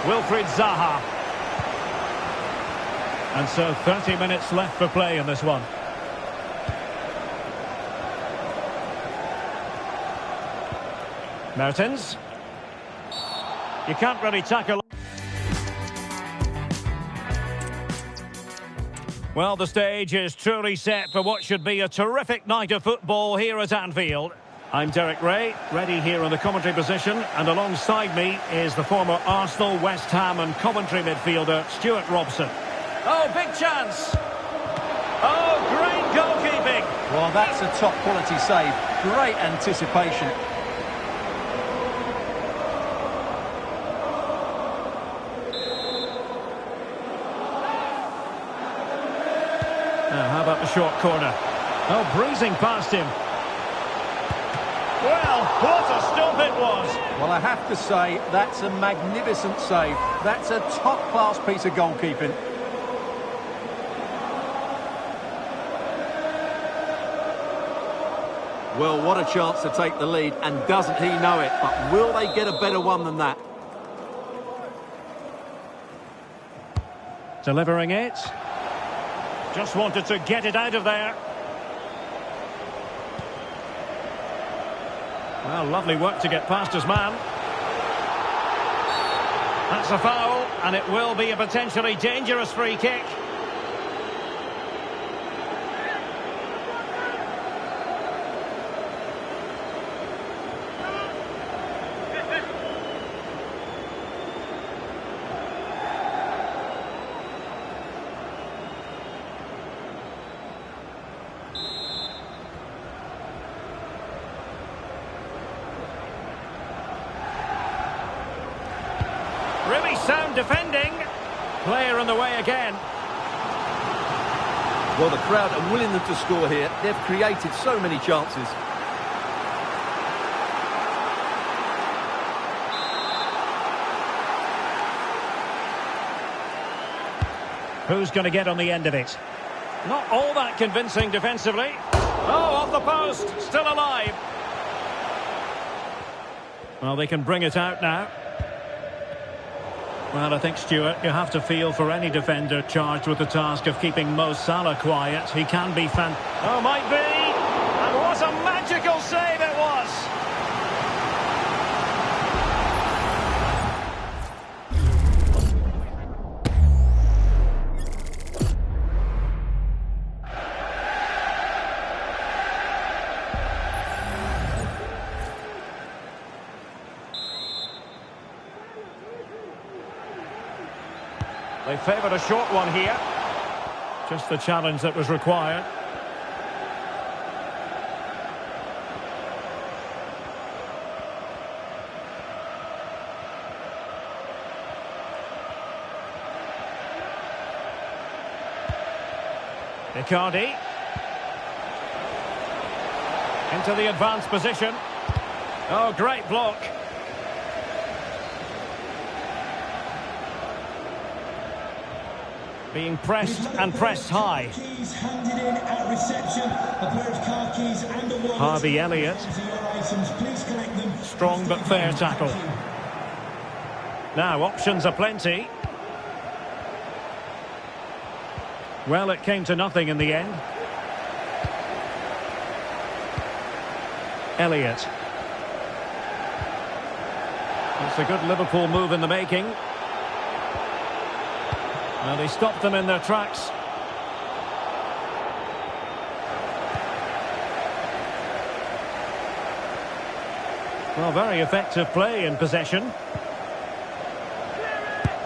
Wilfried Zaha. And so 30 minutes left for play in this one. Mertens. You can't really tackle. Well, the stage is truly set for what should be a terrific night of football here at Anfield. I'm Derek Ray, ready here in the commentary position, and alongside me is the former Arsenal, West Ham and Coventry midfielder, Stuart Robson. Oh, big chance! Oh, great goalkeeping! Well, that's a top-quality save. Great anticipation. Now, how about the short corner? Oh, breezing past him. Well, what a stop it was! Well, I have to say, that's a magnificent save. That's a top-class piece of goalkeeping. Well, what a chance to take the lead, and doesn't he know it? But will they get a better one than that? Delivering it. Just wanted to get it out of there. Well, lovely work to get past his man. That's a foul, and it will be a potentially dangerous free kick. Really sound defending. Player on the way again. Well, the crowd are willing them to score here. They've created so many chances. Who's going to get on the end of it? Not all that convincing defensively. Oh, off the post. Still alive. Well, they can bring it out now. Well, I think, Stuart, you have to feel for any defender charged with the task of keeping Mo Salah quiet. He can be Oh, might be! And what a magical save it was! They favoured a short one here. Just the challenge that was required. Icardi. Into the advanced position. Oh, great block. Being pressed and pressed high. Harvey Elliott. Strong but fair tackle. Now options are plenty. Well, it came to nothing in the end. Elliott. It's a good Liverpool move in the making. Well, they stopped them in their tracks. Well, very effective play in possession.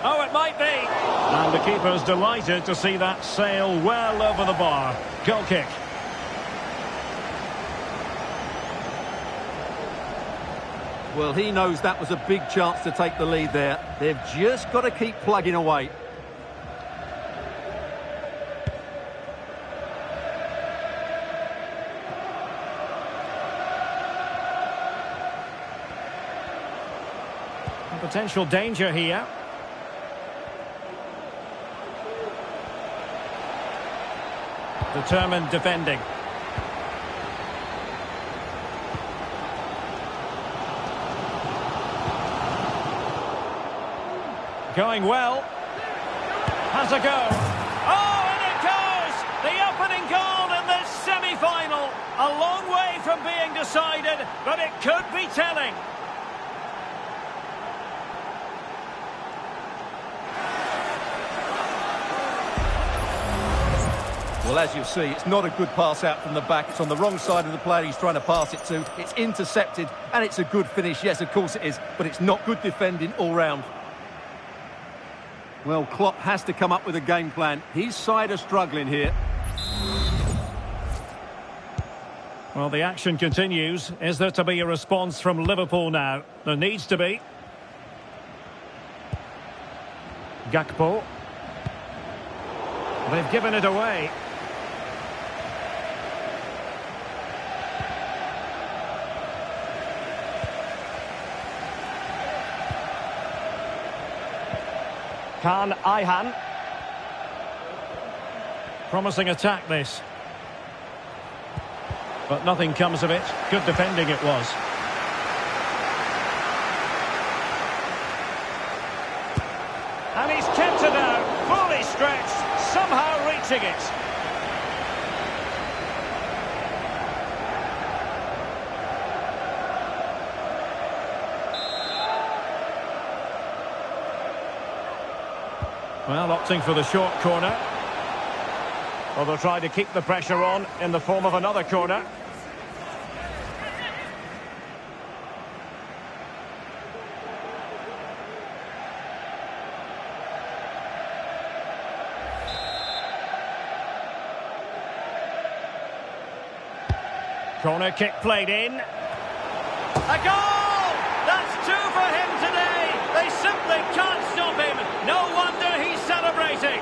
Oh, it might be! And the keeper's delighted to see that sail well over the bar. Goal kick. Well, he knows that was a big chance to take the lead there. They've just got to keep plugging away. Potential danger here. Determined defending. Going well. Has a go. Oh, and it goes! The opening goal in this semi-final. A long way from being decided, but it could be telling. Well, as you see, it's not a good pass out from the back. It's on the wrong side of the player he's trying to pass it to. It's intercepted, and it's a good finish. Yes, of course it is, but it's not good defending all round. Well, Klopp has to come up with a game plan. His side are struggling here. Well, the action continues. Is there to be a response from Liverpool now? There needs to be. Gakpo. They've given it away. Canlı. Promising attack, this. But nothing comes of it. Good defending it was. And he's kept it out. Fully stretched. Somehow reaching it. Well, opting for the short corner. Well, they'll try to keep the pressure on in the form of another corner. Corner kick played in. A goal! That's two for him today. They simply can't stop him. No wonder he's celebrating.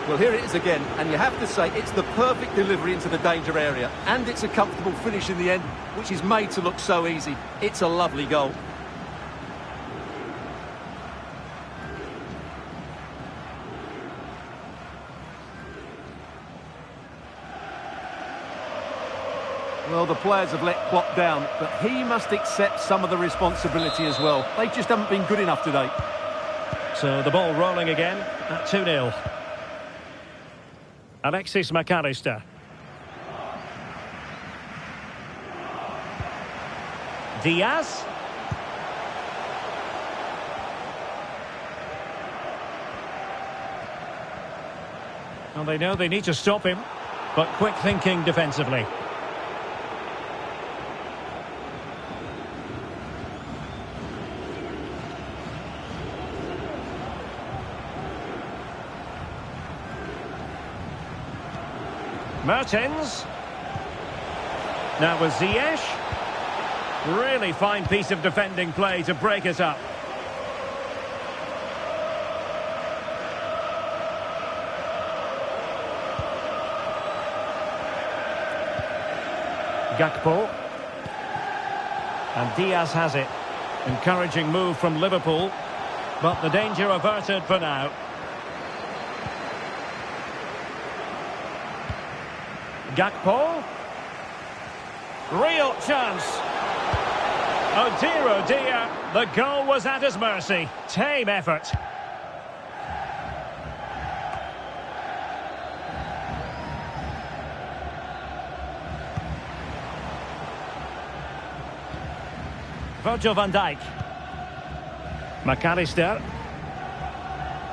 Well, here it is again, and you have to say it's the perfect delivery into the danger area, and it's a comfortable finish in the end, which is made to look so easy. It's a lovely goal. Well, the players have let Klopp down, but he must accept some of the responsibility as well. They just haven't been good enough today. So the ball rolling again at 2-0. Alexis McAllister. Diaz. Well, they know they need to stop him, but quick thinking defensively. Mertens. Now with Ziyech. Really fine piece of defending play to break it up. Gakpo. And Diaz has it. Encouraging move from Liverpool. But the danger averted for now. Gakpo. Real chance. Oh dear, the goal was at his mercy. Tame effort. Virgil van Dijk. McAllister.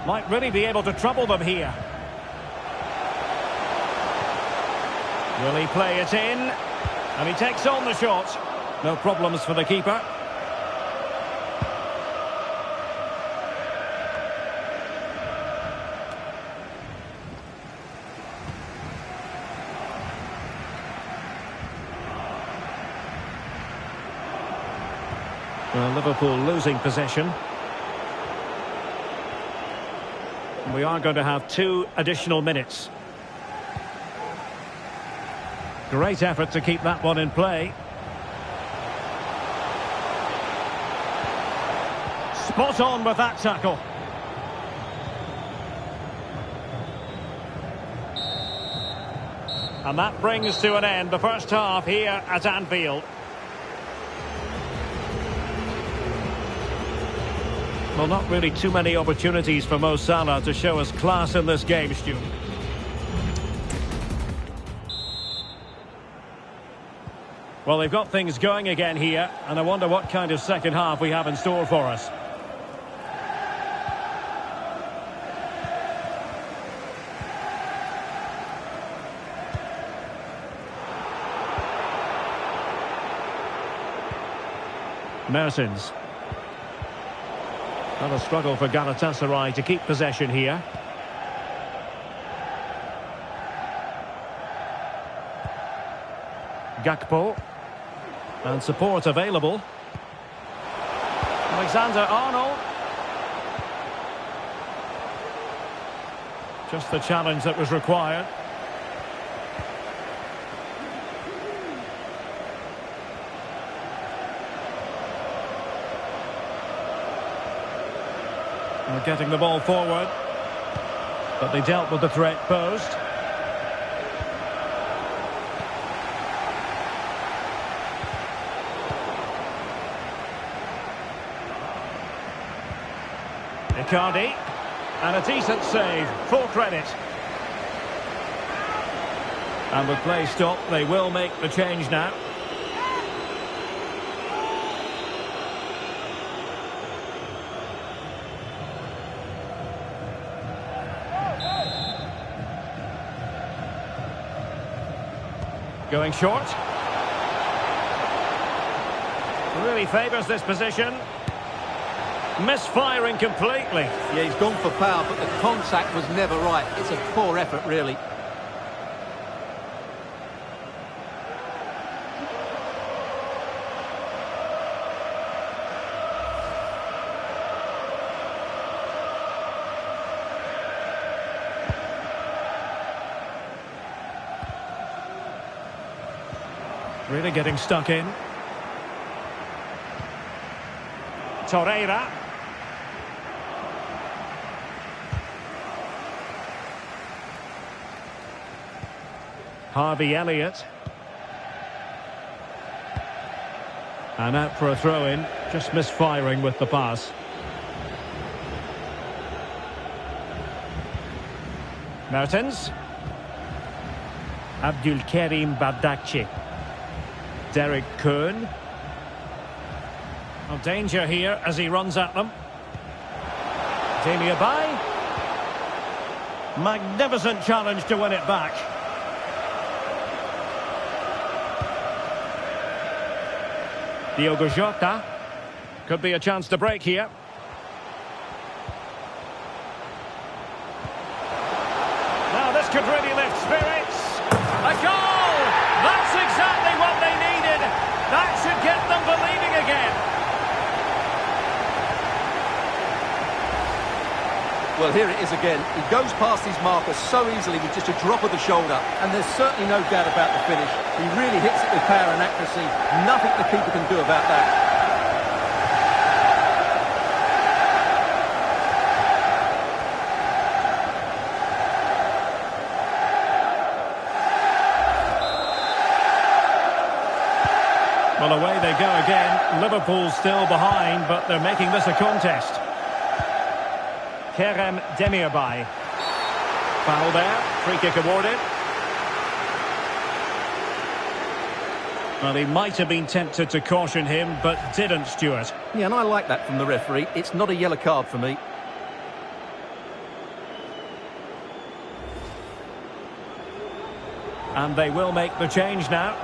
Might really be able to trouble them here. Will he play it in? And he takes on the shot. No problems for the keeper. Well, Liverpool losing possession. We are going to have 2 additional minutes. Great effort to keep that one in play. Spot on with that tackle. And that brings to an end the first half here at Anfield. Well, not really too many opportunities for Mo Salah to show us class in this game, Stu. Well, they've got things going again here, and I wonder what kind of second half we have in store for us. Mertens. Not a struggle for Galatasaray to keep possession here. Gakpo. And support available. Alexander-Arnold. Just the challenge that was required. They're getting the ball forward. But they dealt with the threat posed. Icardi, and a decent save, full credit. And with play stopped, they will make the change now. Going short. Really favours this position. Misfiring completely. Yeah, he's gone for power, but the contact was never right. It's a poor effort, really. Really getting stuck in. Torreira. Harvey Elliott. And out for a throw-in. Just misfiring with the pass. Mertens. Abdulkarim Bardakci. Derek Köhn. Well, danger here as he runs at them. Demirbay. Magnificent challenge to win it back. Diogo Jota. Could be a chance to break here. Now this could really lift spirits. A goal! That's exactly what they needed. That should get them believing again. Well, here it is again. He goes past his marker so easily with just a drop of the shoulder, and there's certainly no doubt about the finish. He really hits it with power and accuracy. Nothing the keeper can do about that. Well, away they go again. Liverpool still behind, but they're making this a contest. Kerem Demirbay. Foul there. Free kick awarded. Well, he might have been tempted to caution him, but didn't, Stuart. Yeah, and I like that from the referee. It's not a yellow card for me. And they will make the change now.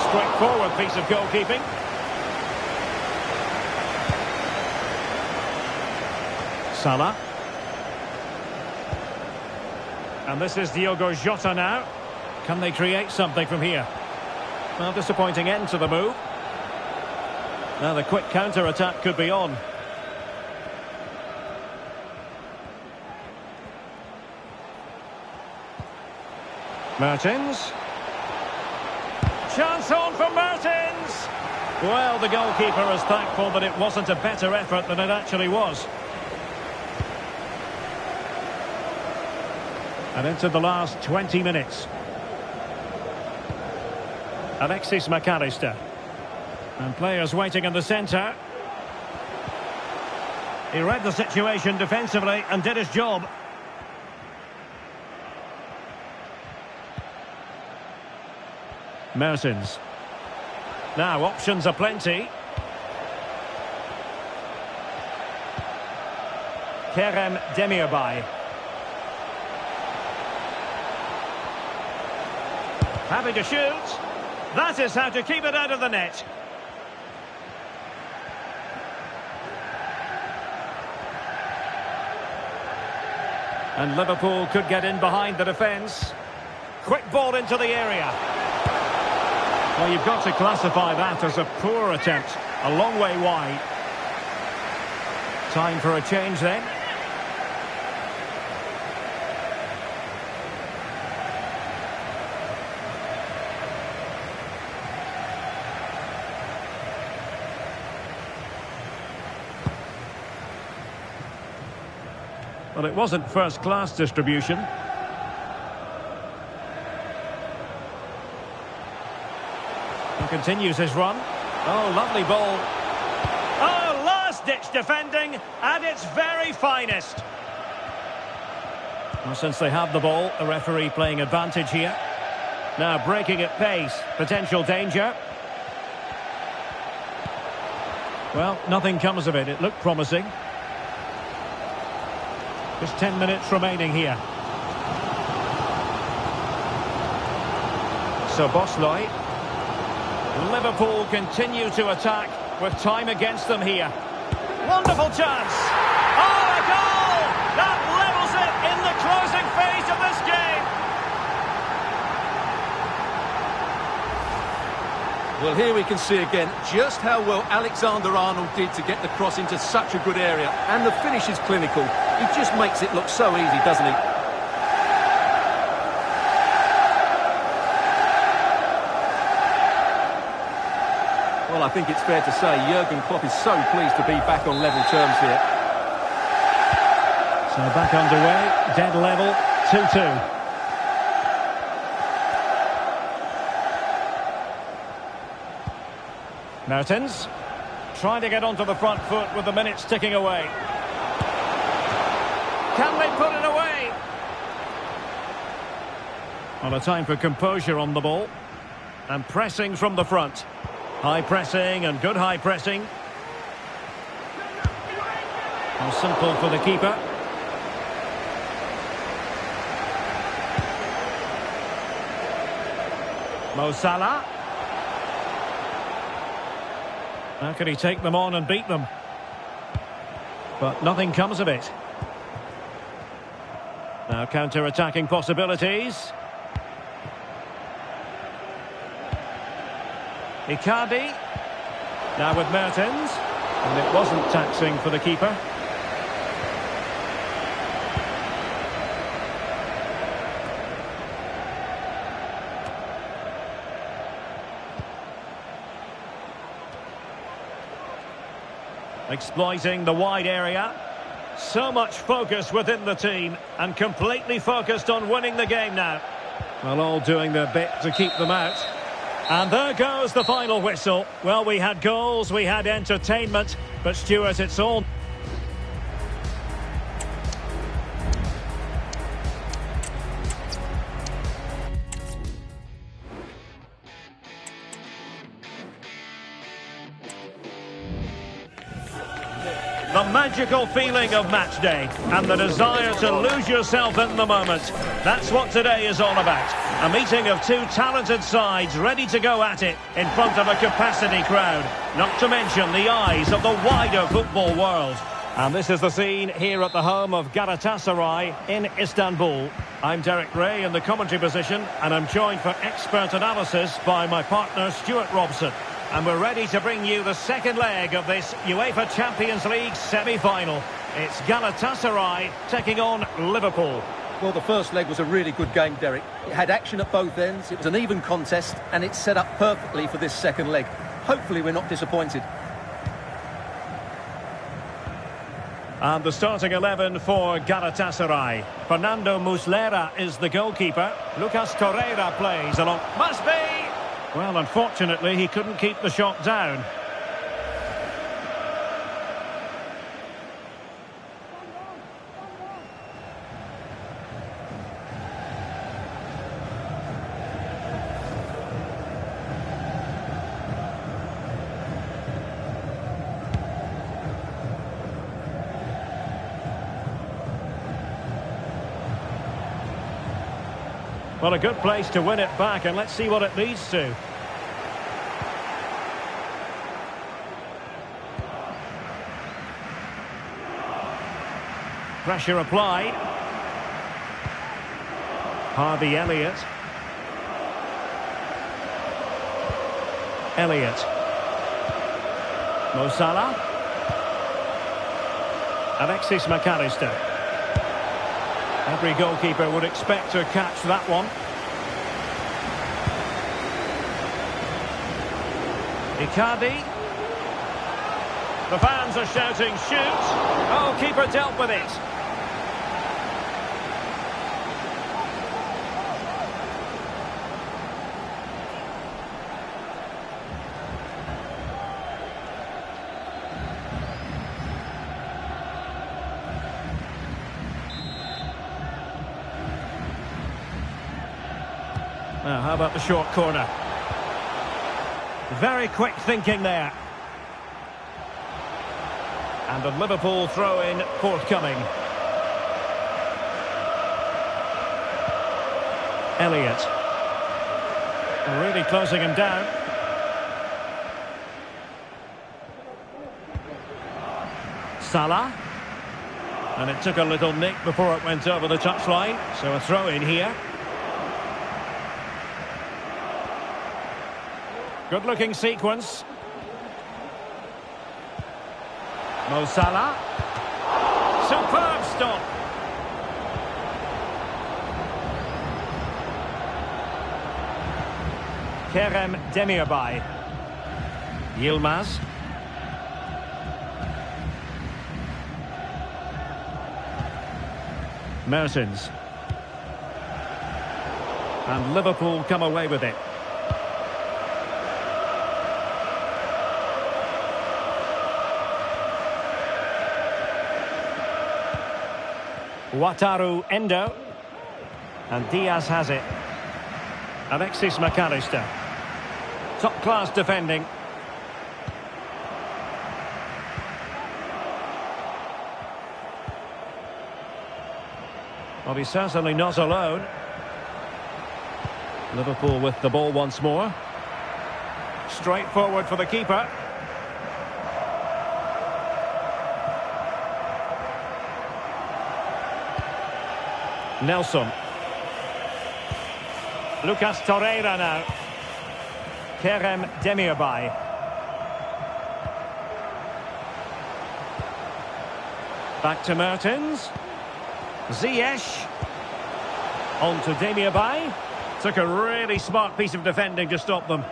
Straightforward piece of goalkeeping. Salah. And this is Diogo Jota now. Can they create something from here? Well, disappointing end to the move. Now the quick counter-attack could be on. Mertens. chance on for Mertens. Well, the goalkeeper is thankful that it wasn't a better effort than it actually was. And into the last 20 minutes. Alexis McAllister. And players waiting in the centre. He read the situation defensively and did his job. Mertens. Now, options are plenty. Kerem Demirbay. Happy to shoot. That is how to keep it out of the net. And Liverpool could get in behind the defence. Quick ball into the area. Well, you've got to classify that as a poor attempt. A long way wide. Time for a change then. Well, it wasn't first-class distribution. He continues his run. Oh, lovely ball. Oh, last-ditch defending at its very finest. Well, since they have the ball, the referee playing advantage here. Now breaking at pace. Potential danger. Well, nothing comes of it. It looked promising. Just 10 minutes remaining here. So Bosley. Liverpool continue to attack with time against them here. Wonderful chance. Oh, a goal! That levels it in the closing phase of this game. Well, here we can see again just how well Alexander-Arnold did to get the cross into such a good area. And the finish is clinical. He just makes it look so easy, doesn't he? Well, I think it's fair to say Jurgen Klopp is so pleased to be back on level terms here. So back underway, dead level, 2-2. Mertens trying to get onto the front foot with the minutes ticking away. Can they put it away? Well, a time for composure on the ball. And pressing from the front. High pressing and good high pressing. How simple for the keeper. Mo Salah. How can he take them on and beat them? But nothing comes of it. Now counter-attacking possibilities. Icardi. Now with Mertens. And it wasn't taxing for the keeper. Exploiting the wide area. So much focus within the team and completely focused on winning the game now. Well, all doing their bit to keep them out. And there goes the final whistle. Well, we had goals, we had entertainment, but Stuart, it's all... The magical feeling of match day and the desire to lose yourself in the moment. That's what today is all about. A meeting of two talented sides ready to go at it in front of a capacity crowd. Not to mention the eyes of the wider football world. And this is the scene here at the home of Galatasaray in Istanbul. I'm Derek Ray in the commentary position and I'm joined for expert analysis by my partner Stuart Robson. And we're ready to bring you the second leg of this UEFA Champions League semi-final. It's Galatasaray taking on Liverpool. Well, the first leg was a really good game, Derek. It had action at both ends, it was an even contest, and it's set up perfectly for this second leg. Hopefully we're not disappointed. And the starting 11 for Galatasaray. Fernando Muslera is the goalkeeper. Lucas Torreira plays along. Must be! Well, unfortunately, he couldn't keep the shot down. Well, a good place to win it back, and let's see what it leads to. Pressure applied. Harvey Elliott. Elliott. Mo Salah. Alexis McAllister. Every goalkeeper would expect to catch that one. Icardi. The fans are shouting, shoot! Oh, keeper dealt with it. Now, how about the short corner? Very quick thinking there. And a Liverpool throw-in forthcoming. Elliott. Really closing him down. Salah. And it took a little nick before it went over the touchline. So a throw-in here. Good-looking sequence. Mo Salah. Superb stop. Kerem Demirbay. Yilmaz. Mertens. And Liverpool come away with it. Wataru Endo. And Diaz has it. Alexis McAllister. Top-class defending. Well, he's certainly not alone. Liverpool with the ball once more. Straight forward for the keeper. Nelson. Lucas Torreira now. Kerem Demirbay. Back to Mertens. Ziyech. On to Demirbay. Took a really smart piece of defending to stop them.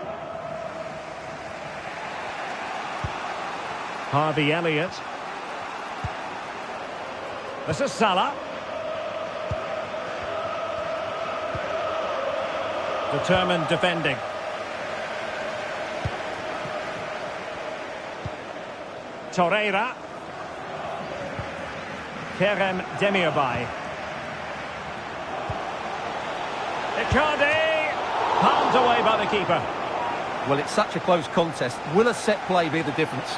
Harvey Elliott. This is Salah. Determined defending. Torreira. Kerem Demirbay. Icardi. Palmed away by the keeper. Well, it's such a close contest. Will a set play be the difference?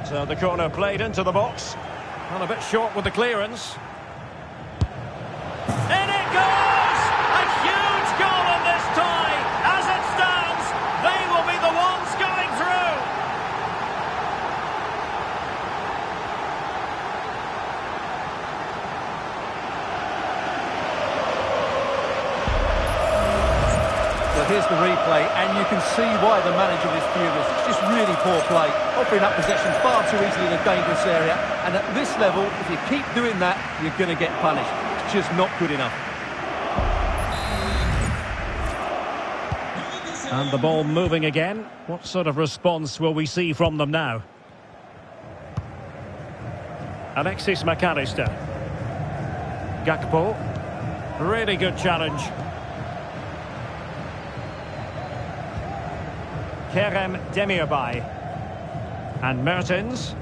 So the corner played into the box. And a bit short with the clearance. In it goes! A huge goal in this tie. As it stands, they will be the ones going through. Here's the replay, and you can see why the manager is furious. It's just really poor play, offering up possession far too easily in a dangerous area. And at this level, if you keep doing that, you're going to get punished. It's just not good enough. And the ball moving again. What sort of response will we see from them now? Alexis McAllister. Gakpo. Really good challenge. Kerem Demirbay. And Mertens.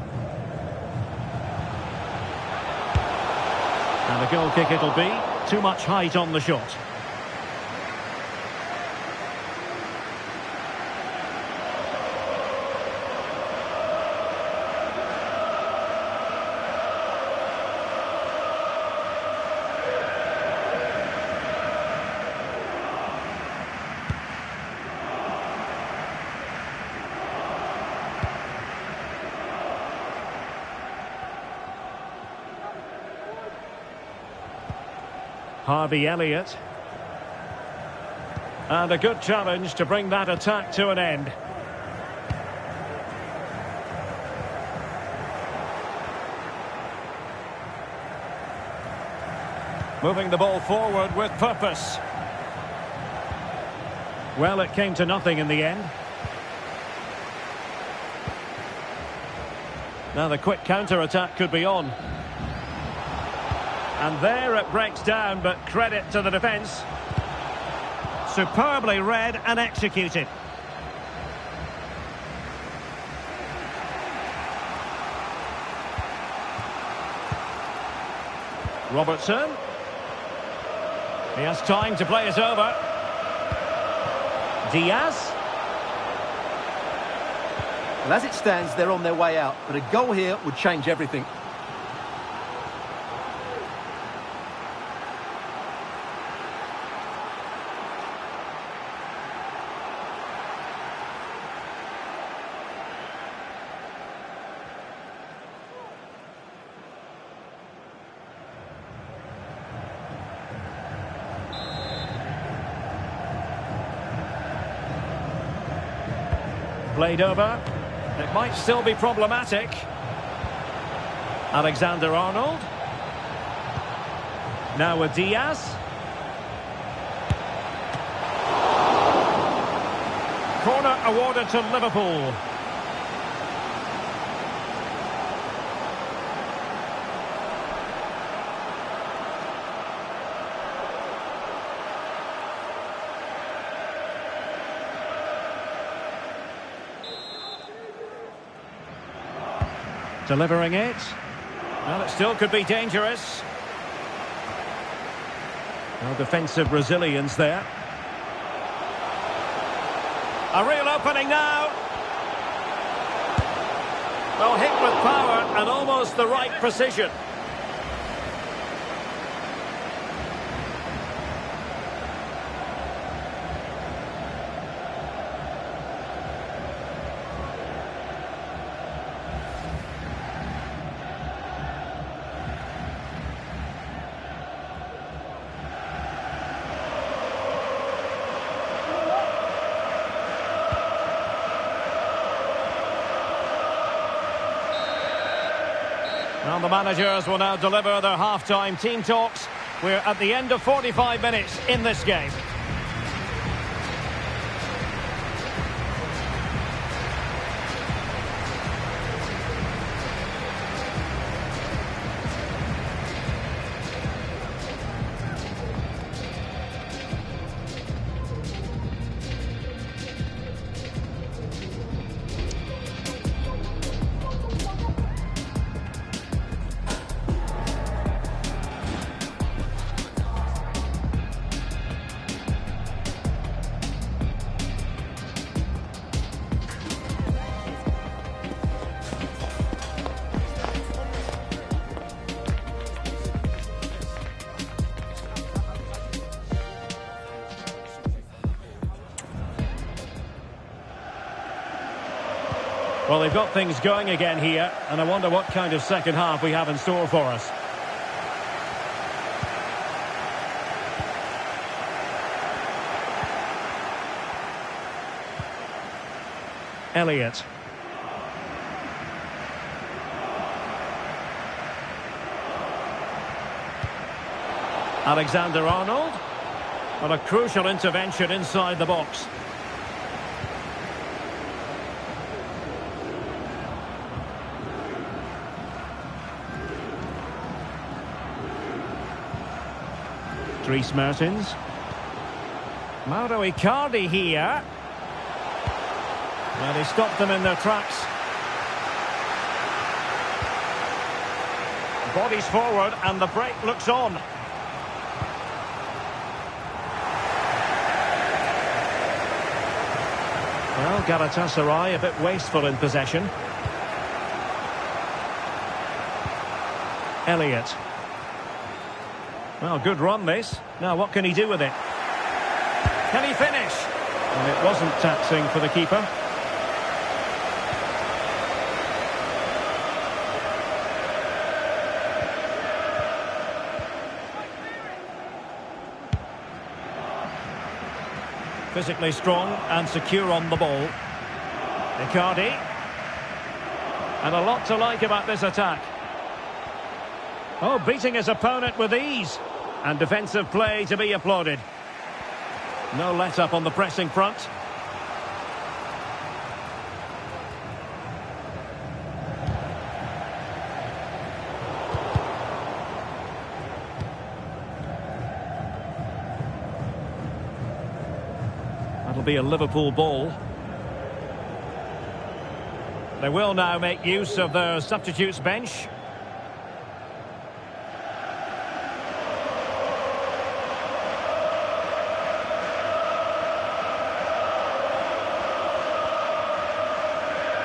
And a goal kick it'll be. Too much height on the shot. Harvey Elliott. And a good challenge to bring that attack to an end. Moving the ball forward with purpose. Well, it came to nothing in the end. Now the quick counter-attack could be on. And there it breaks down, but credit to the defence. Superbly read and executed. Robertson. He has time to play it over. Diaz. Well, as it stands, they're on their way out, but a goal here would change everything. Played over. It might still be problematic. Alexander-Arnold. Now with Diaz. Corner awarded to Liverpool. Delivering it. Well, it still could be dangerous. No defensive resilience there. A real opening now. Well, hit with power and almost the right precision. Well, the managers will now deliver their half-time team talks. We're at the end of 45 minutes in this game. Well, they've got things going again here, and I wonder what kind of second half we have in store for us. Elliott. Alexander-Arnold. Well, a crucial intervention inside the box. Dries Mertens. Mauro Icardi here. Well, he stopped them in their tracks. Bodies forward and the break looks on. Well, Galatasaray a bit wasteful in possession. Elliott. Well, good run this. Now what can he do with it? Can he finish? And it wasn't taxing for the keeper. Physically strong and secure on the ball. Icardi. And a lot to like about this attack. Oh, beating his opponent with ease. And defensive play to be applauded. No let-up on the pressing front. That'll be a Liverpool ball. They will now make use of their substitutes bench.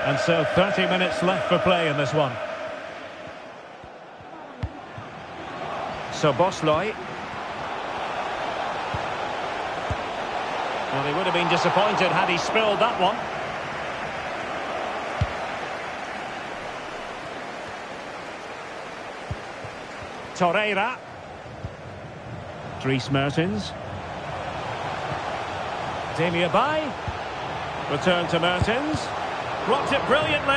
And so 30 minutes left for play in this one. So Bosloy. Well, he would have been disappointed had he spilled that one. Torreira. Dries Mertens. Demirbay. Return to Mertens. Blocked it brilliantly.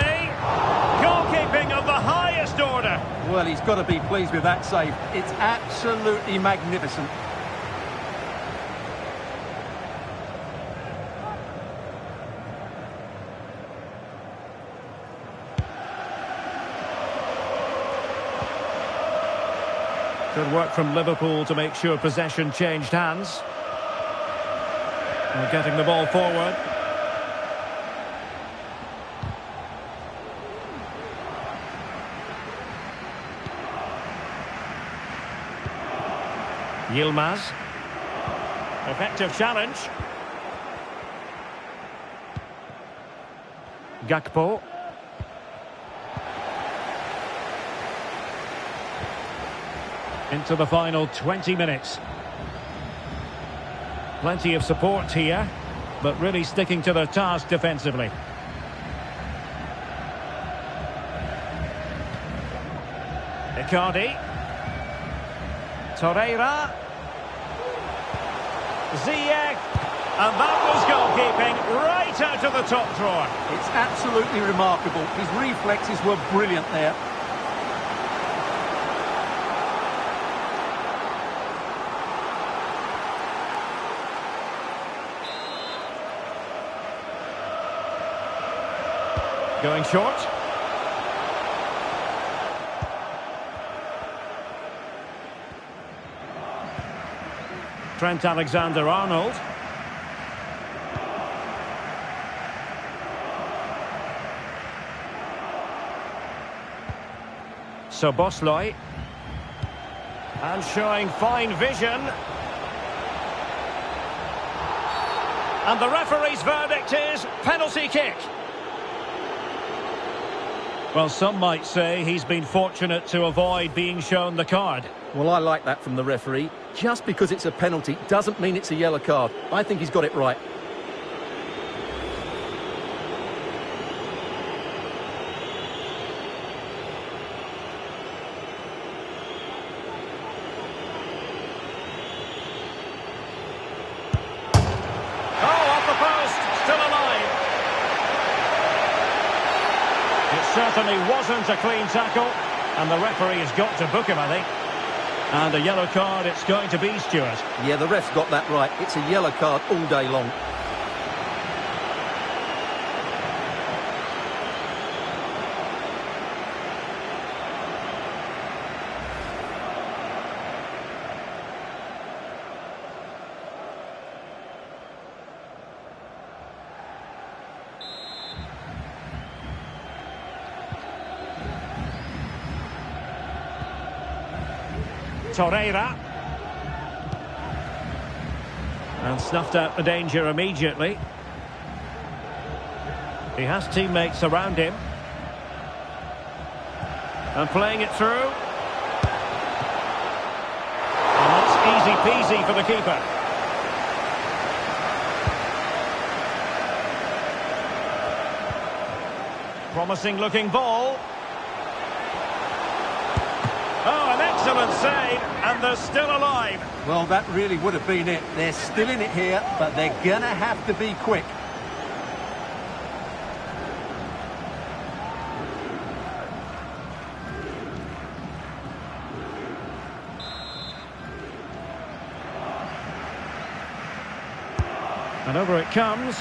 Goalkeeping of the highest order. Well, he's got to be pleased with that save. It's absolutely magnificent. Good work from Liverpool to make sure possession changed hands. They're getting the ball forward. Yilmaz. Effective challenge. Gakpo. Into the final 20 minutes. Plenty of support here, but really sticking to their task defensively. Icardi. Torreira. Ziyech. And that was goalkeeping right out of the top drawer. It's absolutely remarkable. His reflexes were brilliant there. Going short. Trent Alexander-Arnold. So Bosloy. And showing fine vision. And the referee's verdict is penalty kick. Well, some might say he's been fortunate to avoid being shown the card. Well, I like that from the referee. Just because it's a penalty doesn't mean it's a yellow card. I think he's got it right. It certainly wasn't a clean tackle, and the referee has got to book him, I think. And a yellow card it's going to be, Stuart. Yeah, the ref's got that right. It's a yellow card all day long. Torreira. And snuffed out the danger immediately. He has teammates around him. And playing it through. And that's easy peasy for the keeper. Promising looking ball. Oh, an excellent save, and they're still alive. Well, that really would have been it. They're still in it here, but they're going to have to be quick. And over it comes.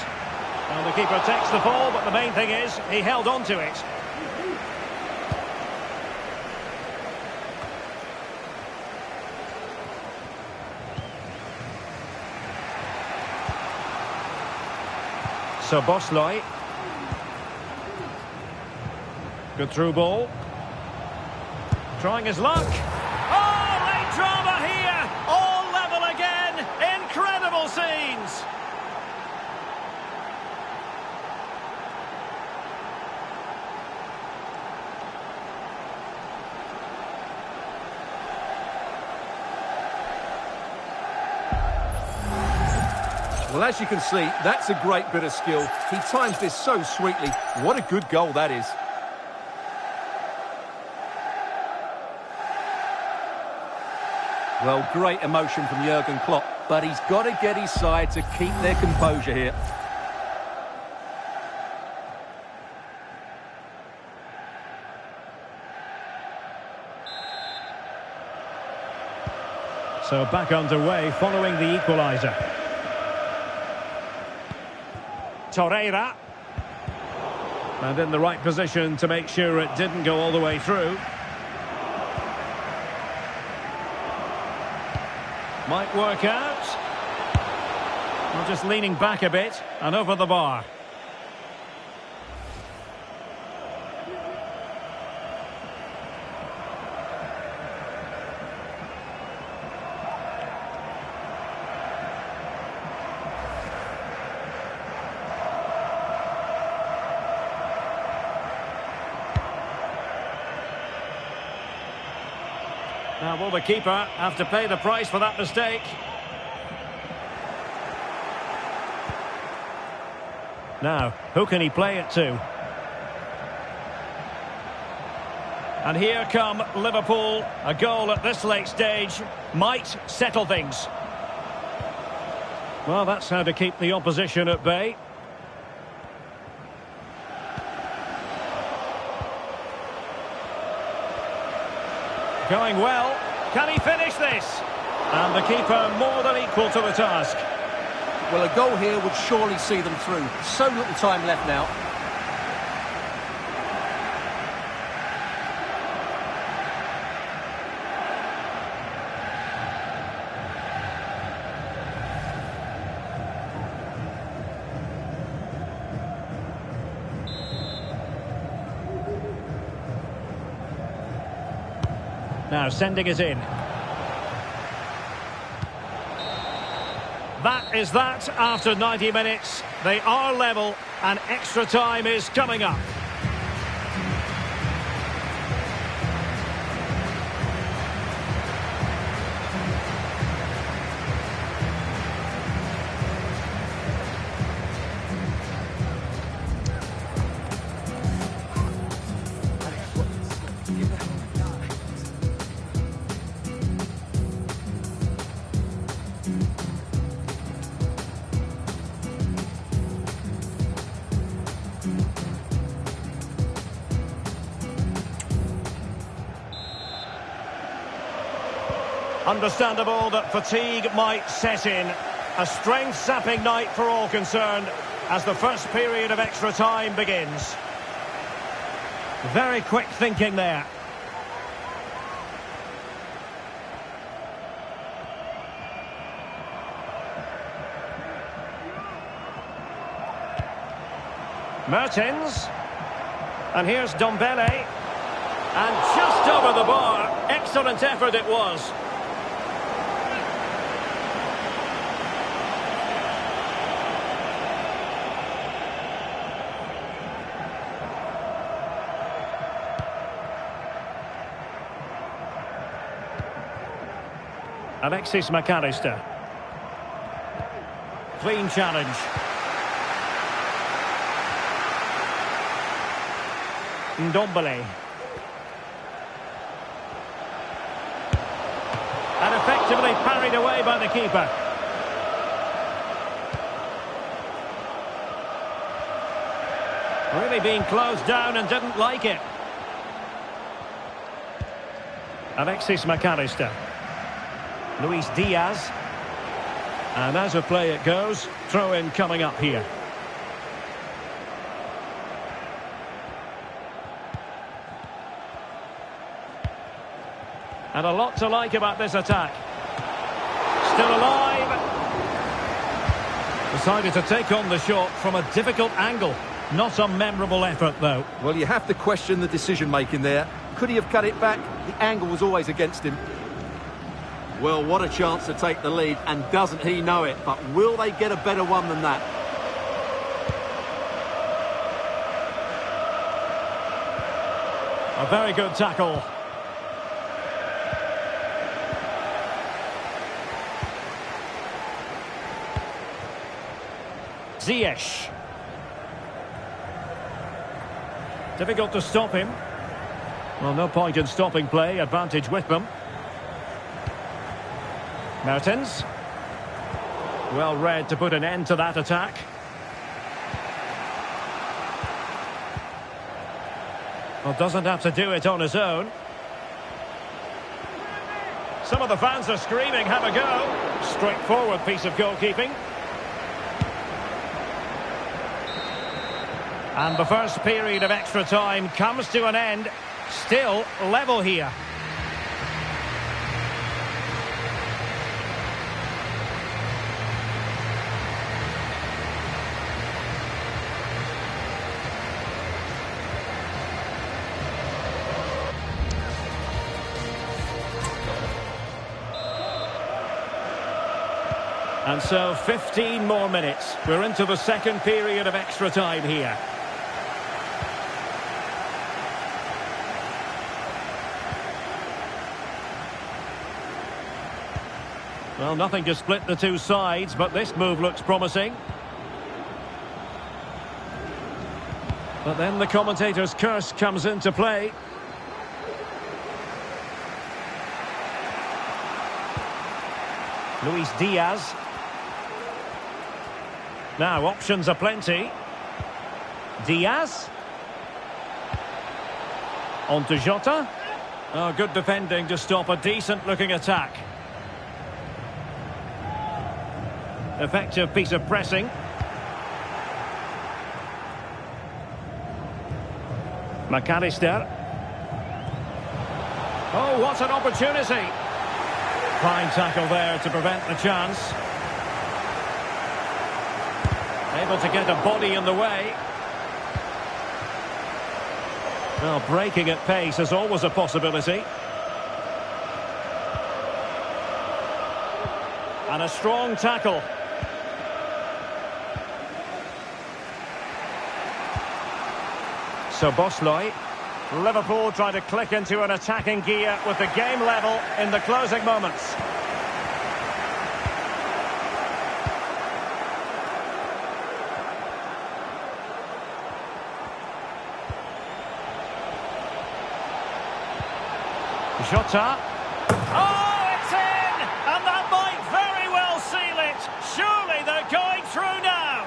And the keeper takes the ball, but the main thing is he held on to it. So Bosley. Good through ball. Trying his luck. Oh, late drama here. All level again. Incredible scenes. Well, as you can see, that's a great bit of skill. He times this so sweetly. What a good goal that is. Well, great emotion from Jurgen Klopp, but he's got to get his side to keep their composure here. So back underway following the equaliser. Torreira. And in the right position to make sure it didn't go all the way through. Might work out. Well, just leaning back a bit and over the bar. Now, will the keeper have to pay the price for that mistake? Now, who can he play it to? And here come Liverpool. A goal at this late stage might settle things. Well, that's how to keep the opposition at bay. Going well. Can he finish this? And the keeper more than equal to the task. Well, a goal here would surely see them through. So little time left now. Now sending it in. That is that after 90 minutes. They are level and extra time is coming up. Understandable that fatigue might set in. A strength-sapping night for all concerned as the first period of extra time begins. Very quick thinking there. Mertens. And here's Dombele. And just over the bar. Excellent effort it was. Alexis McAllister. Clean challenge. Ndombele. And effectively parried away by the keeper. Really being closed down and didn't like it. Alexis McAllister. Luis Diaz. And as a play it goes, throw-in coming up here. And a lot to like about this attack. Still alive. Decided to take on the shot from a difficult angle. Not a memorable effort, though. Well, you have to question the decision-making there. Could he have cut it back? The angle was always against him. Well, what a chance to take the lead, and doesn't he know it? But will they get a better one than that? A very good tackle. Ziyech. Difficult to stop him. Well, no point in stopping play. Advantage with them. Mertens. Well read to put an end to that attack. Well, doesn't have to do it on his own. Some of the fans are screaming, have a go. Straightforward piece of goalkeeping. And the first period of extra time comes to an end. Still level here. And so 15 more minutes. We're into the second period of extra time here. Well, nothing to split the two sides, but this move looks promising. But then the commentator's curse comes into play. Luis Diaz. Now, options are plenty. Diaz. On to Jota. Oh, good defending to stop a decent-looking attack. Effective piece of pressing. McAllister. Oh, what an opportunity. Fine tackle there to prevent the chance. Able to get a body in the way. Well, breaking at pace is always a possibility. And a strong tackle. So Bosloy. Liverpool try to click into an attacking gear with the game level in the closing moments. Jota. Oh, it's in! And that might very well seal it. Surely they're going through now.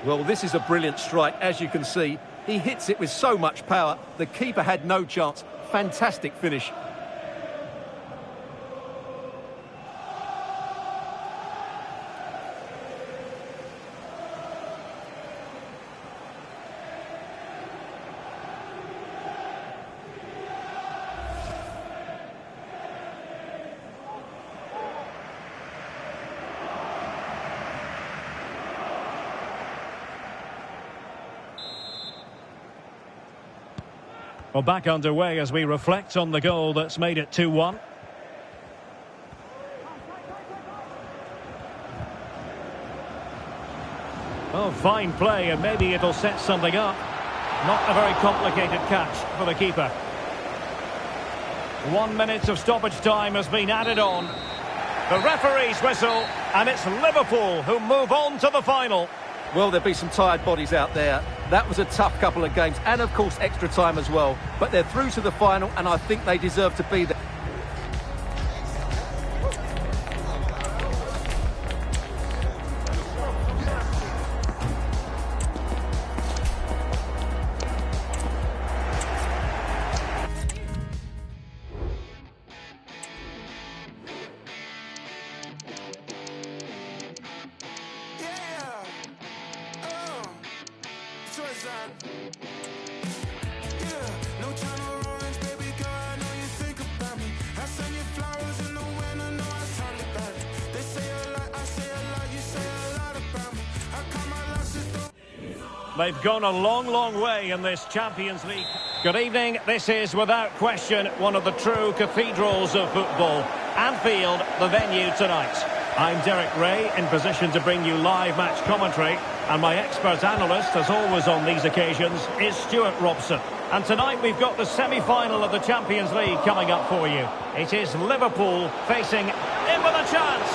Well, this is a brilliant strike, as you can see. He hits it with so much power. The keeper had no chance. Fantastic finish. Well, back underway as we reflect on the goal that's made it 2-1. Oh, fine play, and maybe it'll set something up. Not a very complicated catch for the keeper. 1 minute of stoppage time has been added on. The referee's whistle, and it's Liverpool who move on to the final. Well, there'll be some tired bodies out there. That was a tough couple of games, and of course extra time as well. But they're through to the final, and I think they deserve to be there. They've gone a long, long way in this Champions League. Good evening. This is, without question, one of the true cathedrals of football. Anfield, the venue tonight. I'm Derek Ray, in position to bring you live match commentary. And my expert analyst, as always on these occasions, is Stuart Robson. And tonight we've got the semi-final of the Champions League coming up for you. It is Liverpool facing in with a chance.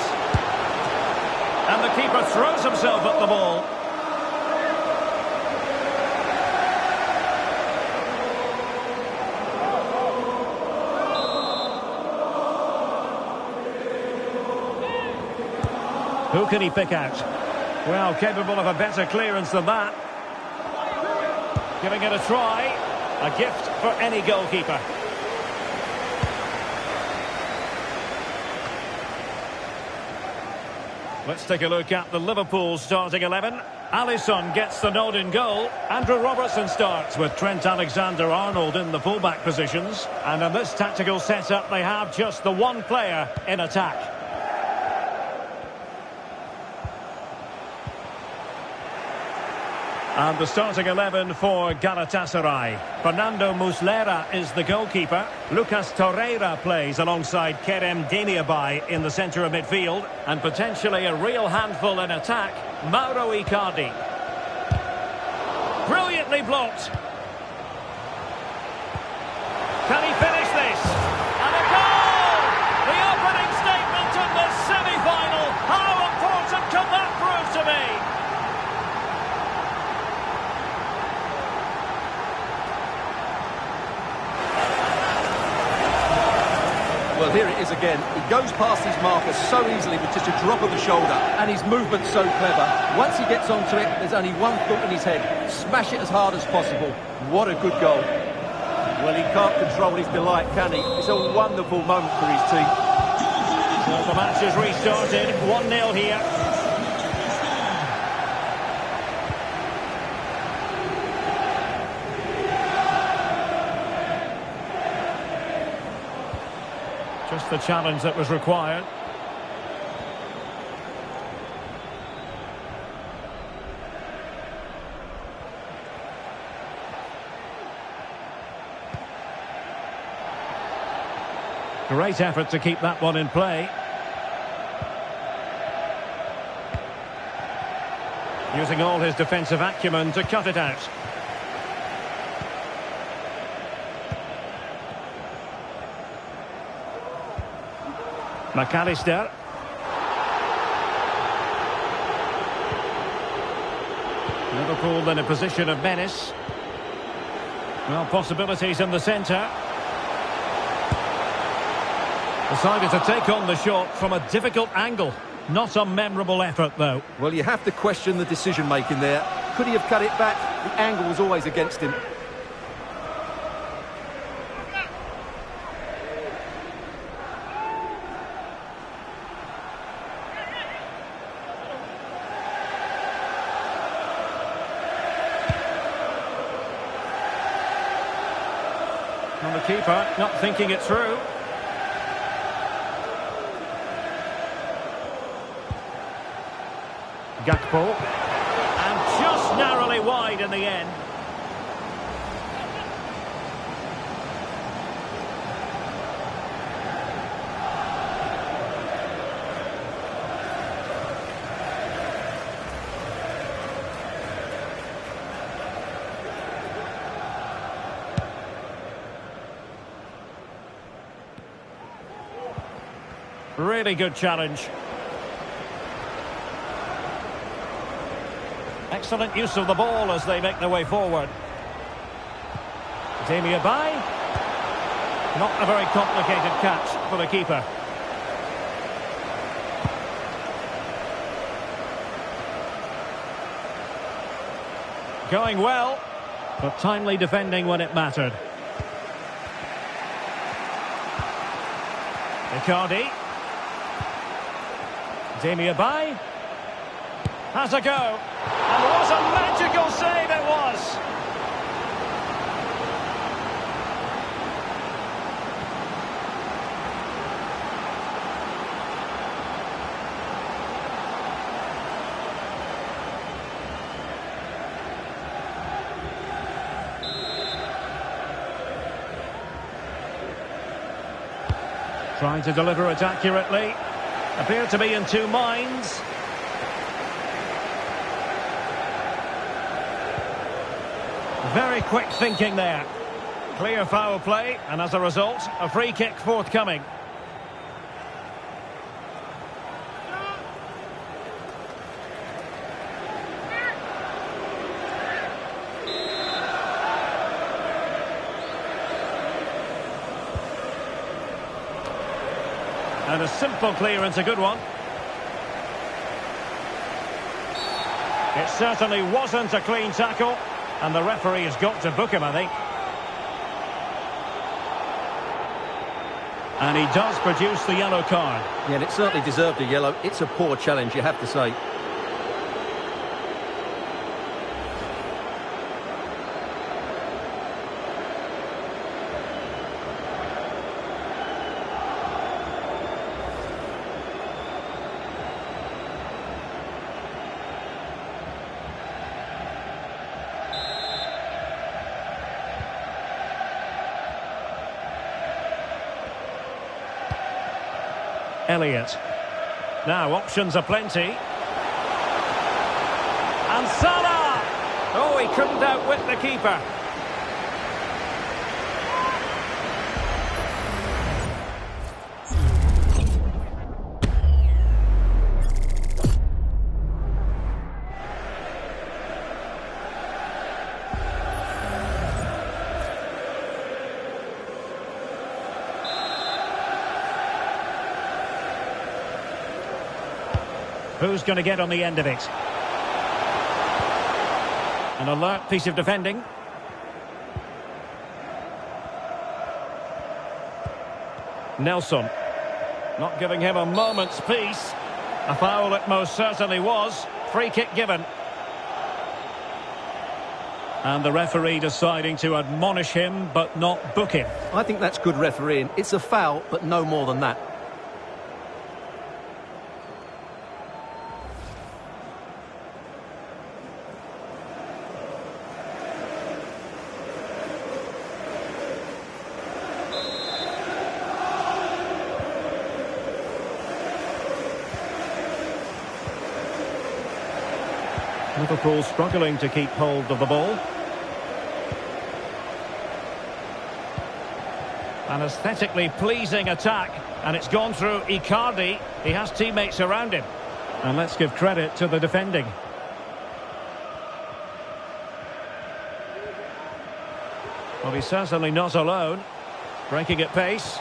And the keeper throws himself at the ball. Who can he pick out? Well, capable of a better clearance than that. Giving it a try. A gift for any goalkeeper. Let's take a look at the Liverpool starting 11. Alisson gets the nod in goal. Andrew Robertson starts with Trent Alexander-Arnold in the fullback positions. And in this tactical setup, they have just the one player in attack. And the starting 11 for Galatasaray. Fernando Muslera is the goalkeeper. Lucas Torreira plays alongside Kerem Demirbay in the centre of midfield. And potentially a real handful in attack, Mauro Icardi. Brilliantly blocked. Can he finish this? And a goal! The opening statement in the semi-final. How important can that prove to be? Well, here it is again. He goes past his marker so easily with just a drop of the shoulder, and his movement's so clever. Once he gets onto it, there's only one thought in his head: smash it as hard as possible. What a good goal. Well, he can't control his delight, can he? It's a wonderful moment for his team. Well, the match has restarted. 1-0 here. Just the challenge that was required. Great effort to keep that one in play. Using all his defensive acumen to cut it out. McAllister. Liverpool in a position of menace. Well, possibilities in the centre. Decided to take on the shot from a difficult angle. Not a memorable effort, though. Well, you have to question the decision-making there. Could he have cut it back? The angle was always against him. And the keeper not thinking it through. Gakpo. And just narrowly wide in the end. Really good challenge. Excellent use of the ball as they make their way forward. Demi Abai. Not a very complicated catch for the keeper. Going well, but timely defending when it mattered. Icardi. Demi Abai. Has a go. And what a magical save it was! Trying to deliver it accurately. Appear to be in two minds. Very quick thinking there. Clear foul play, and as a result, a free kick forthcoming. And a simple clearance, a good one. It certainly wasn't a clean tackle. And the referee has got to book him, I think. And he does produce the yellow card. Yeah, and it certainly deserved a yellow. It's a poor challenge, you have to say. Elliott. Now options are plenty. And Salah! Oh, he couldn't outwit the keeper. Who's going to get on the end of it? An alert piece of defending. Nelson. Not giving him a moment's peace. A foul it most certainly was. Free kick given. And the referee deciding to admonish him but not book him. I think that's good refereeing. It's a foul, but no more than that. Liverpool struggling to keep hold of the ball. An aesthetically pleasing attack, and it's gone through Icardi. He has teammates around him. And let's give credit to the defending. Well, he's certainly not alone. Breaking at pace.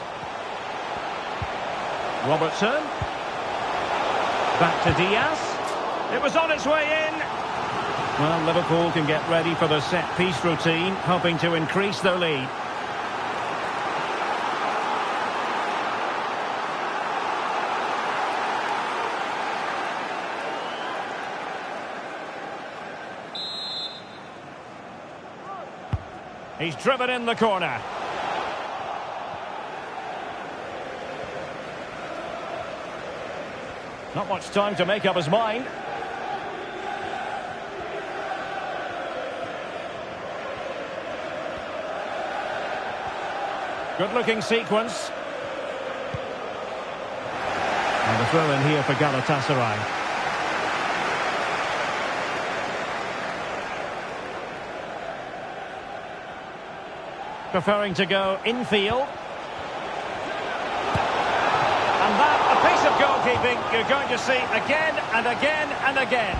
Robertson. Back to Diaz. It was on its way in. Well, Liverpool can get ready for the set-piece routine, hoping to increase their lead. He's driven in the corner. Not much time to make up his mind. Good-looking sequence. And a throw in here for Galatasaray. Preferring to go infield. And that, a piece of goalkeeping you're going to see again and again and again.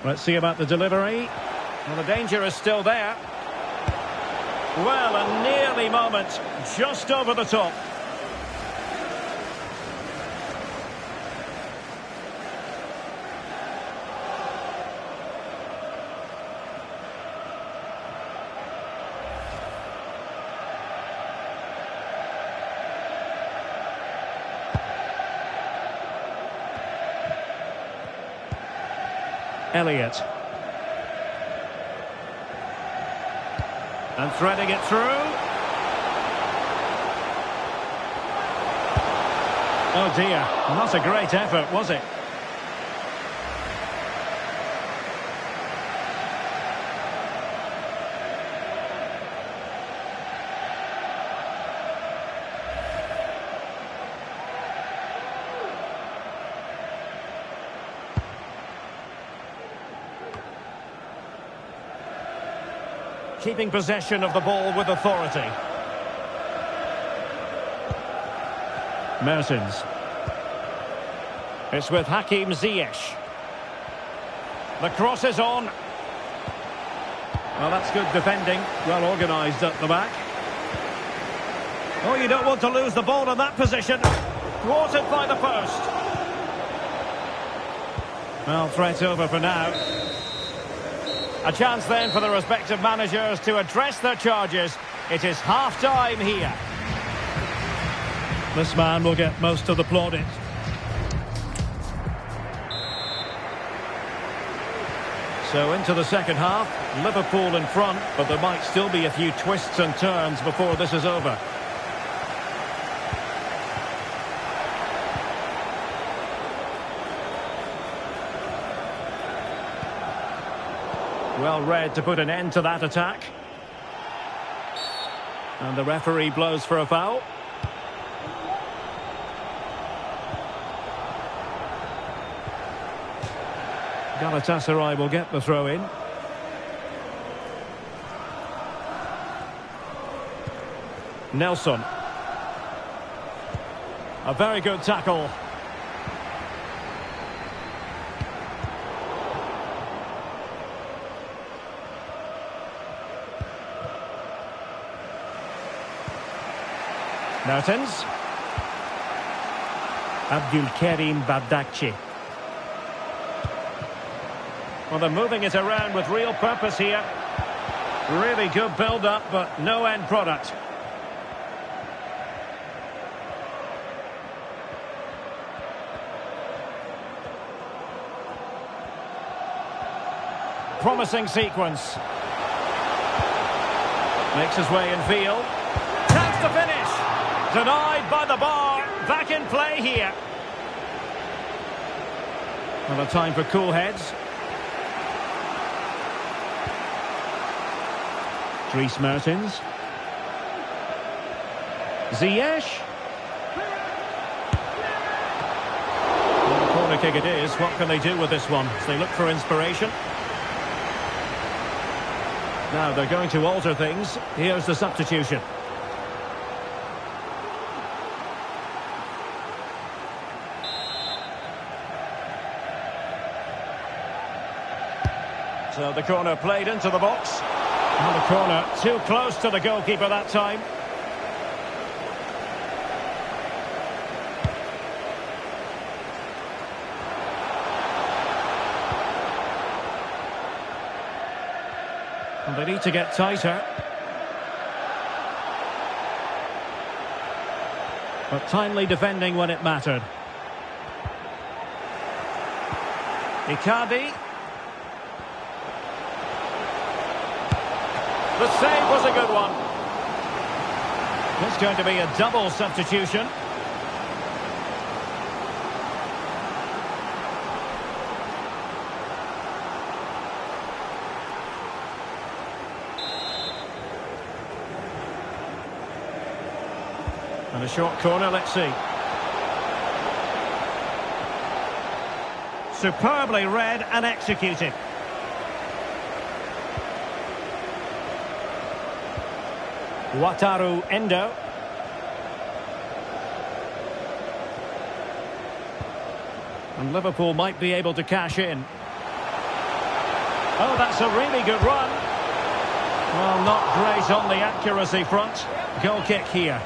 Let's see about the delivery. Well, the danger is still there. Well, a nearly moment, just over the top. Elliott. And threading it through. Oh dear, not a great effort, was it? Keeping possession of the ball with authority. Mertens. It's with Hakim Ziyech. The cross is on. Well, that's good defending. Well organised at the back. Oh, you don't want to lose the ball in that position. Thwarted by the post. Well, threat over for now. A chance then for the respective managers to address their charges. It is half-time here. This man will get most of the plaudits. So into the second half, Liverpool in front, but there might still be a few twists and turns before this is over. Well read to put an end to that attack. And the referee blows for a foul. Galatasaray will get the throw in. Nelson. A very good tackle. Mertens. Abdulkarim Bardakci. Well, they're moving it around with real purpose here. Really good build-up, but no end product. Promising sequence. Makes his way in field. Chance to finish. Denied by the bar. Back in play here. Well, a time for cool heads. Dries Mertens. Ziyech. Well, the corner kick it is. What can they do with this one? So they look for inspiration. Now they're going to alter things. Here's the substitution. So the corner played into the box. And the corner too close to the goalkeeper that time. And they need to get tighter. But timely defending when it mattered. Icardi. The save was a good one. It's going to be a double substitution. And a short corner, let's see. Superbly read and executed. Wataru Endo. And Liverpool might be able to cash in. Oh, that's a really good run. Well, not great on the accuracy front. Goal kick here.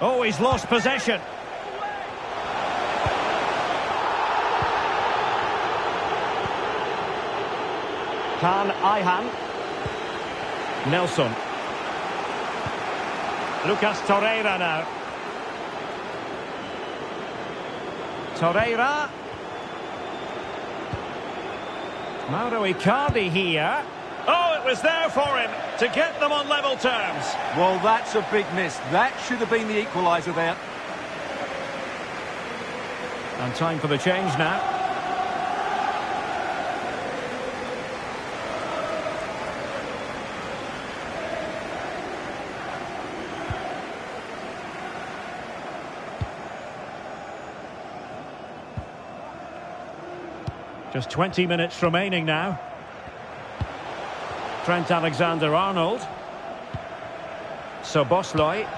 Oh, he's lost possession. Ayhan. Nelson. Lucas Torreira now. Torreira. Mauro Icardi here. Oh, it was there for him to get them on level terms. Well, that's a big miss. That should have been the equaliser there. And time for the change now. Just 20 minutes remaining now. Trent Alexander-Arnold. Szoboszlai.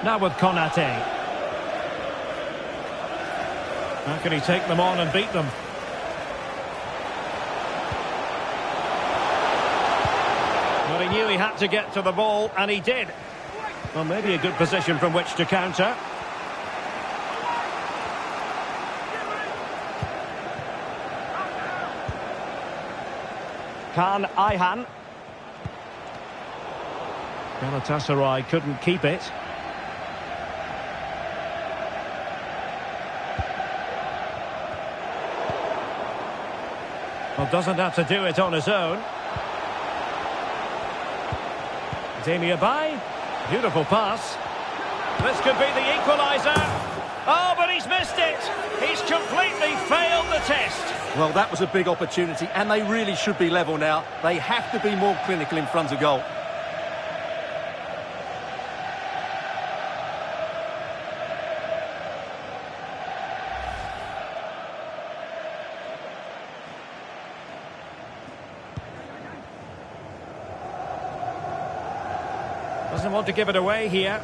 Now with Konate. How can he take them on and beat them? Well, he knew he had to get to the ball, and he did. Well, maybe a good position from which to counter. Ayhan. Galatasaray couldn't keep it. Well, doesn't have to do it on his own. Demirbay. Beautiful pass. This could be the equaliser. Oh, but he's missed it. He's completely failed the test. Well, that was a big opportunity, and they really should be level now. They have to be more clinical in front of goal. Doesn't want to give it away here.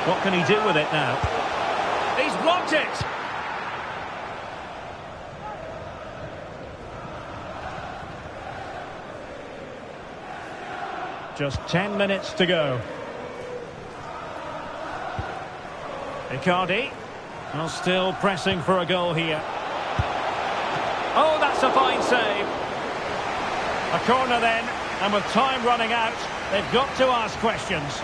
What can he do with it now? He's blocked it! Just 10 minutes to go. Icardi. Well, still pressing for a goal here. Oh, that's a fine save. A corner then, and with time running out, they've got to ask questions.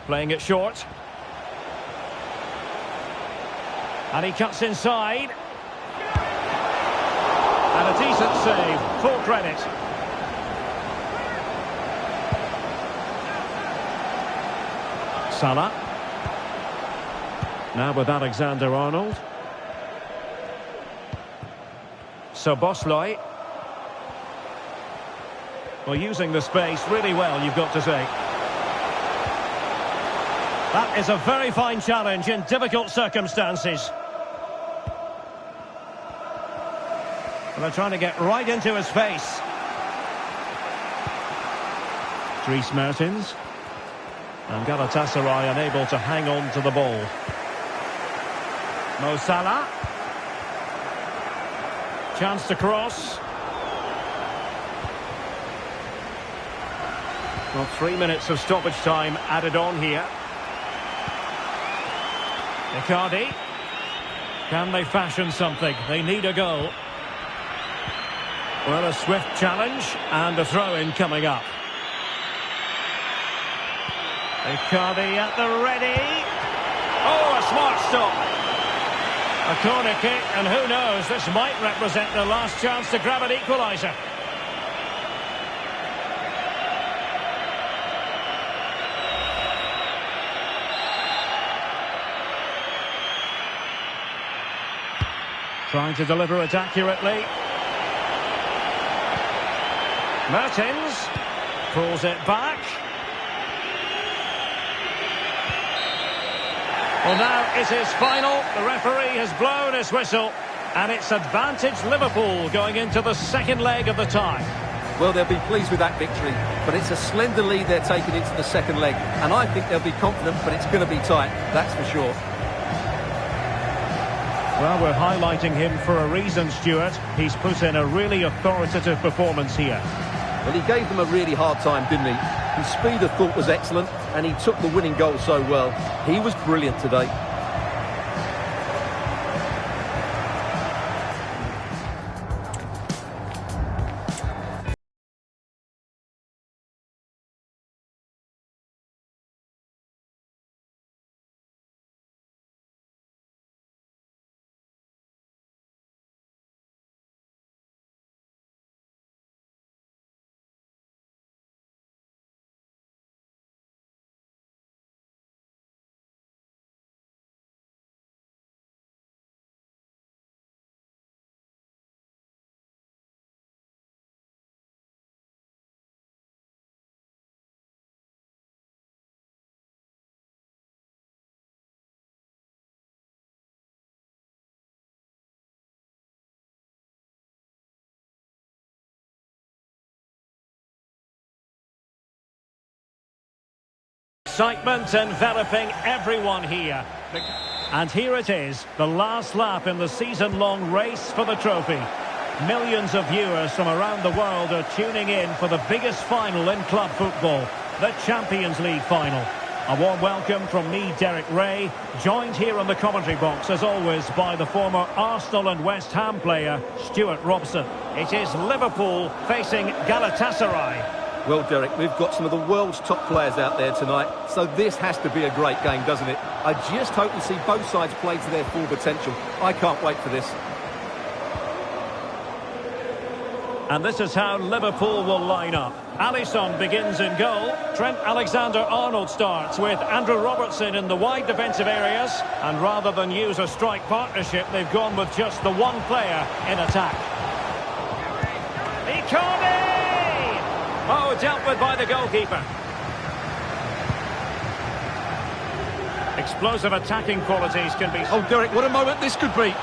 Playing it short. And he cuts inside. And a decent save. Full credit. Salah. Now with Alexander-Arnold. Szoboszlai. Well, using the space really well, you've got to say. That is a very fine challenge in difficult circumstances. And they're trying to get right into his face. Dries Mertens. And Galatasaray unable to hang on to the ball. Mo Salah. Chance to cross. Well, 3 minutes of stoppage time added on here. Icardi. Can they fashion something? They need a goal. Well, a swift challenge and a throw-in coming up. Icardi at the ready. Oh, a smart stop. A corner kick, and who knows, this might represent the last chance to grab an equaliser. Trying to deliver it accurately. Mertens pulls it back. Well, now it is final. The referee has blown his whistle, and it's advantage Liverpool going into the second leg of the tie. Well, they'll be pleased with that victory, but it's a slender lead they're taking into the second leg, and I think they'll be confident, but it's going to be tight, that's for sure. Well, we're highlighting him for a reason, Stuart. He's put in a really authoritative performance here. Well, he gave them a really hard time, didn't he? His speed of thought was excellent, and he took the winning goal so well. He was brilliant today. Excitement enveloping everyone here. And here it is, the last lap in the season-long race for the trophy. Millions of viewers from around the world are tuning in for the biggest final in club football, the Champions League final. A warm welcome from me, Derek Ray, joined here in the commentary box, as always, by the former Arsenal and West Ham player, Stuart Robson. It is Liverpool facing Galatasaray. Well, Derek, we've got some of the world's top players out there tonight, so this has to be a great game, doesn't it? I just hope we see both sides play to their full potential. I can't wait for this. And this is how Liverpool will line up. Alisson begins in goal. Trent Alexander-Arnold starts with Andrew Robertson in the wide defensive areas. And rather than use a strike partnership, they've gone with just the one player in attack. Icardi! Oh, dealt with by the goalkeeper. Explosive attacking qualities can be... Oh, Derek, what a moment this could be.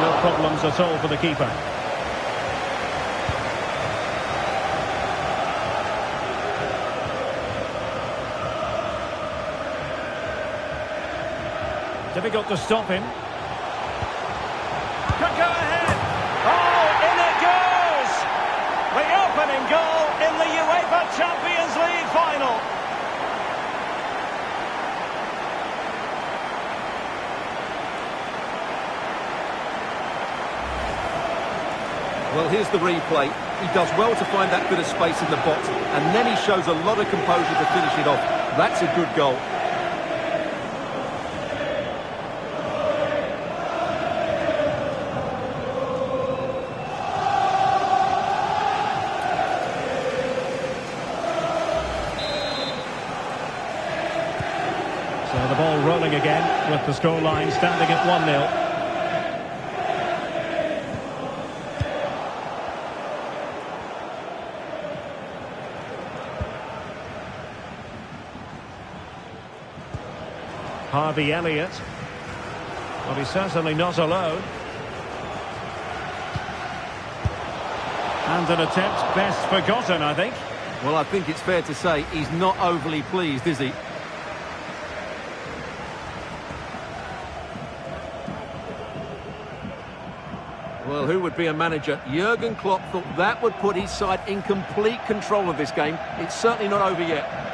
No problems at all for the keeper. Difficult to stop him. Could go ahead. Oh, in it goes! The opening goal in the UEFA Champions League final. Well, here's the replay. He does well to find that bit of space in the box, and then he shows a lot of composure to finish it off. That's a good goal. So the ball rolling again with the scoreline standing at 1-0. Harvey Elliott. Well, he's certainly not alone. And an attempt best forgotten, I think. Well, I think it's fair to say he's not overly pleased, is he? Well, who would be a manager? Jurgen Klopp thought that would put his side in complete control of this game. It's certainly not over yet.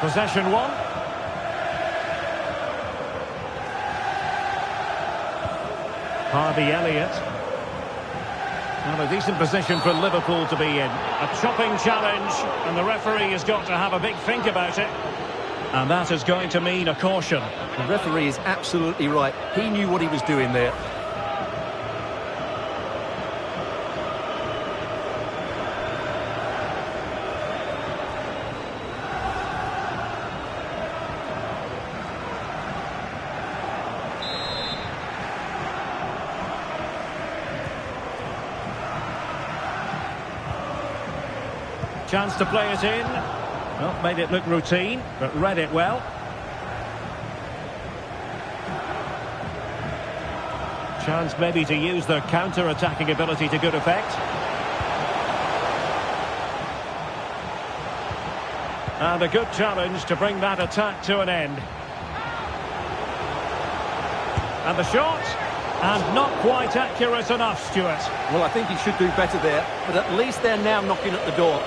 Possession one. Harvey Elliott. Well, a decent position for Liverpool to be in. A chopping challenge, and the referee has got to have a big think about it. And that is going to mean a caution. The referee is absolutely right. He knew what he was doing there. Chance to play it in. Well, made it look routine, but read it well. Chance maybe to use their counter-attacking ability to good effect. And a good challenge to bring that attack to an end. And the shot, and not quite accurate enough, Stuart. Well, I think he should do better there, but at least they're now knocking at the door.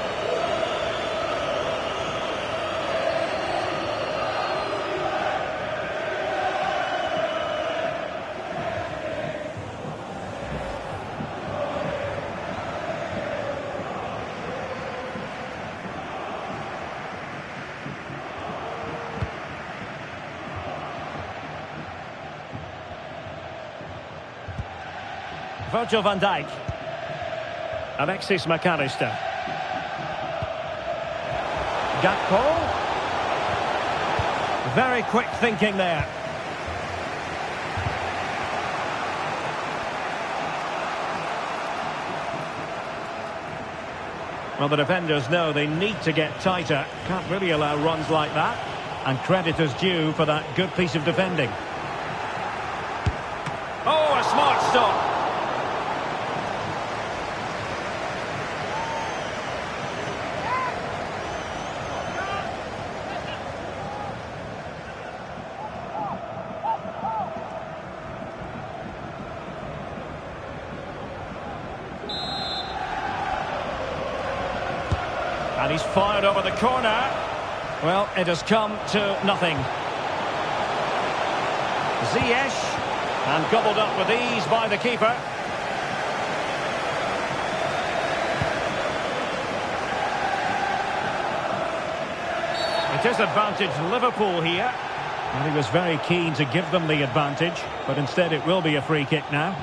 Virgil van Dijk. Alexis McAllister. Gakpo. Very quick thinking there. Well, the defenders know they need to get tighter. Can't really allow runs like that. And credit is due for that good piece of defending. Oh, a smart stop. And he's fired over the corner. Well, it has come to nothing. Ziyech, and gobbled up with ease by the keeper. It is advantage Liverpool here. And he was very keen to give them the advantage, but instead it will be a free kick now.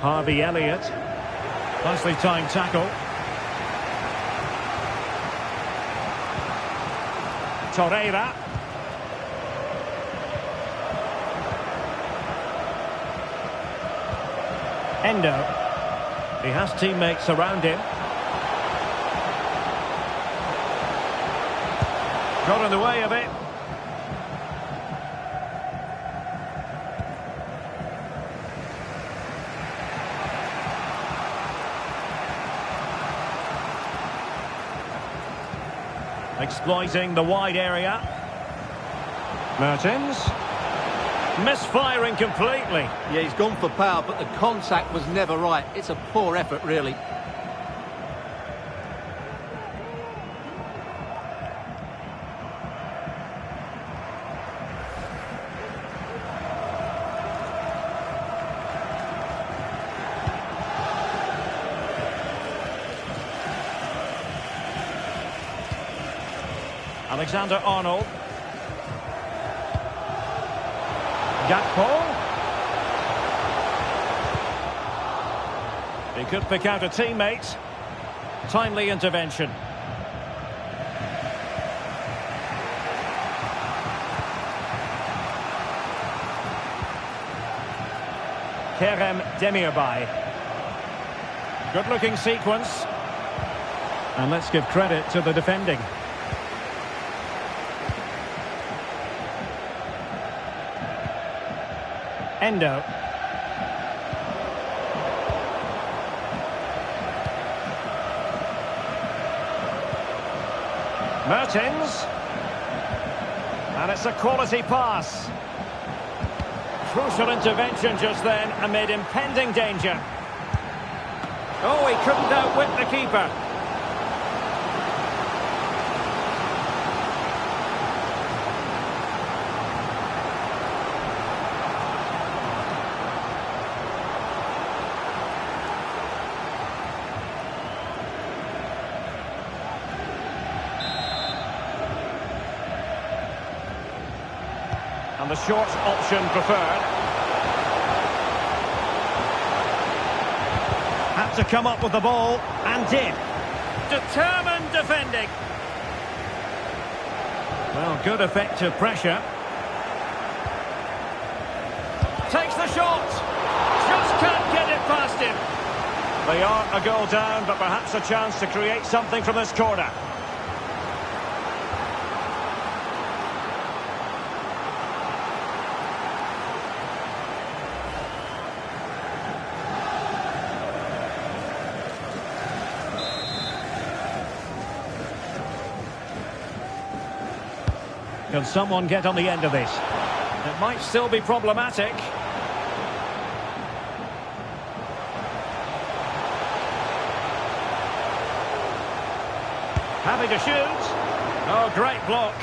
Harvey Elliott. Nicely timed tackle. Torreira. Endo. He has teammates around him. Got in the way of it. Exploiting the wide area. Mertens. Misfiring completely. Yeah, he's gone for power, but the contact was never right. It's a poor effort, really. Alexander-Arnold. Gakpo. He could pick out a teammate. Timely intervention. Kerem Demirbay. Good-looking sequence. And let's give credit to the defending. Endo. Mertens. And it's a quality pass. Crucial intervention just then amid impending danger. Oh, he couldn't outwit the keeper. And the short option preferred. Had to come up with the ball, and did. Determined defending. Well, good effective pressure. Takes the shot. Just can't get it past him. They are a goal down, but perhaps a chance to create something from this corner. Can someone get on the end of this? It might still be problematic. Having to shoot. Oh, great block.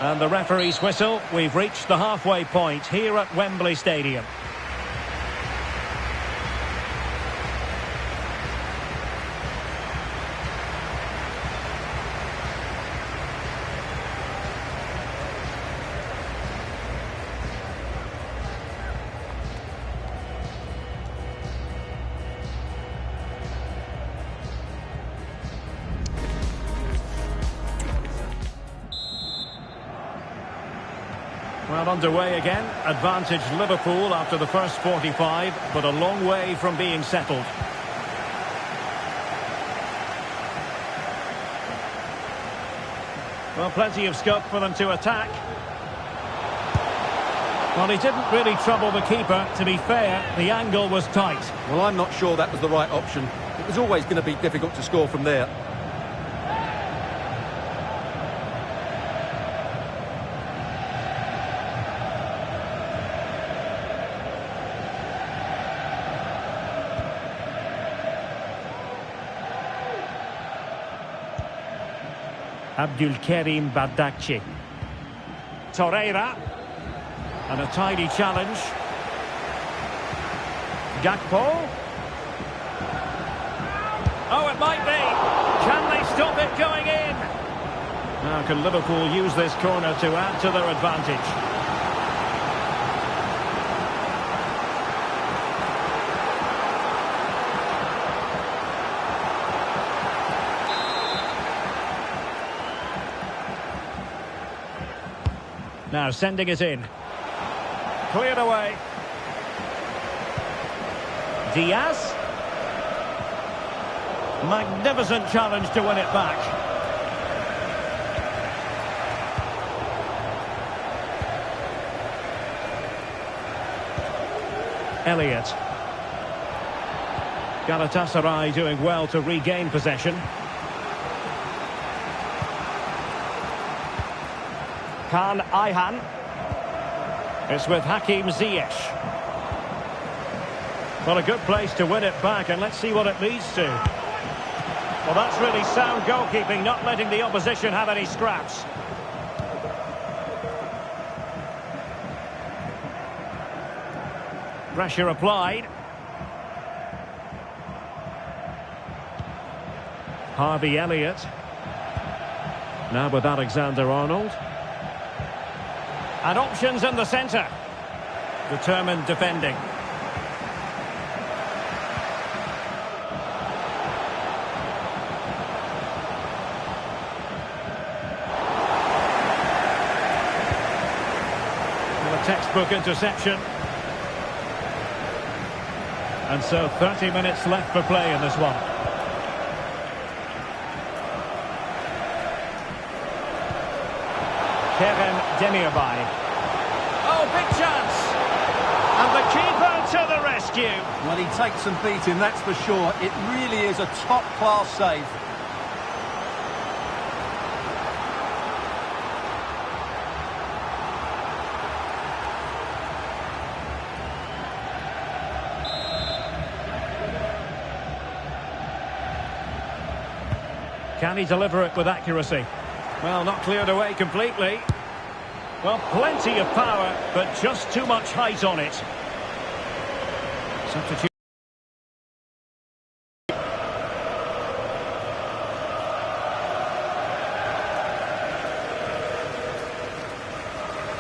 And the referee's whistle. We've reached the halfway point here at Wembley Stadium. Well, underway again. Advantage Liverpool after the first 45, but a long way from being settled. Well, plenty of scope for them to attack. Well, he didn't really trouble the keeper. To be fair, the angle was tight. Well, I'm not sure that was the right option. It was always going to be difficult to score from there. Abdulkarim Bardakci. Torreira. And a tidy challenge. Gakpo. Oh, it might be. Can they stop it going in? Now, can Liverpool use this corner to add to their advantage? Now sending it in. Cleared away. Diaz. Magnificent challenge to win it back. Elliott. Galatasaray doing well to regain possession. Ayhan. It's with Hakim Ziyech. Well, a good place to win it back, and let's see what it leads to. Well, that's really sound goalkeeping, not letting the opposition have any scraps. Pressure applied. Harvey Elliott. Now with Alexander-Arnold. And options in the centre. Determined defending. And a textbook interception. And so 30 minutes left for play in this one. Kevin Demirbay. Oh, big chance! And the keeper to the rescue. Well, he takes some beating, that's for sure. It really is a top-class save. Can he deliver it with accuracy? Well, not cleared away completely. Well, plenty of power, but just too much height on it. Substitute.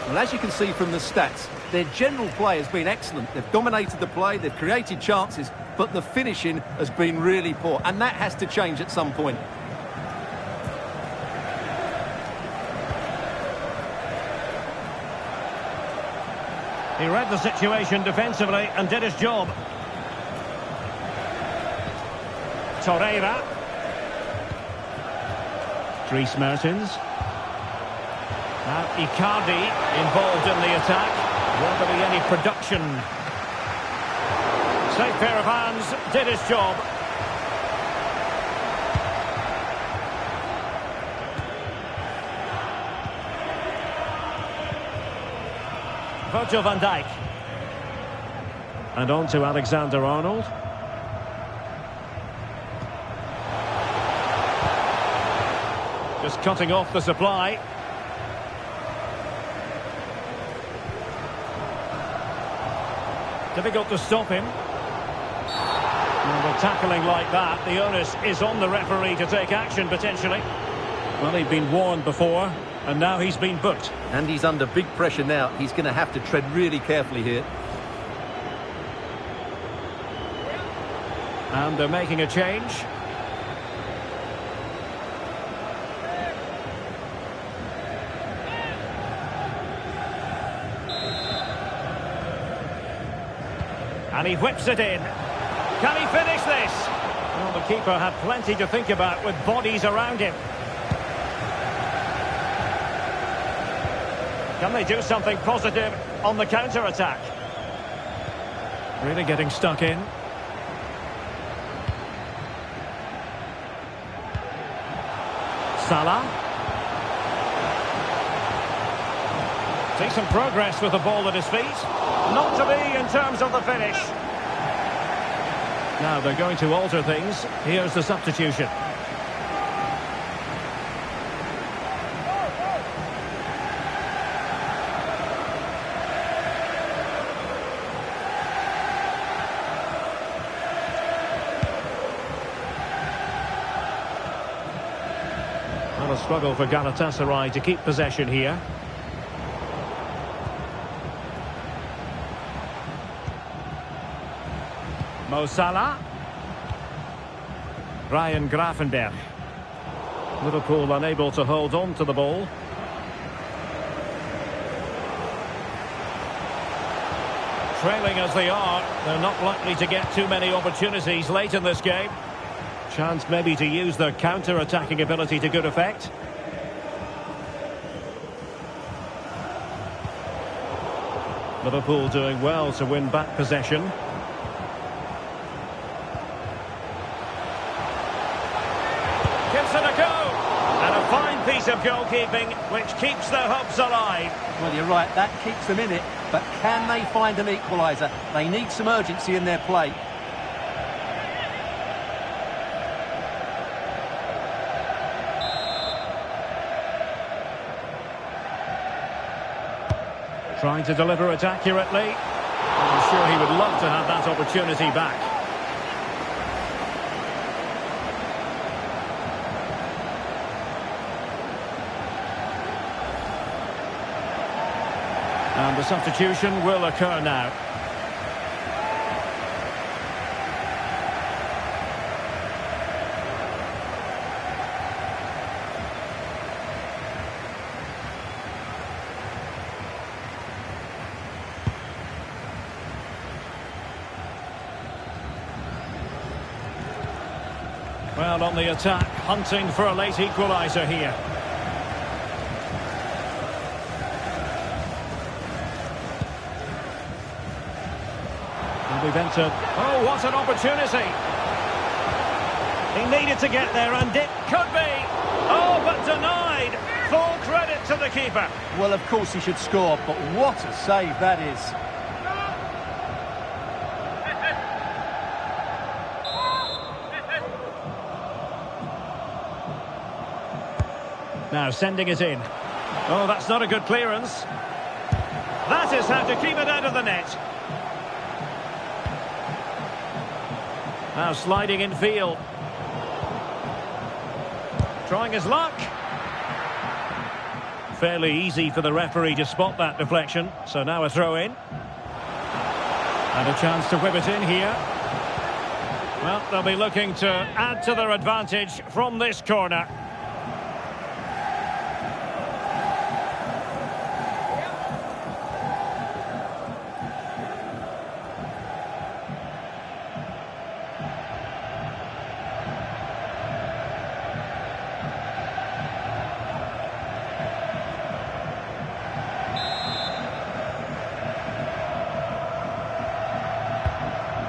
Well, as you can see from the stats, their general play has been excellent. They've dominated the play, they've created chances, but the finishing has been really poor, and that has to change at some point. He read the situation defensively and did his job. Torreira. Dries Mertens. Now Icardi involved in the attack. Will there be any production? Safe pair of hands, did his job. Virgil van Dijk. And on to Alexander-Arnold. Just cutting off the supply. Difficult to stop him. And with tackling like that, the onus is on the referee to take action potentially. Well, he'd been warned before, and now he's been booked. And he's under big pressure now. He's going to have to tread really carefully here. And they're making a change. And he whips it in. Can he finish this? Well, the keeper had plenty to think about with bodies around him. Can they do something positive on the counter-attack? Really getting stuck in. Salah. See some progress with the ball at his feet. Not to be in terms of the finish. Now they're going to alter things. Here's the substitution. A struggle for Galatasaray to keep possession here. Mo Salah. Ryan Gravenberch. Liverpool unable to hold on to the ball. Trailing as they are, they're not likely to get too many opportunities late in this game. Chance maybe to use their counter-attacking ability to good effect. Liverpool doing well to win back possession. piece of goalkeeping which keeps their hopes alive. Well, you're right, that keeps them in it, but can they find an equaliser? They need some urgency in their play. Trying to deliver it accurately. I'm sure he would love to have that opportunity back. And the substitution will occur now. Well, on the attack, hunting for a late equaliser here. And we've entered. Oh, what an opportunity! He needed to get there, and it could be. Oh, but denied. Full credit to the keeper. Well, of course he should score, but what a save that is. Now sending it in. Oh, that's not a good clearance. That is how to keep it out of the net. Now sliding in field. Trying his luck. Fairly easy for the referee to spot that deflection. So now a throw in. And a chance to whip it in here. Well, they'll be looking to add to their advantage from this corner.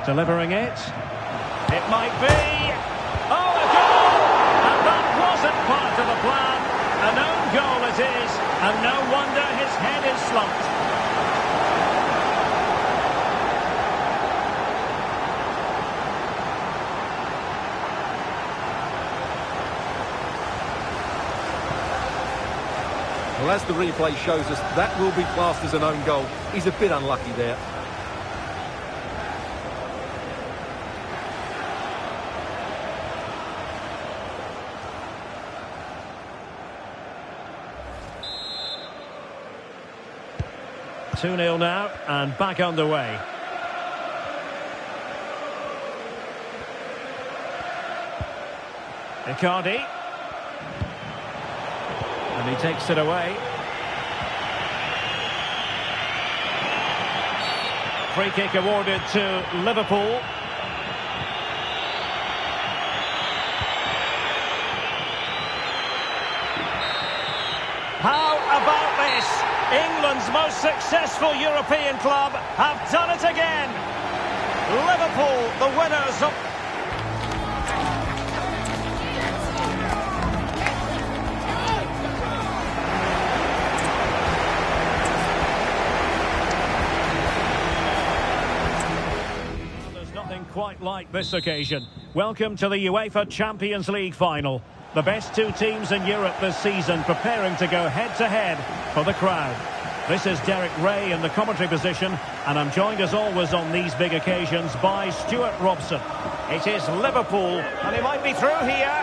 Delivering it. It might be. Oh, a goal! And that wasn't part of the plan. An own goal it is. And no wonder his head is slumped. Well, as the replay shows us, that will be classed as an own goal. He's a bit unlucky there. Two 2-0 now, and back underway. Icardi. And he takes it away. Free kick awarded to Liverpool. How about this? England's most successful European club have done it again. Liverpool, the winners of... There's nothing quite like this occasion. Welcome to the UEFA Champions League final. The best two teams in Europe this season preparing to go head-to-head for the crowd. This is Derek Ray in the commentary position, and I'm joined as always on these big occasions by Stuart Robson. It is Liverpool, and he might be through here.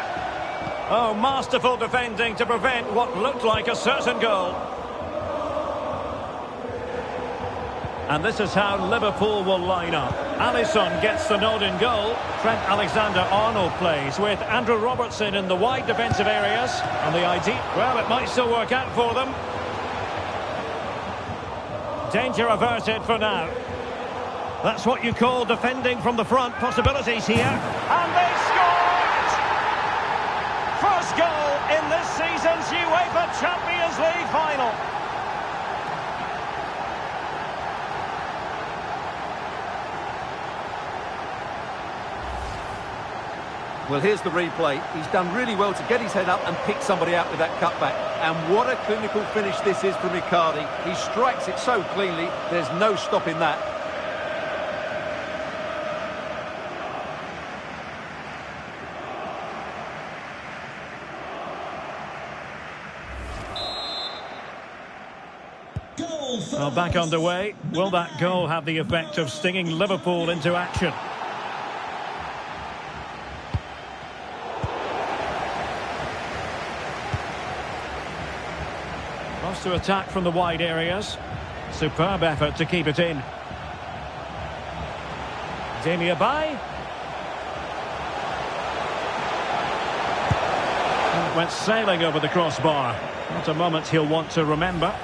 Oh, masterful defending to prevent what looked like a certain goal. And this is how Liverpool will line up. Alisson gets the nod in goal. Trent Alexander-Arnold plays with Andrew Robertson in the wide defensive areas. And the idea, well, it might still work out for them. Danger averted for now. That's what you call defending from the front. Possibilities here. And they scored! First goal in this season's UEFA Champions League final. Well, here's the replay. He's done really well to get his head up and pick somebody out with that cutback. And what a clinical finish this is from Icardi. He strikes it so cleanly, there's no stopping that. Well, back underway. Will that goal have the effect of stinging Liverpool into action? Lost to attack from the wide areas. Superb effort to keep it in. Demirbay. Went sailing over the crossbar. Not a moment he'll want to remember.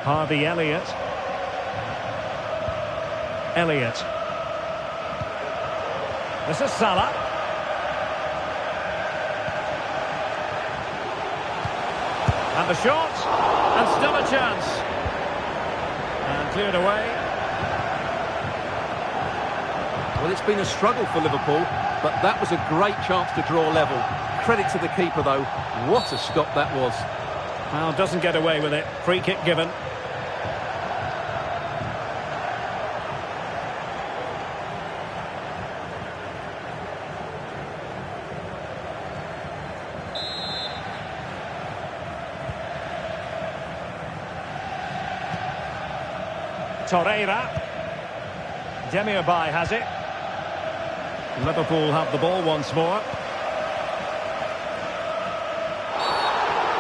Harvey Elliott. This is Salah. And the shot. And still a chance. And cleared away. Well, it's been a struggle for Liverpool, but that was a great chance to draw level. Credit to the keeper, though. What a stop that was. Well, doesn't get away with it. Free kick given. Torreira. Demirbay has it. Liverpool have the ball once more.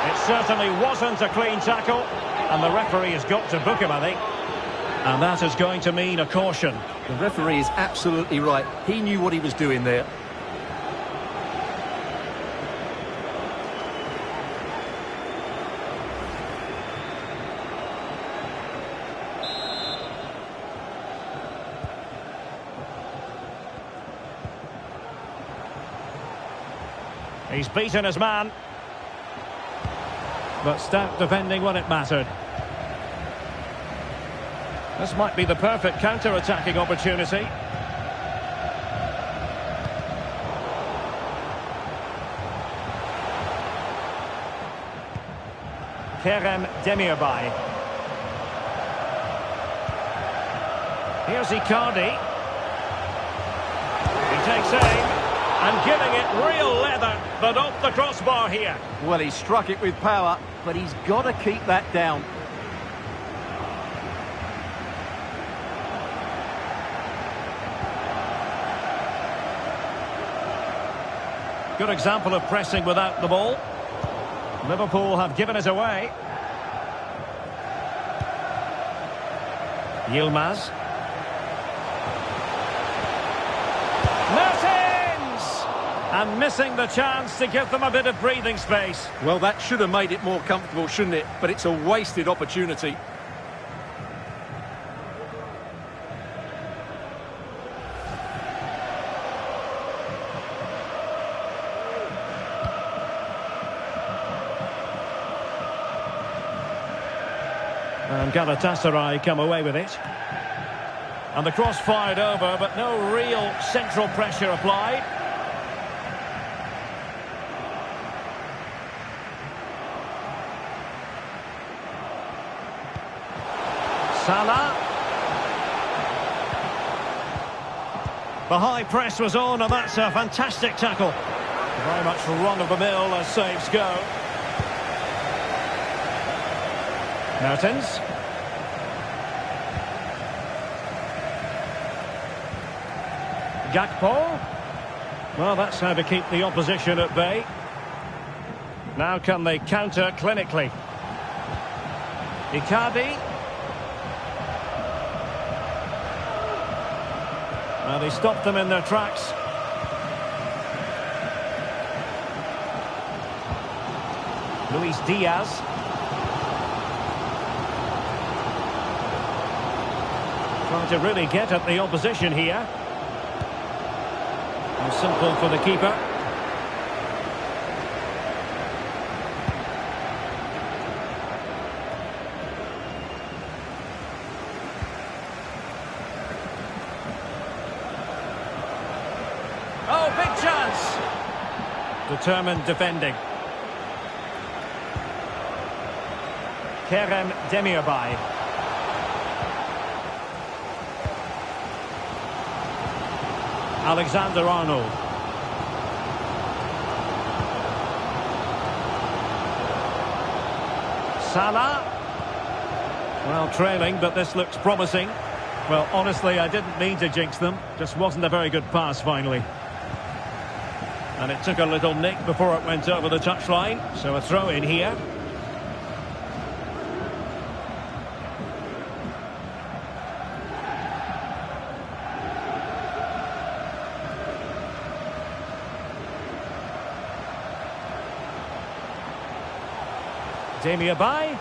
It certainly wasn't a clean tackle, and the referee has got to book him, I think. And that is going to mean a caution. The referee is absolutely right. He knew what he was doing there. He's beaten his man. But stout defending when it mattered. This might be the perfect counter-attacking opportunity. Kerem Demirbay. Here's Icardi. He takes aim. And giving it real leather, but off the crossbar here. Well, he struck it with power, but he's got to keep that down. Good example of pressing without the ball. Liverpool have given it away. Yilmaz. And missing the chance to give them a bit of breathing space. Well, that should have made it more comfortable, shouldn't it? But it's a wasted opportunity. And Galatasaray come away with it. And the cross fired over, but no real central pressure applied. Salah. The high press was on, and that's a fantastic tackle. Very much run-of-the-mill as saves go. Mertens. Gakpo. Well, that's how to keep the opposition at bay. Now can they counter clinically? Icardi. They stopped them in their tracks. Luis Diaz. Trying to really get at the opposition here. And simple for the keeper. Oh, big chance! Determined defending. Kerem Demirbay. Alexander-Arnold. Salah. Well, trailing, but this looks promising. Well, honestly, I didn't mean to jinx them. Just wasn't a very good pass, finally. And it took a little nick before it went over the touchline. So a throw in here. Demirbay.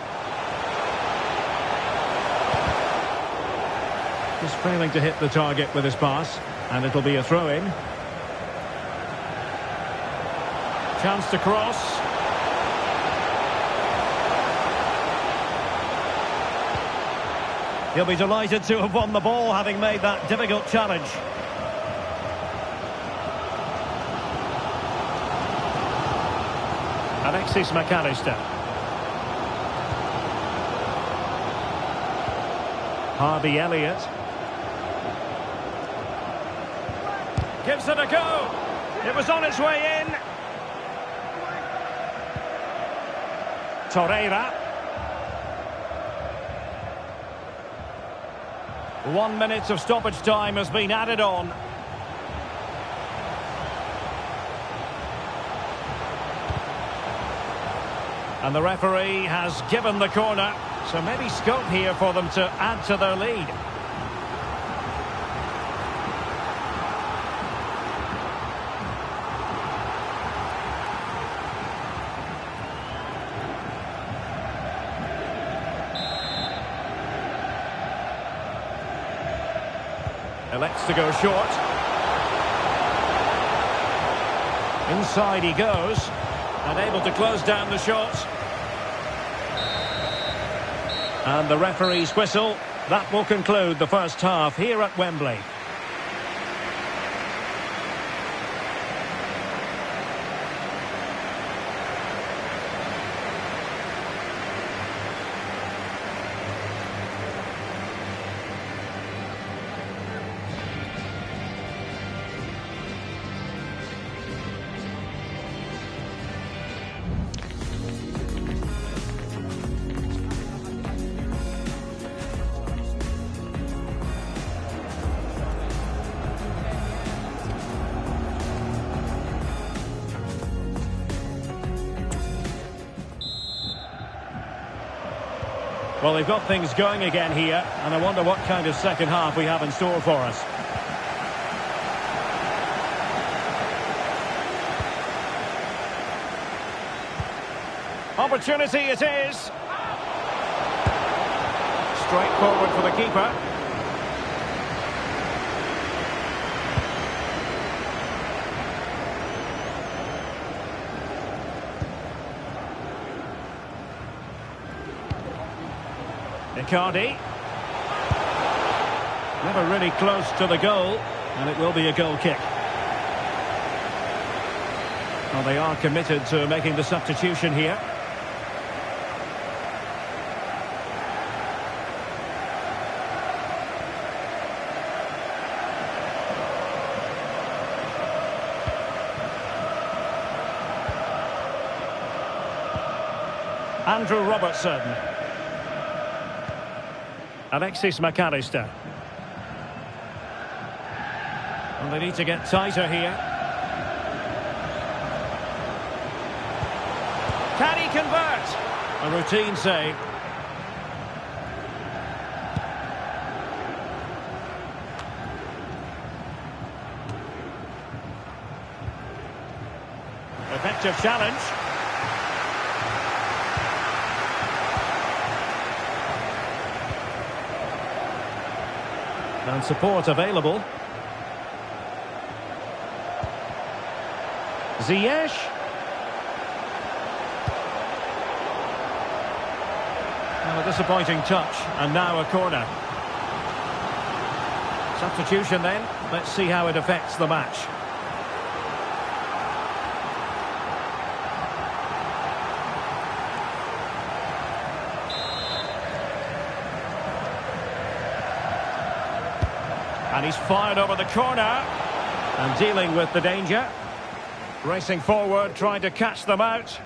Just failing to hit the target with his pass. And it'll be a throw-in. Chance to cross. He'll be delighted to have won the ball, having made that difficult challenge. Alexis McAllister. Harvey Elliott. Gives it a go. It was on its way in. Torreira. 1 minute of stoppage time has been added on. And the referee has given the corner. So maybe scope here for them to add to their lead. Elects to go short. Inside he goes. And able to close down the shot. And the referee's whistle. That will conclude the first half here at Wembley. Well, they've got things going again here, and I wonder what kind of second half we have in store for us. Opportunity it is. Straight forward for the keeper. Icardi. Never really close to the goal, and it will be a goal kick. Well, they are committed to making the substitution here. Andrew Robertson. Alexis McAllister. Well, they need to get tighter here. Can he convert? A routine save. Effective challenge. And support available. Ziyech. Well, a disappointing touch, and now a corner. Substitution then. Let's see how it affects the match. And he's fired over the corner. And dealing with the danger. Racing forward, trying to catch them out.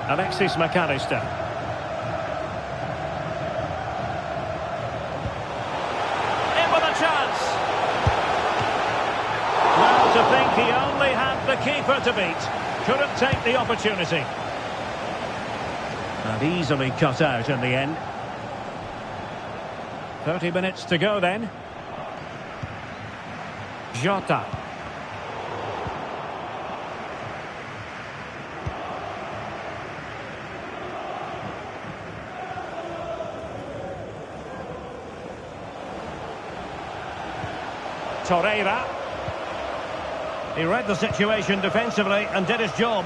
Alexis McAllister. In with a chance. Well, to think he only had the keeper to beat. Couldn't take the opportunity. And easily cut out in the end. 30 minutes to go then. Jota. Torreira. He read the situation defensively and did his job.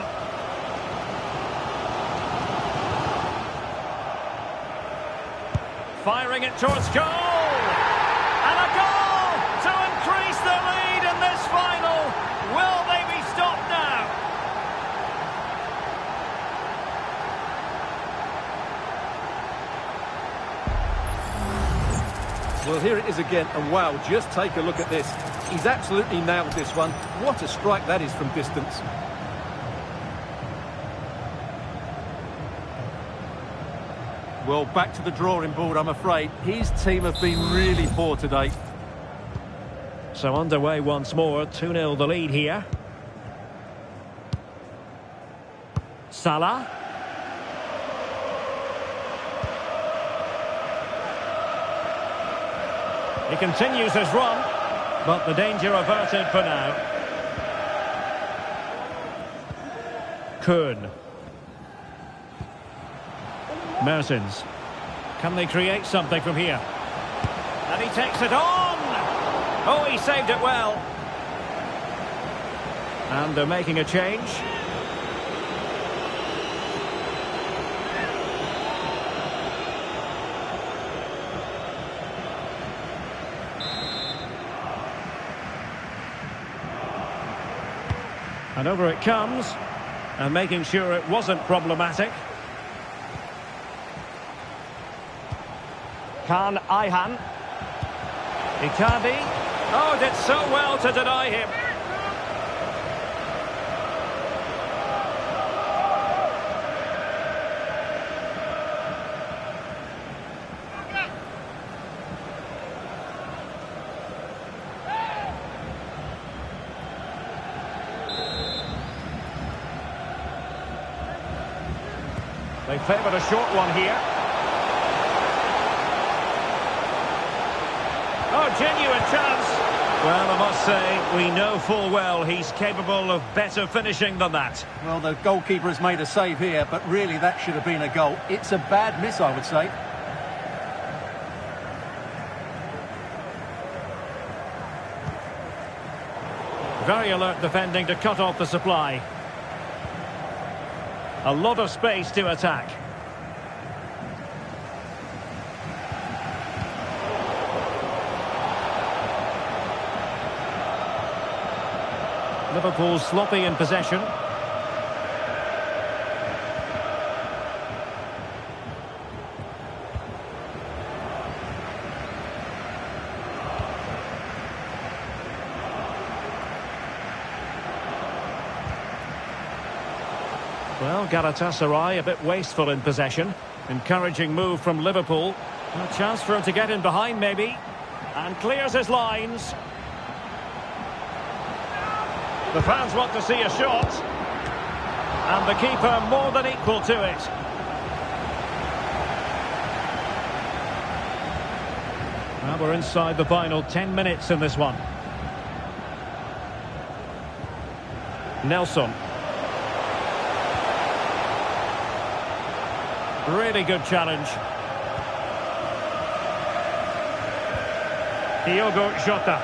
Firing it towards goal! And a goal to increase the lead in this final! Will they be stopped now? Well, here it is again, and wow, just take a look at this. He's absolutely nailed this one. What a strike that is from distance. Well, back to the drawing board, I'm afraid. His team have been really poor today. So underway once more, 2-0 the lead here. Salah. He continues his run, but the danger averted for now. Kuhn. Mertens. Can they create something from here? And he takes it on! Oh, he saved it well. And they're making a change. And over it comes. And making sure it wasn't problematic. Can Ayhan. Icardi. Oh, did so well to deny him. They favoured a short one here. Oh, genuine chance. Well, I must say, we know full well he's capable of better finishing than that. Well, the goalkeeper has made a save here, but really that should have been a goal. It's a bad miss, I would say. Very alert defending to cut off the supply. A lot of space to attack. Liverpool sloppy in possession. Well, Galatasaray a bit wasteful in possession. Encouraging move from Liverpool. A chance for him to get in behind maybe. And clears his lines. The fans want to see a shot. And the keeper more than equal to it. Well, we're inside the final 10 minutes in this one. Nelson. Really good challenge. Diogo Jota.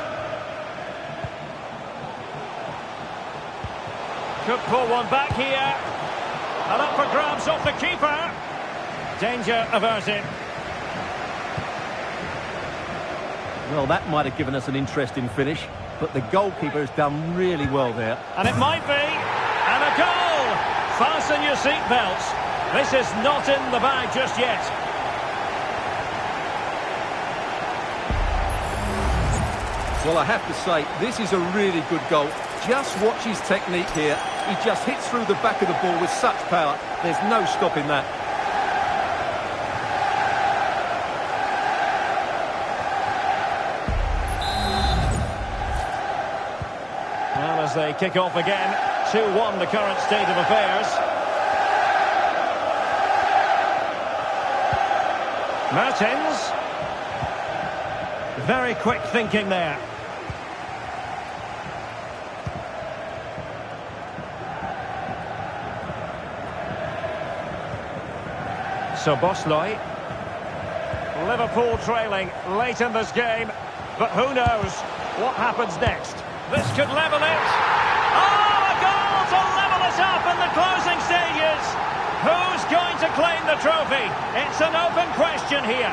Could pull one back here. And up for grabs off the keeper. Danger averted. Well, that might have given us an interesting finish, but the goalkeeper has done really well there. And it might be. And a goal! Fasten your seatbelts. This is not in the bag just yet. Well, I have to say, this is a really good goal. Just watch his technique here. He just hits through the back of the ball with such power. There's no stopping that. Well, as they kick off again, 2-1 the current state of affairs. Mertens. Very quick thinking there. Soboslai. Liverpool trailing late in this game, but who knows what happens next. This could level it. Oh, a goal to level it up in the closing stages. Who's going to claim the trophy? It's an open question here.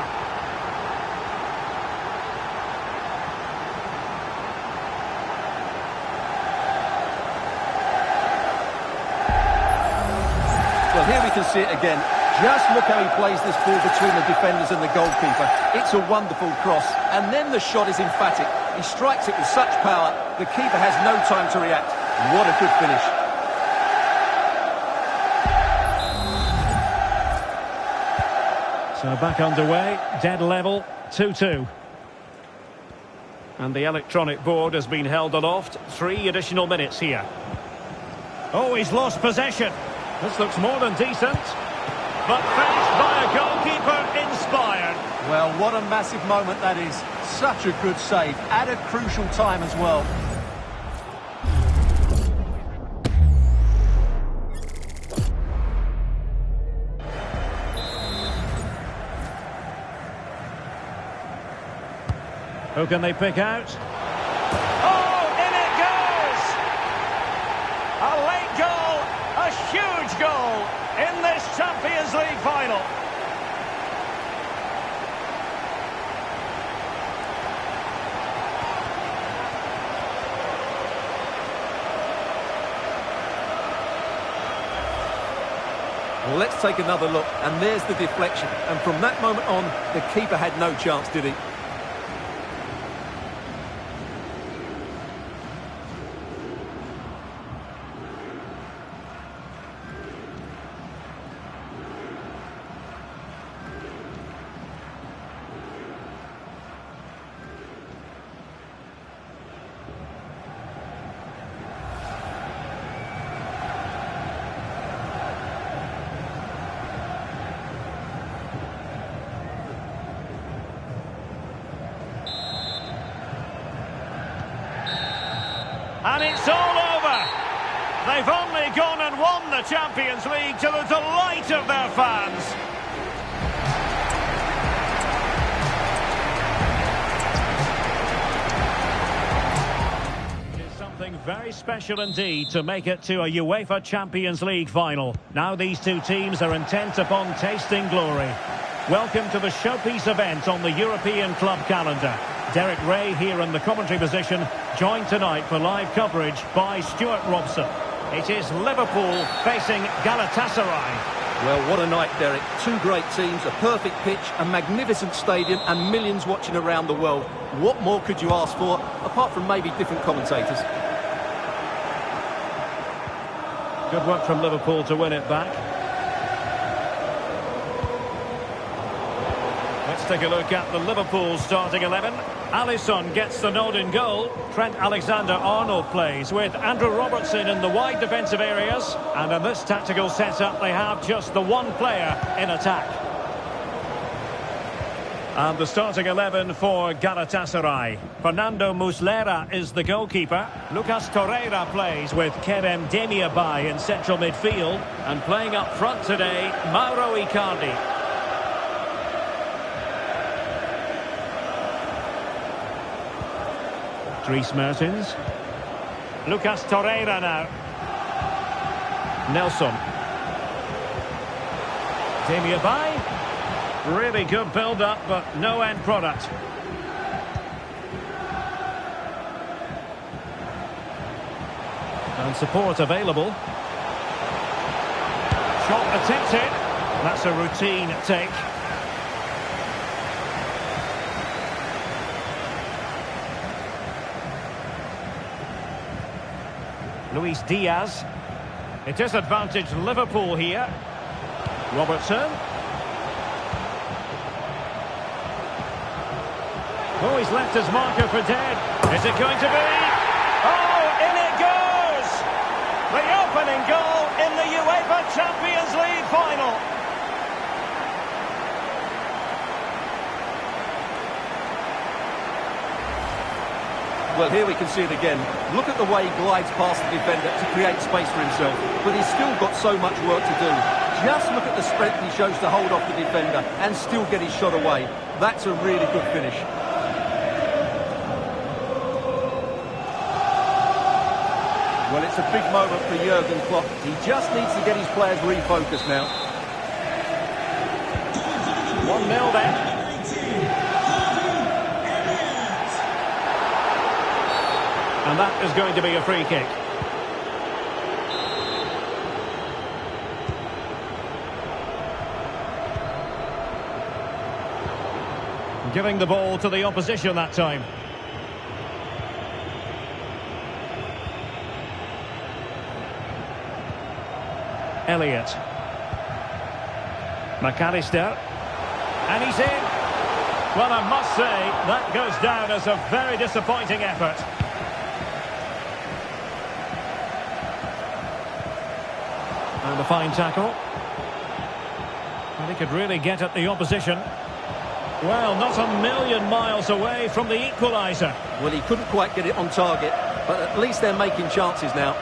Well, here we can see it again. Just look how he plays this ball between the defenders and the goalkeeper. It's a wonderful cross, and then the shot is emphatic. He strikes it with such power, the keeper has no time to react. What a good finish. So back underway, dead level, 2-2. And the electronic board has been held aloft. 3 additional minutes here. Oh, he's lost possession. This looks more than decent. But faced by a goalkeeper inspired. Well, what a massive moment that is. Such a good save, at a crucial time as well. Who can they pick out? Oh, in it goes! A late goal, a huge goal in this Champions League final. Well, let's take another look, and there's the deflection. And from that moment on, the keeper had no chance, did he? And it's all over. They've only gone and won the Champions League to the delight of their fans. It is something very special indeed to make it to a UEFA Champions League final. Now these two teams are intent upon tasting glory. Welcome to the showpiece event on the European club calendar. Derek Ray here in the commentary position, joined tonight for live coverage by Stuart Robson. It is Liverpool facing Galatasaray. Well, what a night, Derek. Two great teams, a perfect pitch, a magnificent stadium, and millions watching around the world. What more could you ask for, apart from maybe different commentators? Good work from Liverpool to win it back. Let's take a look at the Liverpool starting 11. Alisson gets the nod in goal. Trent Alexander-Arnold plays with Andrew Robertson in the wide defensive areas. And in this tactical setup, they have just the one player in attack. And the starting 11 for Galatasaray. Fernando Muslera is the goalkeeper. Lucas Torreira plays with Kerem Demirbay in central midfield. And playing up front today, Mauro Icardi. Dries Mertens. Lucas Torreira now. Nelson. Damian Bay. Really good build-up, but no end product. And support available. Shot attempted. That's a routine take. Luis Diaz. It is advantage Liverpool here. Robertson. Oh, he's left his marker for dead. Is it going to be? Oh, in it goes! The opening goal in the UEFA Champions League final. Well, here we can see it again. Look at the way he glides past the defender to create space for himself. But he's still got so much work to do. Just look at the strength he shows to hold off the defender and still get his shot away. That's a really good finish. Well, it's a big moment for Jurgen Klopp. He just needs to get his players refocused now. 1-0 then. And that is going to be a free kick. Giving the ball to the opposition that time. Elliott. McAllister. And he's in. Well, I must say, that goes down as a very disappointing effort. And a fine tackle. And he could really get at the opposition. Well, not a million miles away from the equaliser. Well, he couldn't quite get it on target, but at least they're making chances now.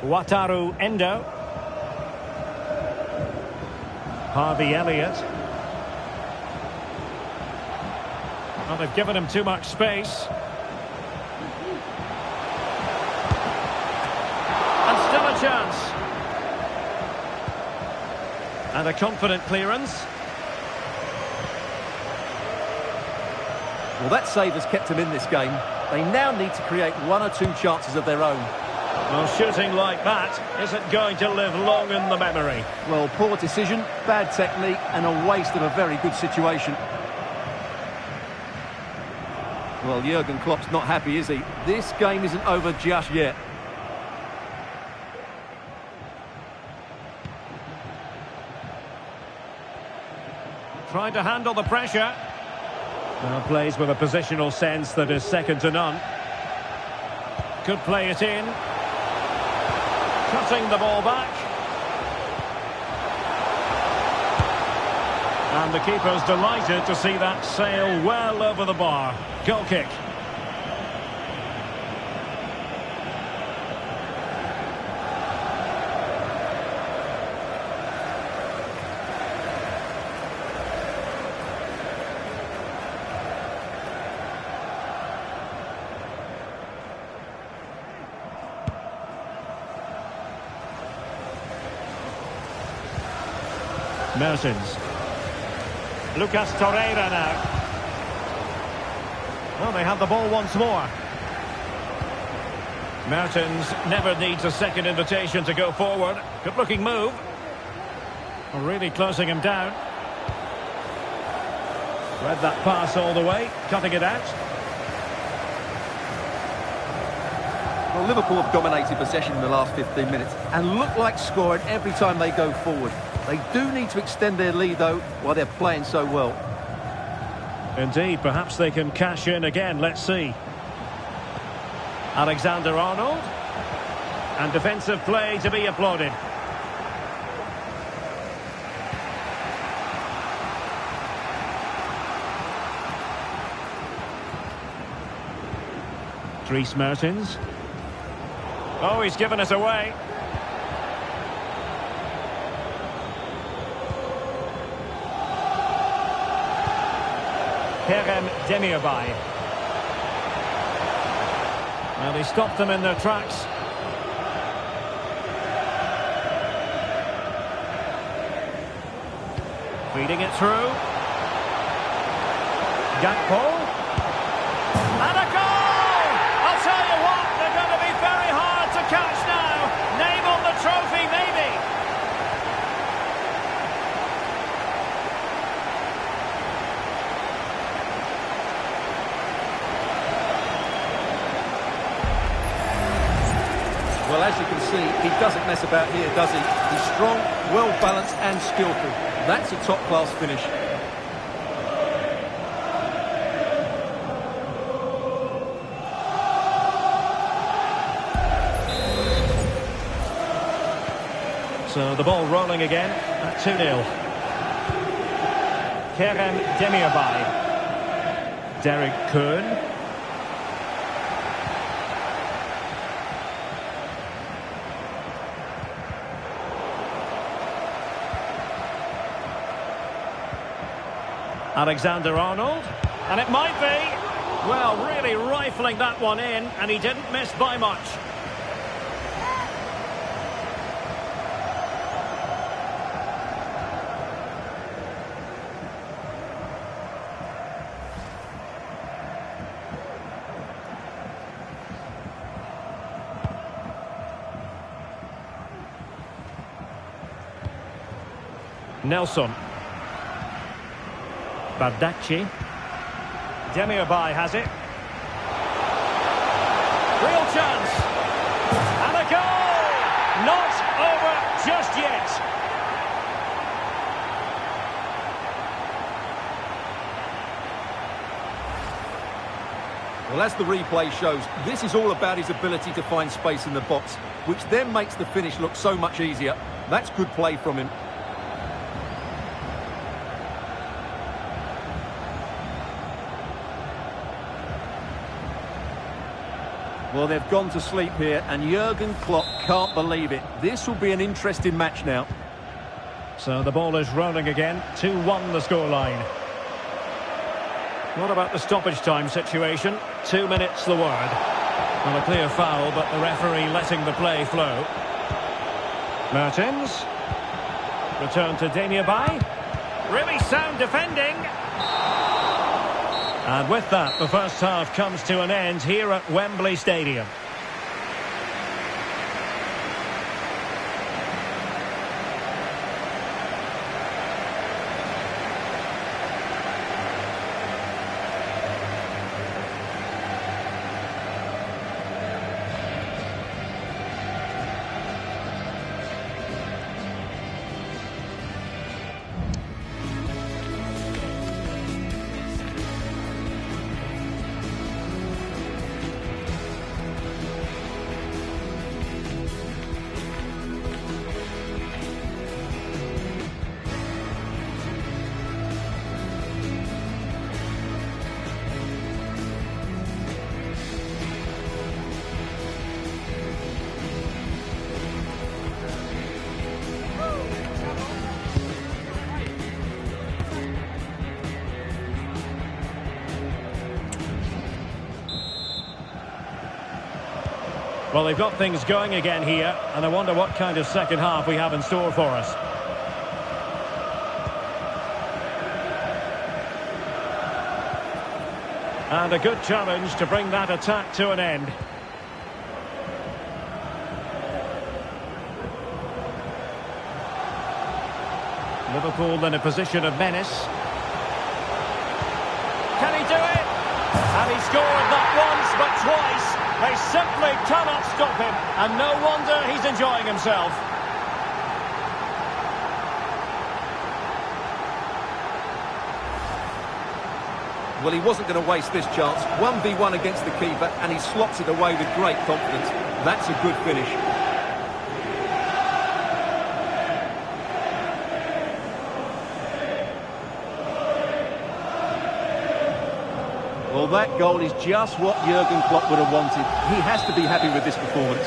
Wataru Endo. Harvey Elliott. Well, they've given him too much space. And still a chance. And a confident clearance. Well, that save has kept them in this game. They now need to create one or two chances of their own. Well, shooting like that isn't going to live long in the memory. Well, poor decision, bad technique, and a waste of a very good situation. Well, Jurgen Klopp's not happy, is he? This game isn't over just yet. Trying to handle the pressure. Now plays with a positional sense that is second to none. Could play it in. Cutting the ball back. And the keeper's delighted to see that sail well over the bar. Goal kick. Mertens. Lucas Torreira now. Well, they have the ball once more. Mertens never needs a second invitation to go forward. Good-looking move. Really closing him down. Read that pass all the way, cutting it out. Well, Liverpool have dominated possession in the last 15 minutes and look like scoring every time they go forward. They do need to extend their lead, though, while they're playing so well. Indeed, perhaps they can cash in again. Let's see. Alexander-Arnold. And defensive play to be applauded. Dries Mertens. Oh, he's given us away. Kerem Demirbay. Well, he stopped them in their tracks. Feeding it through. Gakpo. And a goal! I'll tell you what, they're going to be very hard to catch now. Name on the trophy, maybe. Well, as you can see, he doesn't mess about here, does he? He's strong, well-balanced and skillful. That's a top-class finish. So the ball rolling again at 2-0. Kerem Demirbay. Derek Kuhn. Alexander-Arnold, and it might be. Well, really rifling that one in, and he didn't miss by much. Nelson. Bardacci. Demirbay has it. Real chance. And a goal! Not over just yet. Well, as the replay shows, this is all about his ability to find space in the box, which then makes the finish look so much easier. That's good play from him. Well, they've gone to sleep here, and Jurgen Klopp can't believe it. This will be an interesting match now. So the ball is rolling again. 2-1 the scoreline. What about the stoppage time situation? 2 minutes the word. Well, a clear foul, but the referee letting the play flow. Mertens. Return to Demirbay. Really sound defending. And with that, the first half comes to an end here at Wembley Stadium. Well, they've got things going again here, and I wonder what kind of second half we have in store for us. And a good challenge to bring that attack to an end. Liverpool in a position of menace. Can he do it? And he scored not once but twice. They simply cannot stop him, and no wonder he's enjoying himself. Well, he wasn't going to waste this chance. 1v1 against the keeper, and he slots it away with great confidence. That's a good finish. Well, Well, that goal is just what Jurgen Klopp would have wanted. He has to be happy with this performance.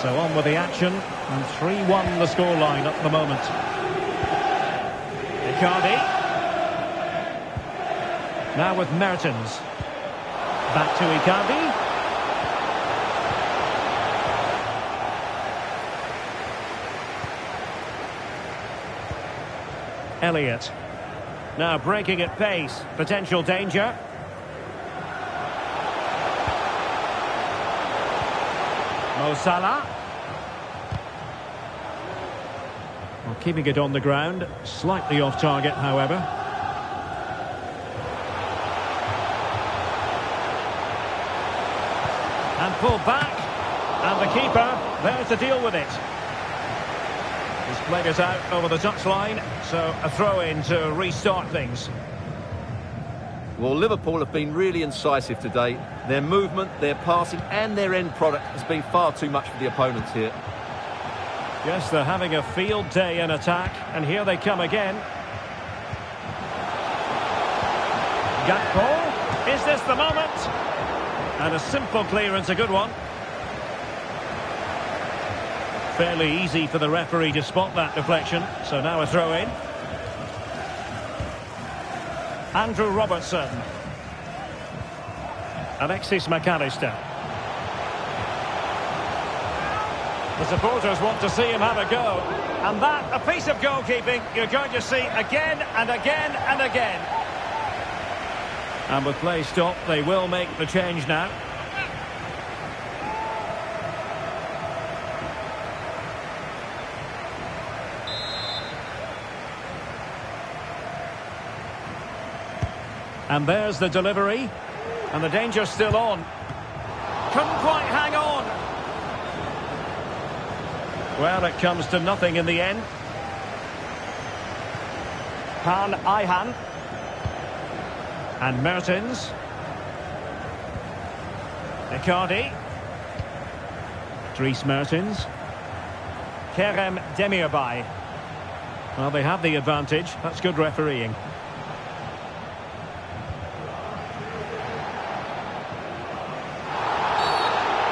So on with the action, and 3-1 the scoreline at the moment. Icardi. Now with Mertens. Back to Icardi. Elliott. Now breaking at pace. Potential danger. Mo Salah. Well, keeping it on the ground. Slightly off target, however. And pulled back. And the keeper there to deal with it. He's played it out over the touchline, so a throw-in to restart things. Well, Liverpool have been really incisive today. Their movement, their passing and their end product has been far too much for the opponents here. Yes, they're having a field day in attack, and here they come again. Gakpo, is this the moment? And a simple clearance, a good one. Fairly easy for the referee to spot that deflection. So now a throw-in. Andrew Robertson. Alexis McAllister. The supporters want to see him have a go. And that, a piece of goalkeeping you're going to see again and again and again. And with play stopped, they will make the change now. And there's the delivery. And the danger's still on. Couldn't quite hang on. Well, it comes to nothing in the end. Han Ayhan. And Mertens. Icardi. Dries Mertens. Kerem Demirbay. Well, they have the advantage. That's good refereeing.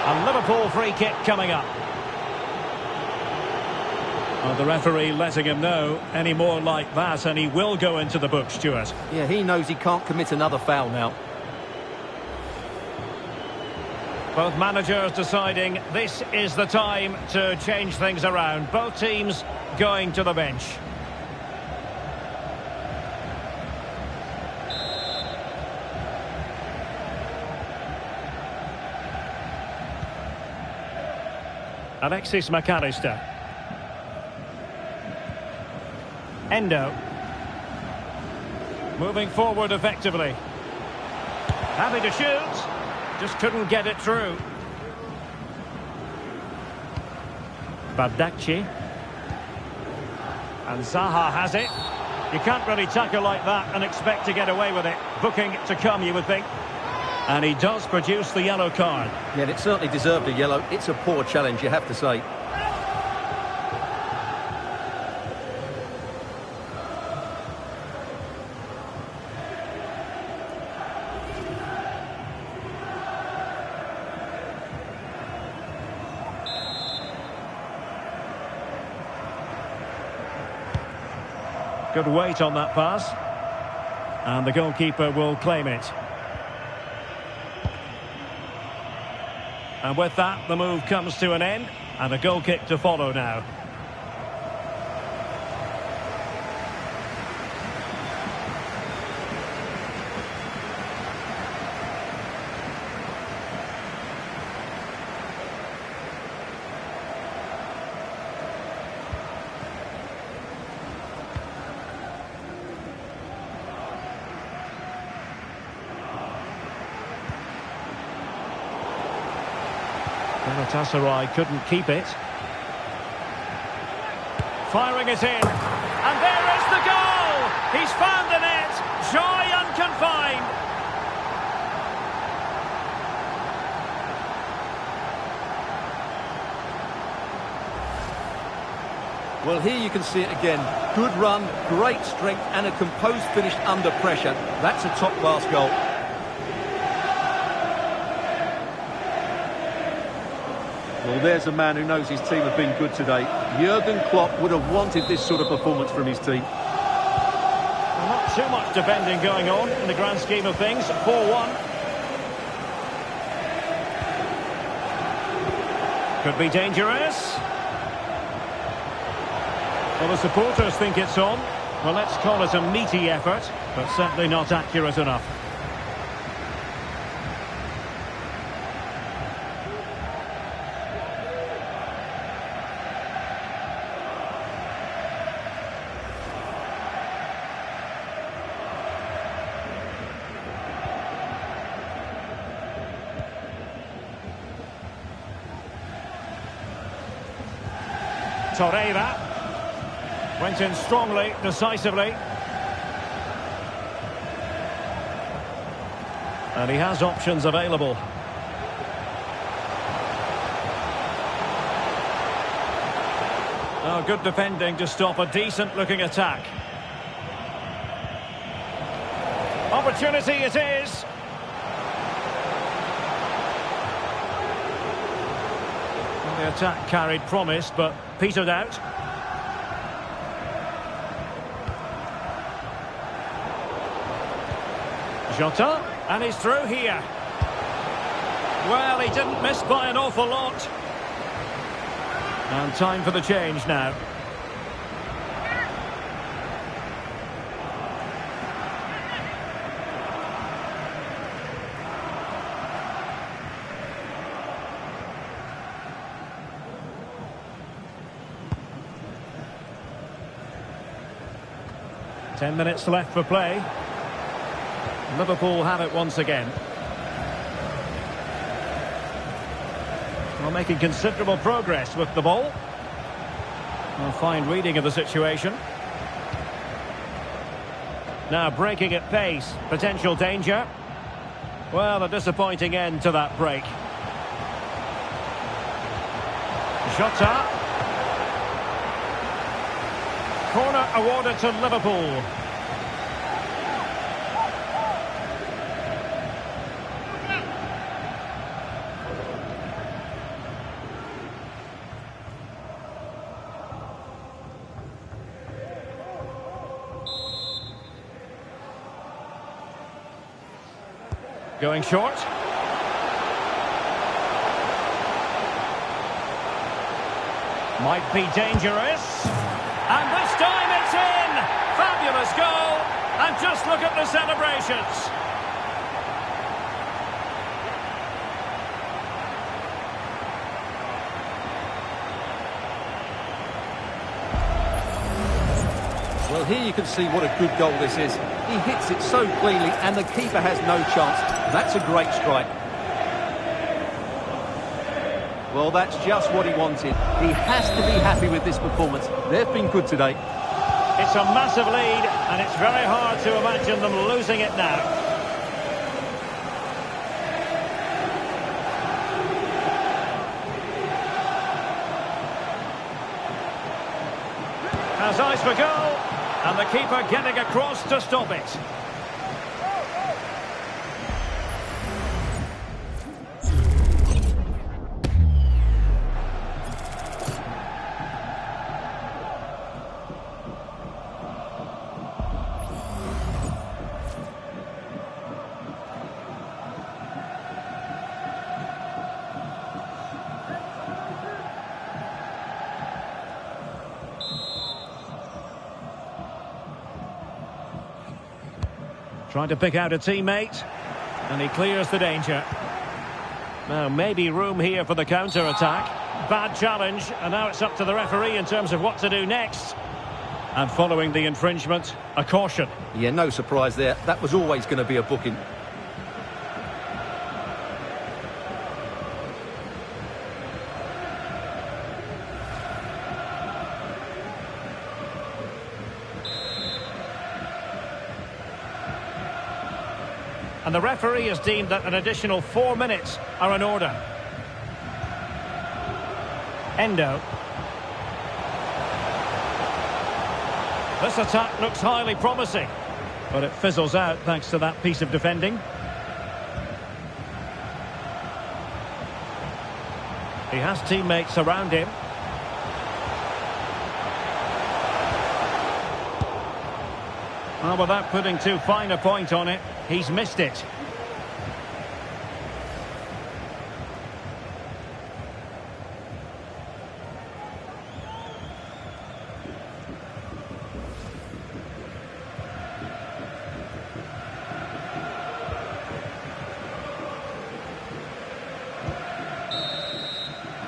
A Liverpool free kick coming up. Well, the referee letting him know any more like that and he will go into the book, Stuart. Yeah, he knows he can't commit another foul now. Both managers deciding this is the time to change things around. Both teams going to the bench. Alexis McAllister. Endo. Moving forward effectively. Happy to shoot. Just couldn't get it through. Bardakci. And Zaha has it. You can't really tackle like that and expect to get away with it. Booking to come, you would think. And he does produce the yellow card. Yeah, it certainly deserved a yellow. It's a poor challenge, you have to say. Good weight on that pass. And the goalkeeper will claim it. And with that, the move comes to an end, and a goal kick to follow now. Galatasaray couldn't keep it. Firing it in. And there is the goal! He's found the net! Joy unconfined! Well, here you can see it again. Good run, great strength, and a composed finish under pressure. That's a top-class goal. Well, there's a man who knows his team have been good today. Jurgen Klopp would have wanted this sort of performance from his team. Well, not too much defending going on in the grand scheme of things. 4-1. Could be dangerous. Well, the supporters think it's on. Well, let's call it a meaty effort, but certainly not accurate enough. Torreira went in strongly, decisively. And he has options available. Oh, good defending to stop a decent-looking attack. Opportunity it is. The attack carried promise, but petered out. Jota, and he's through here. Well, he didn't miss by an awful lot. And time for the change now. Ten minutes left for play. Liverpool have it once again. Well, making considerable progress with the ball. A fine reading of the situation. Now breaking at pace. Potential danger. Well, a disappointing end to that break. Jota. Corner awarded to Liverpool. Going short. Might be dangerous. And this time it's in! Fabulous goal! And just look at the celebrations. Well, here you can see what a good goal this is. He hits it so cleanly and the keeper has no chance. That's a great strike. Well, that's just what he wanted. He has to be happy with this performance. They've been good today. It's a massive lead, and it's very hard to imagine them losing it now. Has eyes for goal, and the keeper getting across to stop it. Trying to pick out a teammate, and he clears the danger. Now, maybe room here for the counter-attack. Bad challenge, and now it's up to the referee in terms of what to do next. And following the infringement, a caution. Yeah, no surprise there. That was always going to be a booking. And the referee has deemed that an additional 4 minutes are in order. Endo. This attack looks highly promising, but it fizzles out thanks to that piece of defending. He has teammates around him. Well, without putting too fine a point on it, he's missed it.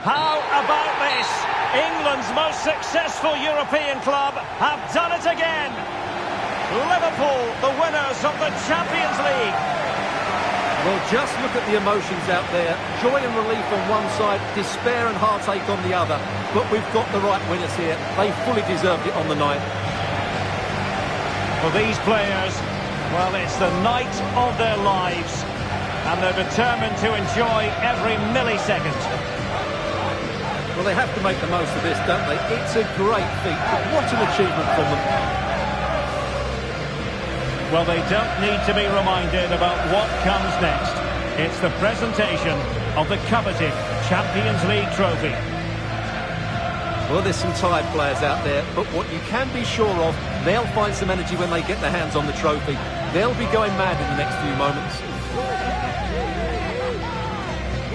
How about this? England's most successful European club have done it again. Liverpool, the winners of the Champions League. Well, just look at the emotions out there. Joy and relief on one side, despair and heartache on the other. But we've got the right winners here. They fully deserved it on the night. For these players, well, it's the night of their lives. And they're determined to enjoy every millisecond. Well, they have to make the most of this, don't they? It's a great feat, but what an achievement from them. Well, they don't need to be reminded about what comes next. It's the presentation of the coveted Champions League trophy. Well, there's some tired players out there, but what you can be sure of, they'll find some energy when they get their hands on the trophy. They'll be going mad in the next few moments.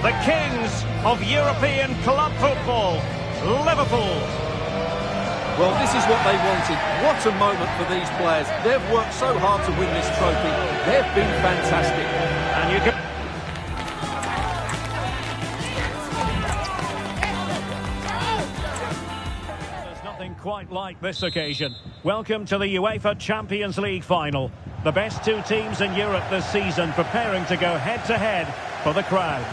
The kings of European club football, Liverpool. Well, this is what they wanted. What a moment for these players. They've worked so hard to win this trophy. They've been fantastic. And you can... There's nothing quite like this occasion. Welcome to the UEFA Champions League final. The best two teams in Europe this season preparing to go head-to-head for the crown.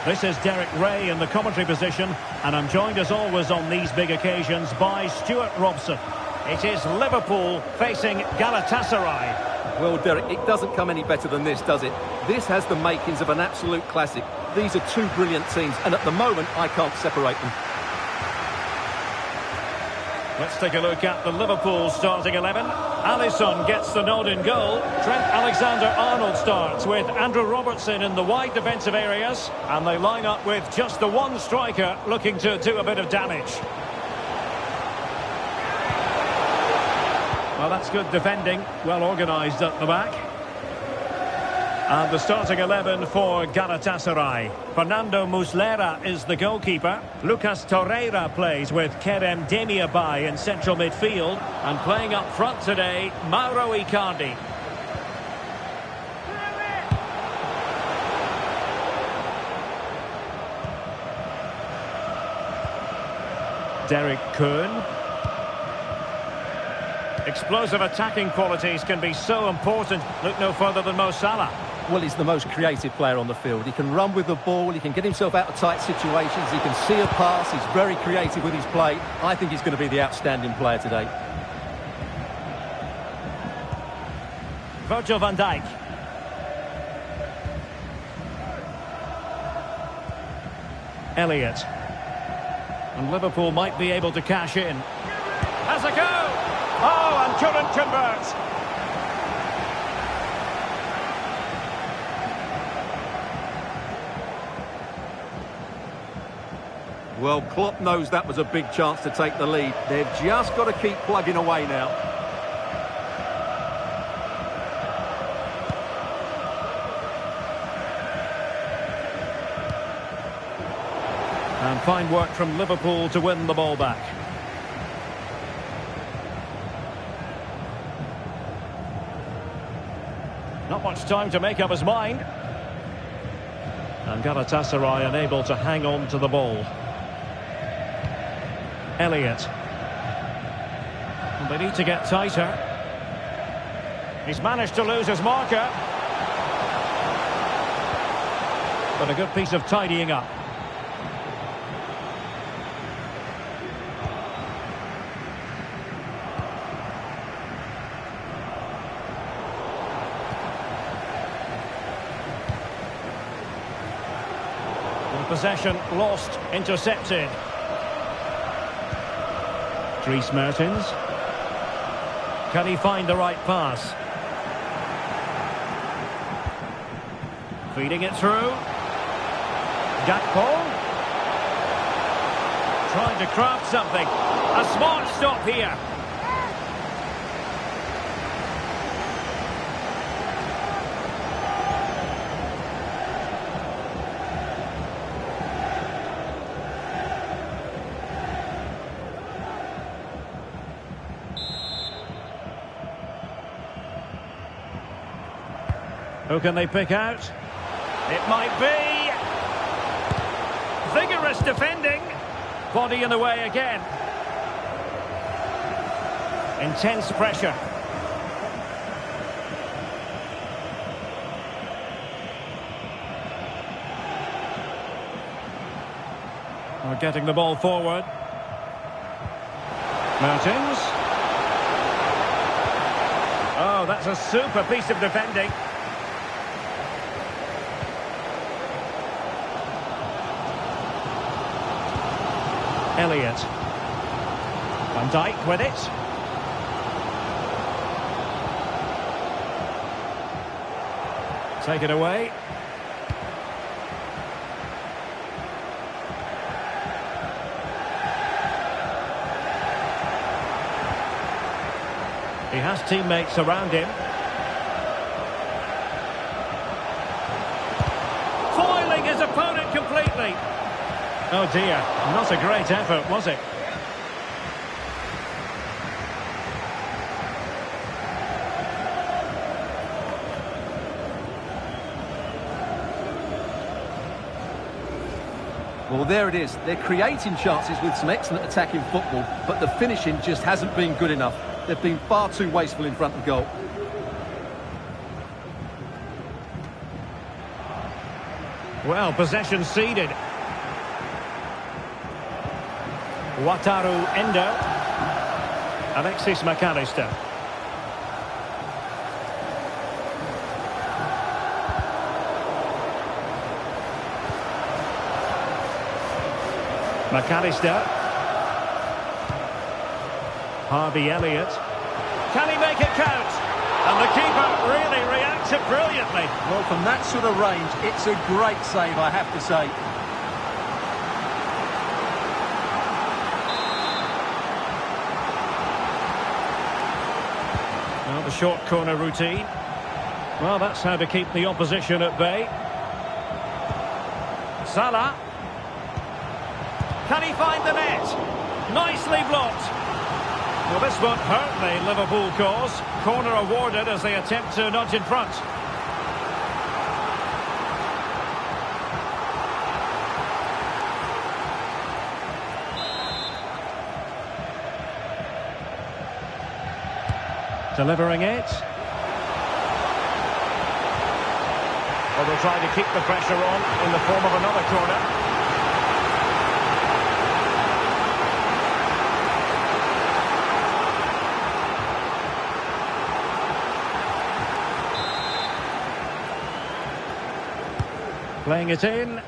This is Derek Ray in the commentary position, and I'm joined as always on these big occasions by Stuart Robson. It is Liverpool facing Galatasaray. Well, Derek, it doesn't come any better than this, does it? This has the makings of an absolute classic. These are two brilliant teams, and at the moment, I can't separate them. Let's take a look at the Liverpool starting 11. Alisson gets the nod in goal. Trent Alexander-Arnold starts with Andrew Robertson in the wide defensive areas. And they line up with just the one striker looking to do a bit of damage. Well, that's good defending. Well organised at the back. And the starting 11 for Galatasaray. Fernando Muslera is the goalkeeper. Lucas Torreira plays with Kerem Demirbay in central midfield. And playing up front today, Mauro Icardi. Derek Kuhn. Explosive attacking qualities can be so important. Look no further than Mo Salah. Well, he's the most creative player on the field. He can run with the ball, he can get himself out of tight situations, he can see a pass, he's very creative with his play. I think he's going to be the outstanding player today. Virgil van Dijk. Elliott. And Liverpool might be able to cash in. Has a go! Oh, and couldn't convert. Well, Klopp knows that was a big chance to take the lead. They've just got to keep plugging away now. And fine work from Liverpool to win the ball back. Not much time to make up his mind. And Galatasaray unable to hang on to the ball. Elliott. And they need to get tighter. He's managed to lose his marker. But a good piece of tidying up. Possession lost, intercepted. Dries Mertens. Can he find the right pass? Feeding it through. Gakpo. Trying to craft something. A smart stop here. Who can they pick out? It might be. Vigorous defending. Body in the way again. Intense pressure. We're getting the ball forward. Martins. Oh, that's a super piece of defending. Elliott. Van Dijk with it. Take it away. He has teammates around him. Foiling his opponent completely. Oh dear, not a great effort, was it? Well, there it is. They're creating chances with some excellent attacking football, but the finishing just hasn't been good enough. They've been far too wasteful in front of goal. Well, possession ceded. Wataru Endo. Alexis McAllister. McAllister. Harvey Elliott. Can he make it count? And the keeper really reacted brilliantly. Well, from that sort of range, it's a great save, I have to say. Well, the short corner routine. Well, that's how to keep the opposition at bay. Salah. Can he find the net? Nicely blocked. Well, this won't hurt the Liverpool cause. Corner awarded as they attempt to nudge in front. Delivering it. Well, they'll try to keep the pressure on in the form of another corner. Playing it in.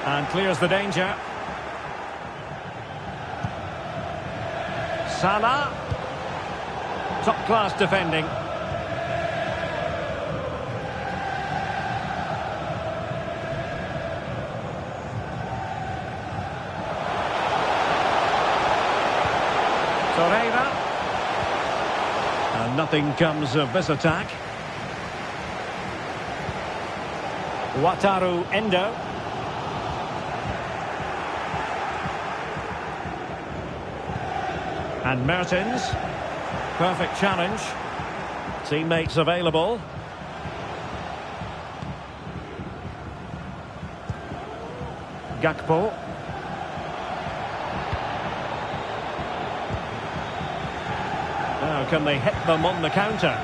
And clears the danger. Salah. Top-class defending. Torreira. And nothing comes of this attack. Wataru Endo. And Mertens. Perfect challenge. Teammates available. Gakpo. Now can they hit them on the counter?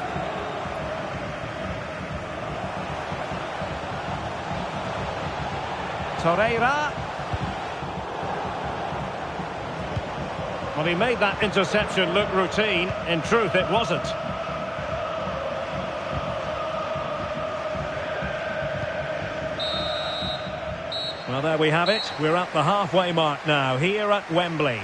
Torreira. Well, he made that interception look routine. In truth, it wasn't. Well, there we have it. We're at the halfway mark now, here at Wembley.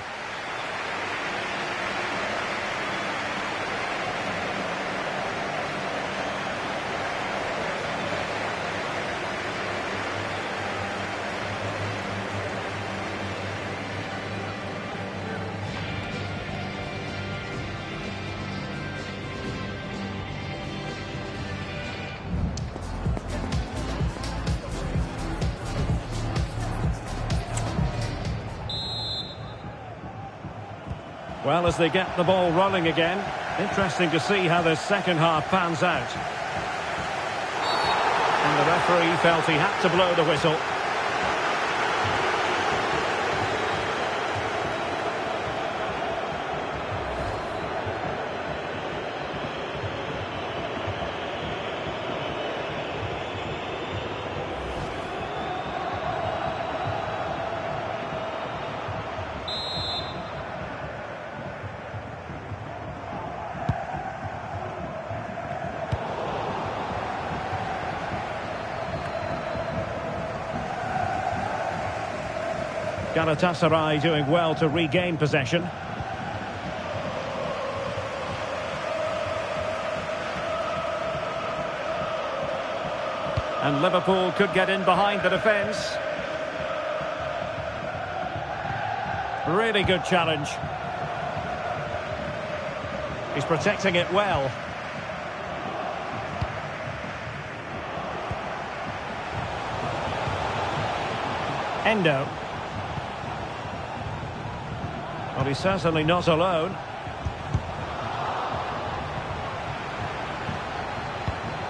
Well, as they get the ball rolling again, interesting to see how the second half pans out. And the referee felt he had to blow the whistle. Galatasaray doing well to regain possession. And Liverpool could get in behind the defence. Really good challenge. He's protecting it well. Endo. Well, he's certainly not alone.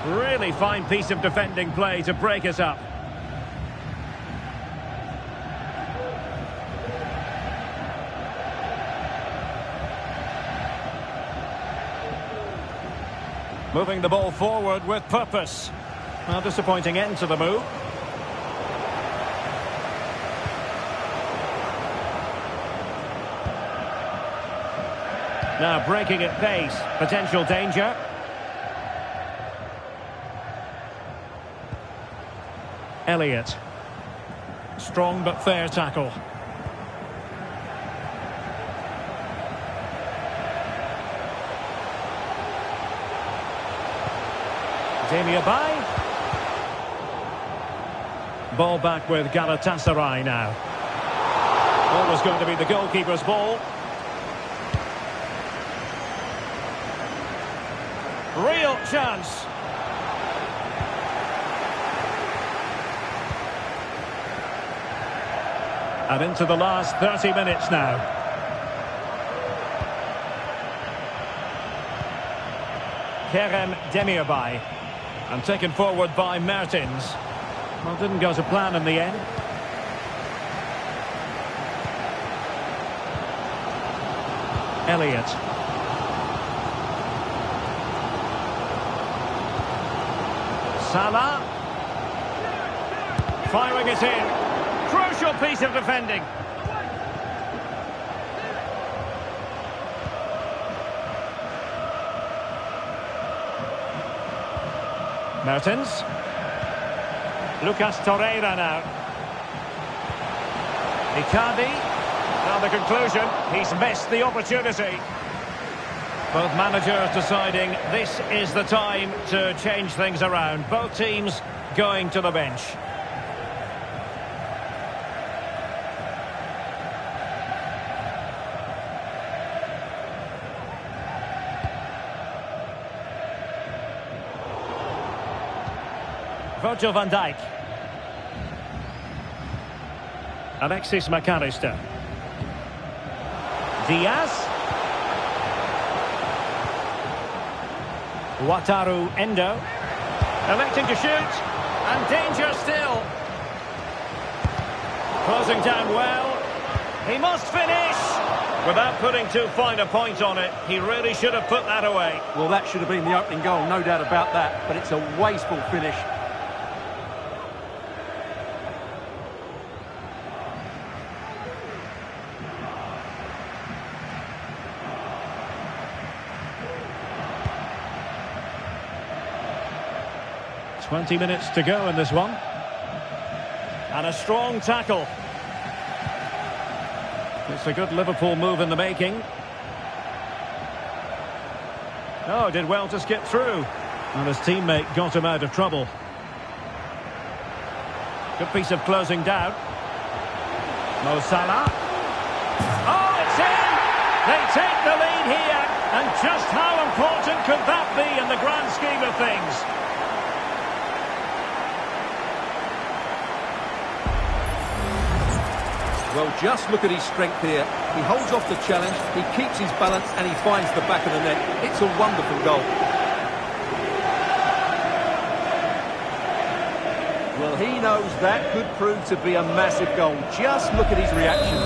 Really fine piece of defending play to break us up. Moving the ball forward with purpose. Well, disappointing end to the move. Now breaking at pace, potential danger. Elliott. Strong but fair tackle. Demirbay. Ball back with Galatasaray now. Always going to be the goalkeeper's ball. Real chance. And into the last 30 minutes now. Demirbay. And taken forward by Mertens. Well, didn't go to plan in the end. Elliott. Salah. Firing it in. Crucial piece of defending. Mertens. Lucas Torreira now. Icardi. Now the conclusion, he's missed the opportunity. Both managers deciding this is the time to change things around. Both teams going to the bench. Virgil van Dijk. Alexis McAllister. Diaz. Wataru Endo. Electing to shoot. And danger still. Closing down well. He must finish. Without putting too fine a point on it, he really should have put that away. Well, that should have been the opening goal, no doubt about that. But it's a wasteful finish. "20 minutes to go in this one. And a strong tackle. It's a good Liverpool move in the making. Oh, did well to skip through. And his teammate got him out of trouble. Good piece of closing down. Mo Salah. Oh, it's in! They take the lead here. And just how important could that be in the grand scheme of things? Well, just look at his strength here. He holds off the challenge, he keeps his balance, and he finds the back of the net. It's a wonderful goal. Well, he knows that could prove to be a massive goal. Just look at his reaction.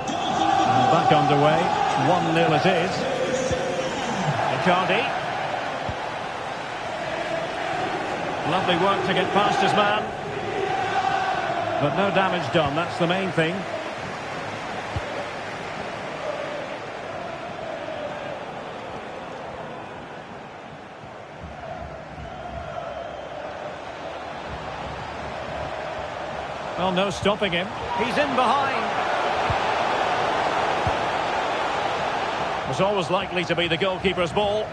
And back underway. 1-0 it is. Icardi. Lovely work to get past his man. But no damage done, that's the main thing. Well, no stopping him. He's in behind. Was always likely to be the goalkeeper's ball.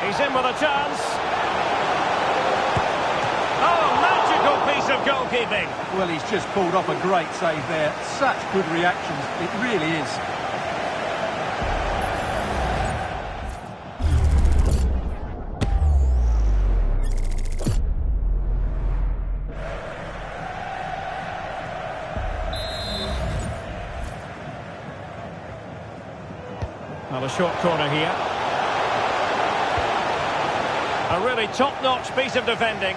He's in with a chance. Oh, magical piece of goalkeeping. Well, he's just pulled off a great save there. Such good reactions. It really is. Well, a short corner here. A really top-notch piece of defending.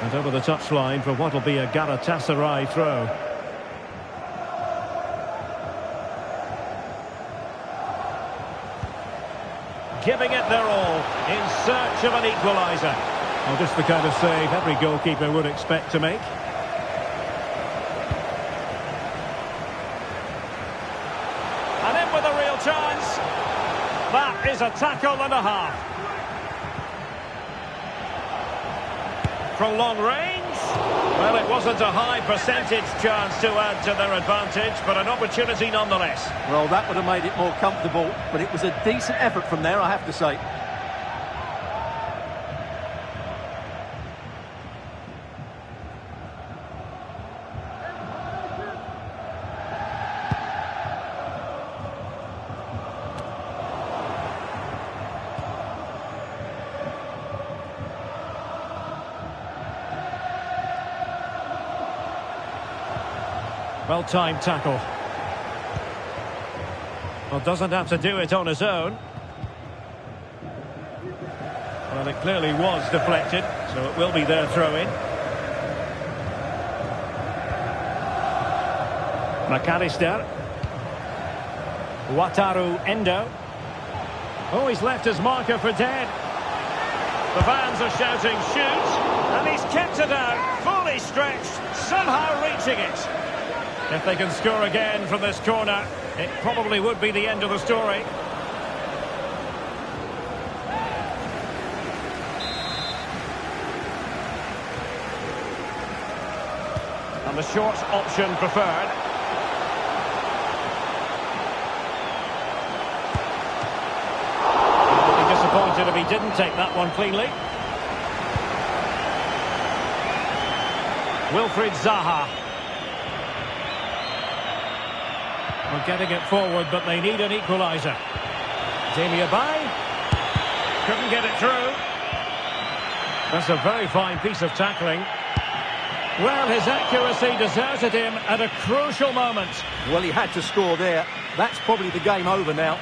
And over the touchline for what will be a Galatasaray throw. Giving it their all in search of an equaliser. Well, just the kind of save every goalkeeper would expect to make. And in with a real chance. That is a tackle and a half. From long range, well, it wasn't a high percentage chance to add to their advantage, but an opportunity nonetheless. Well, that would have made it more comfortable, but it was a decent effort from there, I have to say. Well-timed tackle. Well, doesn't have to do it on his own. Well, it clearly was deflected, so it will be their throw-in. McAllister. Wataru Endo. Oh, he's left his marker for dead. The fans are shouting, shoot! And he's kept it out, fully stretched, somehow reaching it. If they can score again from this corner, it probably would be the end of the story. And the short option preferred. He would be disappointed if he didn't take that one cleanly. Wilfried Zaha. We're getting it forward, but they need an equaliser. Demi Bay couldn't get it through. That's a very fine piece of tackling. Well, his accuracy deserted him at a crucial moment. Well, he had to score there. That's probably the game over now.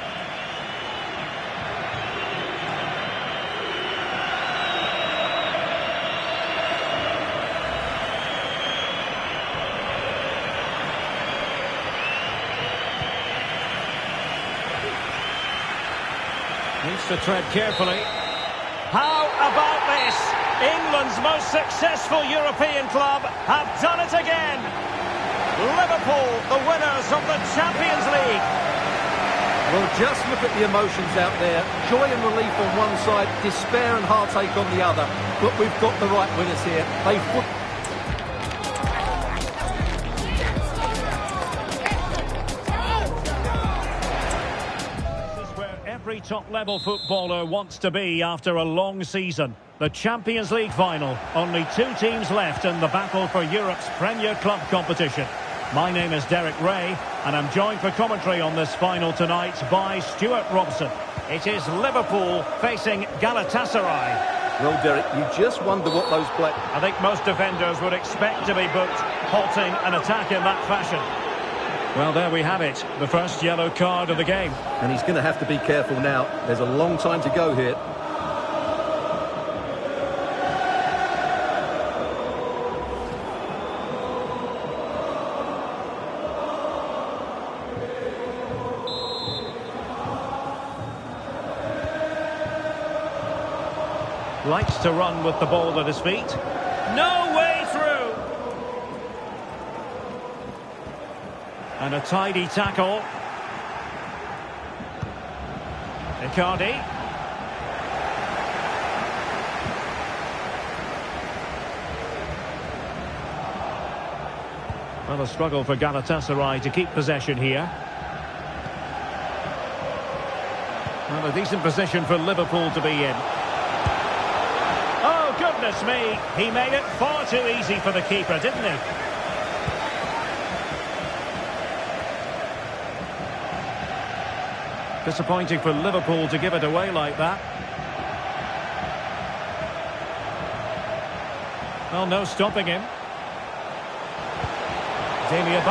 Needs to tread carefully. How about this? England's most successful European club have done it again. Liverpool, the winners of the Champions League. Well, just look at the emotions out there. Joy and relief on one side, despair and heartache on the other. But we've got the right winners here. Every top-level footballer wants to be after a long season. The Champions League final. Only two teams left in the battle for Europe's Premier Club competition. My name is Derek Ray, and I'm joined for commentary on this final tonight by Stuart Robson. It is Liverpool facing Galatasaray. Well, Derek, you just wonder what those play... I think most defenders would expect to be booked, halting an attack in that fashion. Well, there we have it, the first yellow card of the game. And he's going to have to be careful now. There's a long time to go here. Likes to run with the ball at his feet. No way through! And a tidy tackle. Icardi. Well, a struggle for Galatasaray to keep possession here. Well, a decent position for Liverpool to be in. Oh, goodness me. He made it far too easy for the keeper, didn't he? Disappointing for Liverpool to give it away like that. Well, no stopping him. He's in here.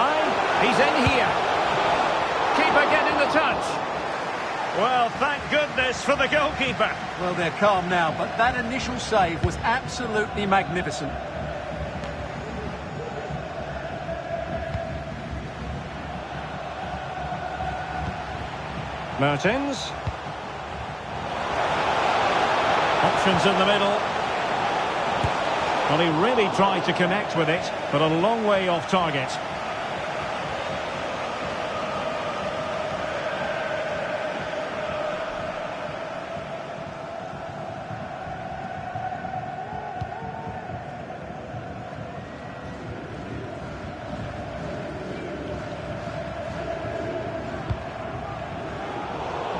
Keeper getting the touch. Well, thank goodness for the goalkeeper. Well, they're calm now, but that initial save was absolutely magnificent. Mertens. Options in the middle. Well, he really tried to connect with it, but a long way off target.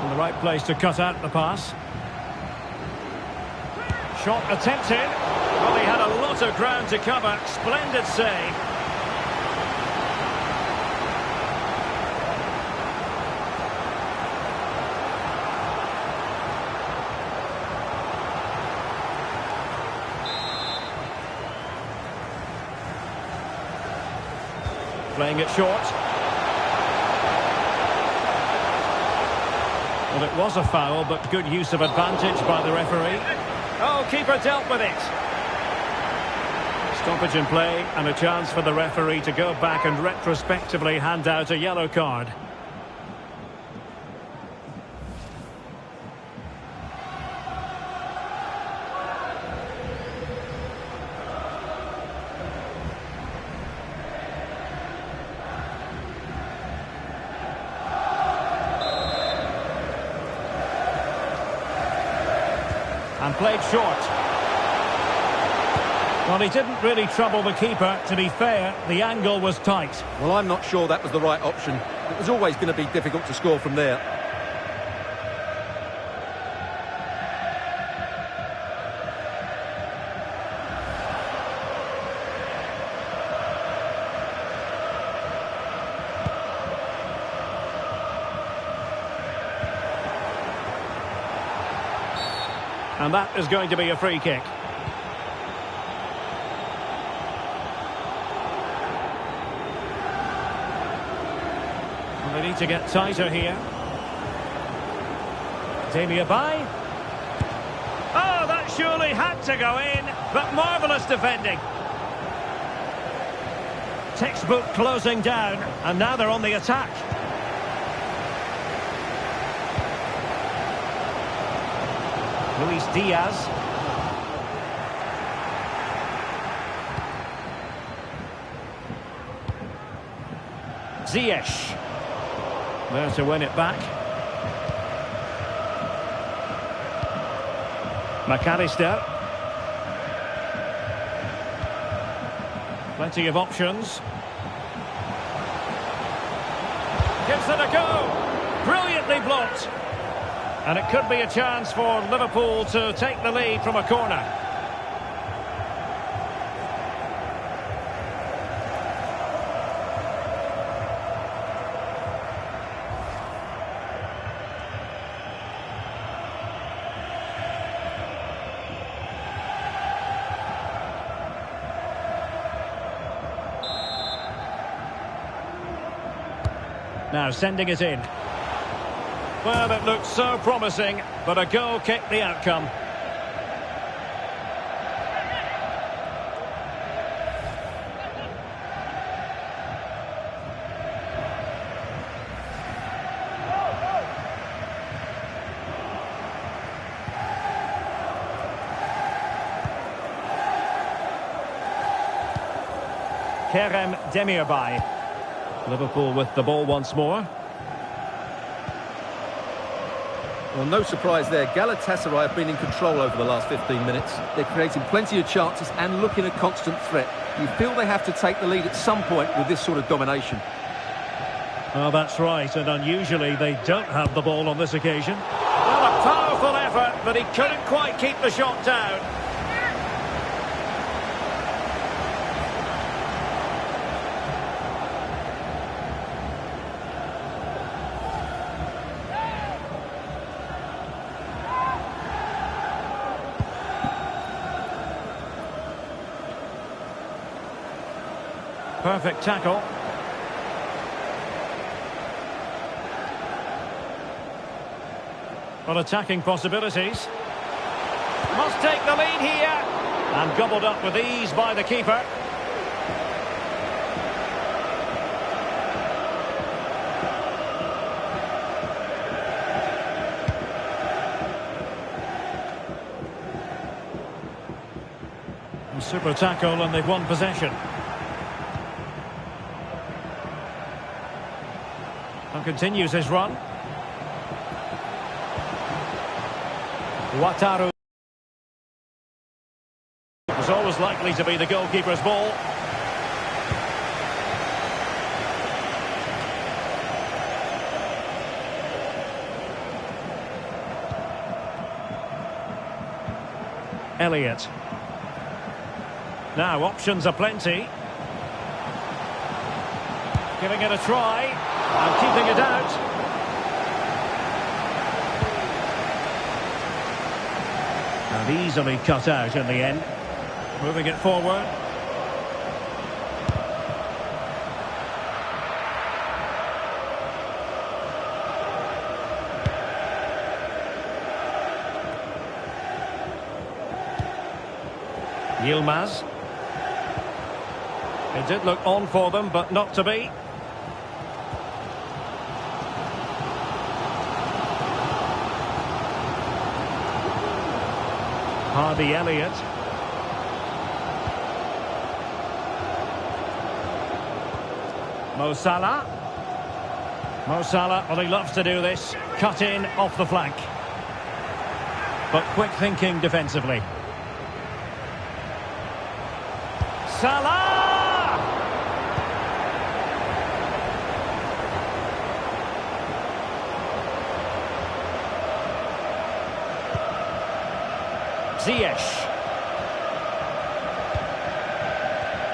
In the right place to cut out the pass. Shot attempted. Well, he had a lot of ground to cover. Splendid save. Playing it short. Well, it was a foul, but good use of advantage by the referee. Oh, keeper dealt with it. Stoppage in play and a chance for the referee to go back and retrospectively hand out a yellow card. And played short. Well, he didn't really trouble the keeper. To be fair, the angle was tight. Well, I'm not sure that was the right option. It was always going to be difficult to score from there. And that is going to be a free kick. They need to get tighter here. Demirbay. Oh, that surely had to go in, but marvellous defending. Textbook closing down, and now they're on the attack. Luis Diaz. Ziyech. There to win it back. McAllister. Plenty of options. Gives it a go. Brilliantly blocked. And it could be a chance for Liverpool to take the lead from a corner. Now sending it in. Well, it looked so promising, but a goal kicked the outcome. Demirbay. Liverpool with the ball once more. Well, no surprise there. Galatasaray have been in control over the last 15 minutes. They're creating plenty of chances and looking a constant threat. You feel they have to take the lead at some point with this sort of domination. Well, that's right, and unusually they don't have the ball on this occasion. Well, a powerful effort, but he couldn't quite keep the shot down. Perfect tackle. Well, attacking possibilities. Must take the lead here. And gobbled up with ease by the keeper. Super tackle, and they've won possession. And continues his run. Wataru. It was always likely to be the goalkeeper's ball. Elliott. Now options are plenty. Giving it a try and keeping it out. And easily cut out in the end. Moving it forward. Yilmaz. It did look on for them, but not to be. Harvey Elliott. Mo Salah. Mo Salah, well, he loves to do this. Cut in off the flank. But quick thinking defensively. Salah! Ziyech.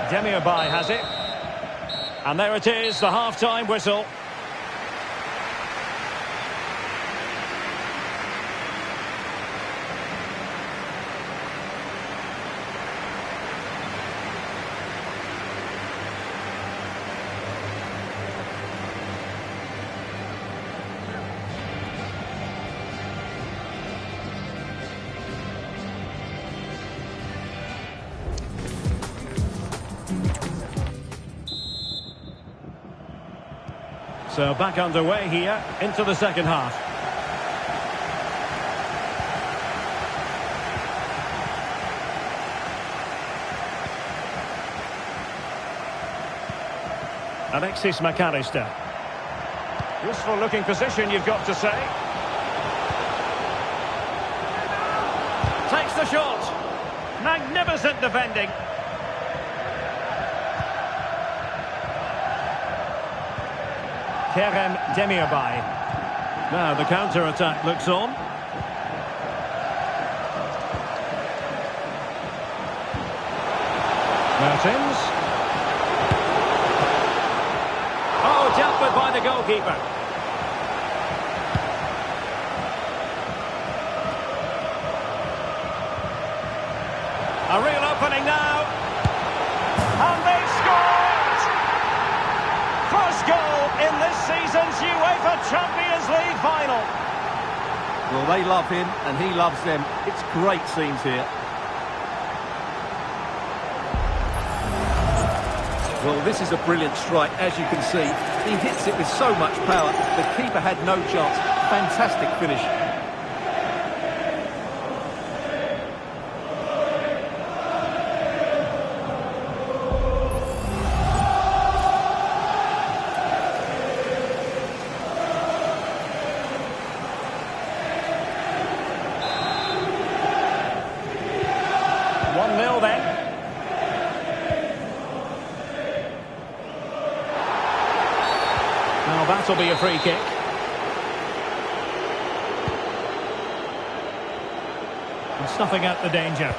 Demirbay has it. And there it is, the half-time whistle. So back underway here into the second half. Alexis McAllister. Useful looking position, you've got to say. Takes the shot. Magnificent defending. Demirbay. Now the counter-attack looks on. Martins. Oh, dealt with by the goalkeeper. A real opening now. And they scored! First goal in this season's UEFA Champions League final. Well, they love him and he loves them. It's great scenes here. Well, this is a brilliant strike, as you can see. He hits it with so much power. The keeper had no chance. Fantastic finish. Now that'll be a free kick. And snuffing out the danger.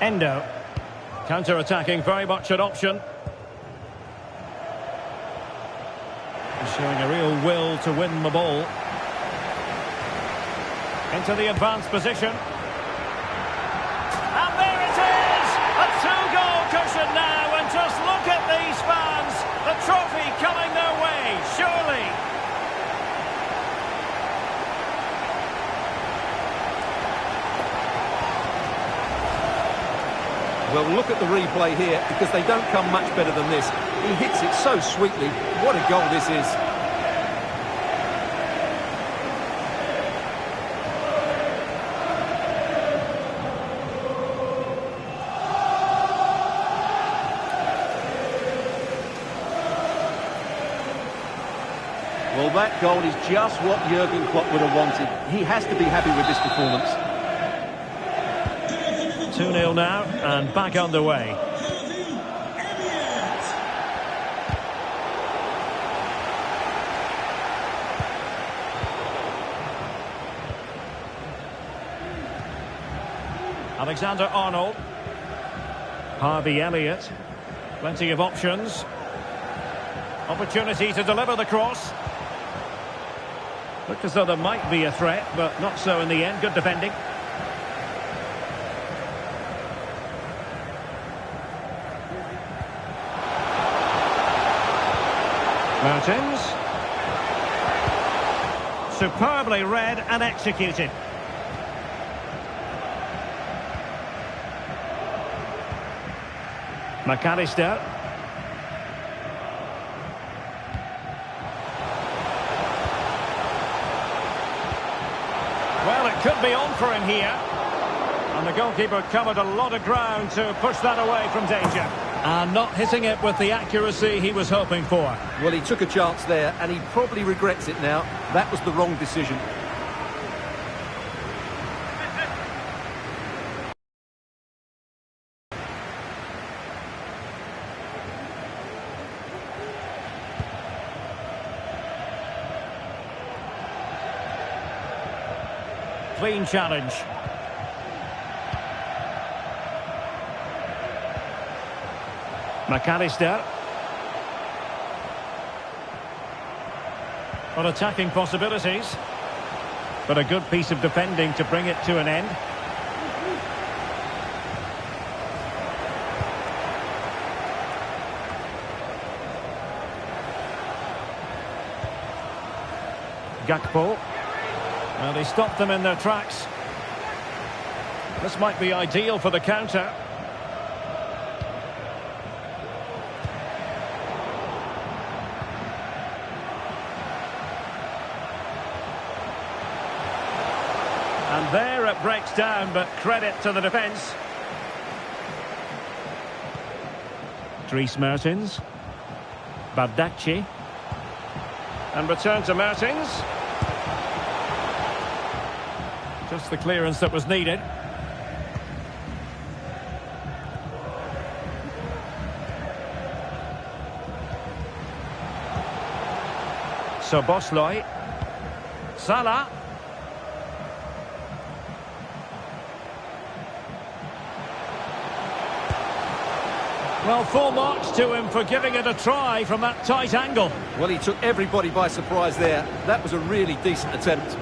Endo. Counter-attacking, very much an option. He's showing a real will to win the ball. Into the advanced position. And there it is! A two-goal cushion now, and just look at these fans. The trophy coming their way, surely. Well, look at the replay here, because they don't come much better than this. He hits it so sweetly. What a goal this is. Well, that goal is just what Jurgen Klopp would have wanted. He has to be happy with this performance. 2-0 now, and back underway. Alexander-Arnold. Harvey Elliott. Plenty of options. Opportunity to deliver the cross. Looked as though there might be a threat, but not so in the end. Good defending. Martins. Superbly read and executed. McAllister. Well, it could be on for him here. And the goalkeeper covered a lot of ground to push that away from danger. And not hitting it with the accuracy he was hoping for. Well, he took a chance there, and he probably regrets it now. That was the wrong decision. Clean challenge. McAllister. Well, attacking possibilities. But a good piece of defending to bring it to an end. Gakpo. Well, they stopped them in their tracks. This might be ideal for the counter. And there it breaks down, but credit to the defence. Dries Mertens. Bardacci. And return to Mertens. Just the clearance that was needed. Szoboszlai. Salah. Well, full marks to him for giving it a try from that tight angle. Well, he took everybody by surprise there. That was a really decent attempt.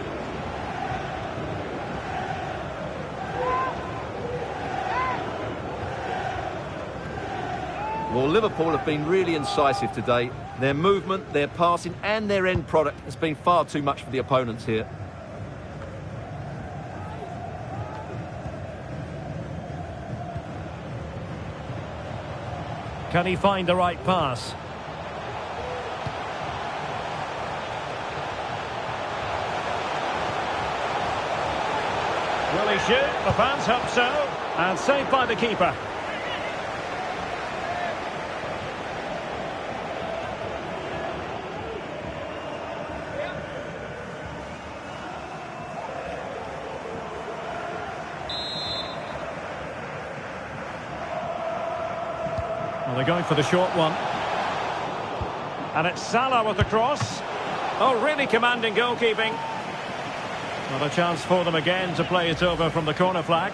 Well, Liverpool have been really incisive today. Their movement, their passing and their end product has been far too much for the opponents here. Can he find the right pass? Will he shoot? The fans hope so. And saved by the keeper. Well, they're going for the short one. And it's Salah with the cross. Oh, really commanding goalkeeping. Not a chance for them again to play it over from the corner flag.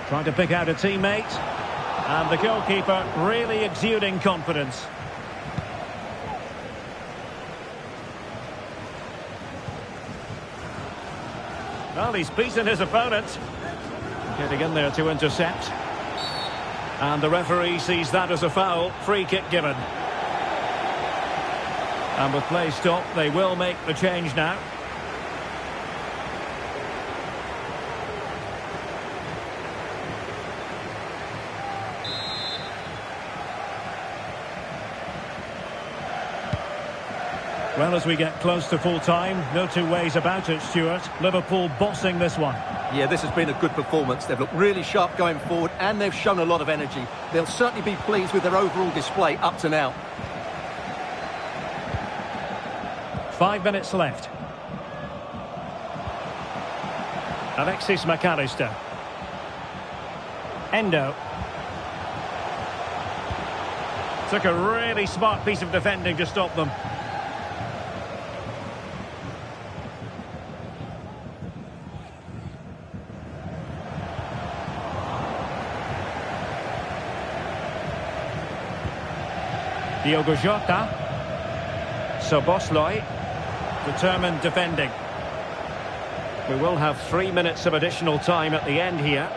Trying to pick out a teammate. And the goalkeeper really exuding confidence. Well, he's beaten his opponent. Getting in there to intercept. And the referee sees that as a foul. Free kick given. And with play stopped, they will make the change now. Well, as we get close to full-time, no two ways about it, Stuart. Liverpool bossing this one. Yeah, this has been a good performance. They've looked really sharp going forward and they've shown a lot of energy. They'll certainly be pleased with their overall display up to now. 5 minutes left. Alexis McAllister. Endo. Took a really smart piece of defending to stop them. Diogo Jota. Szoboszlai. Determined defending. We will have 3 minutes of additional time at the end here.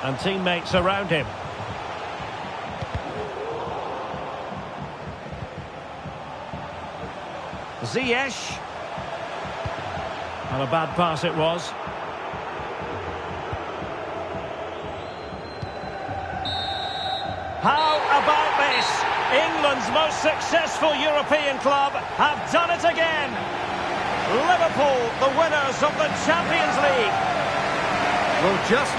And teammates around him. Ziyech. And a bad pass it was. How about this? England's most successful European club have done it again. Liverpool, the winners of the Champions League. Well, just...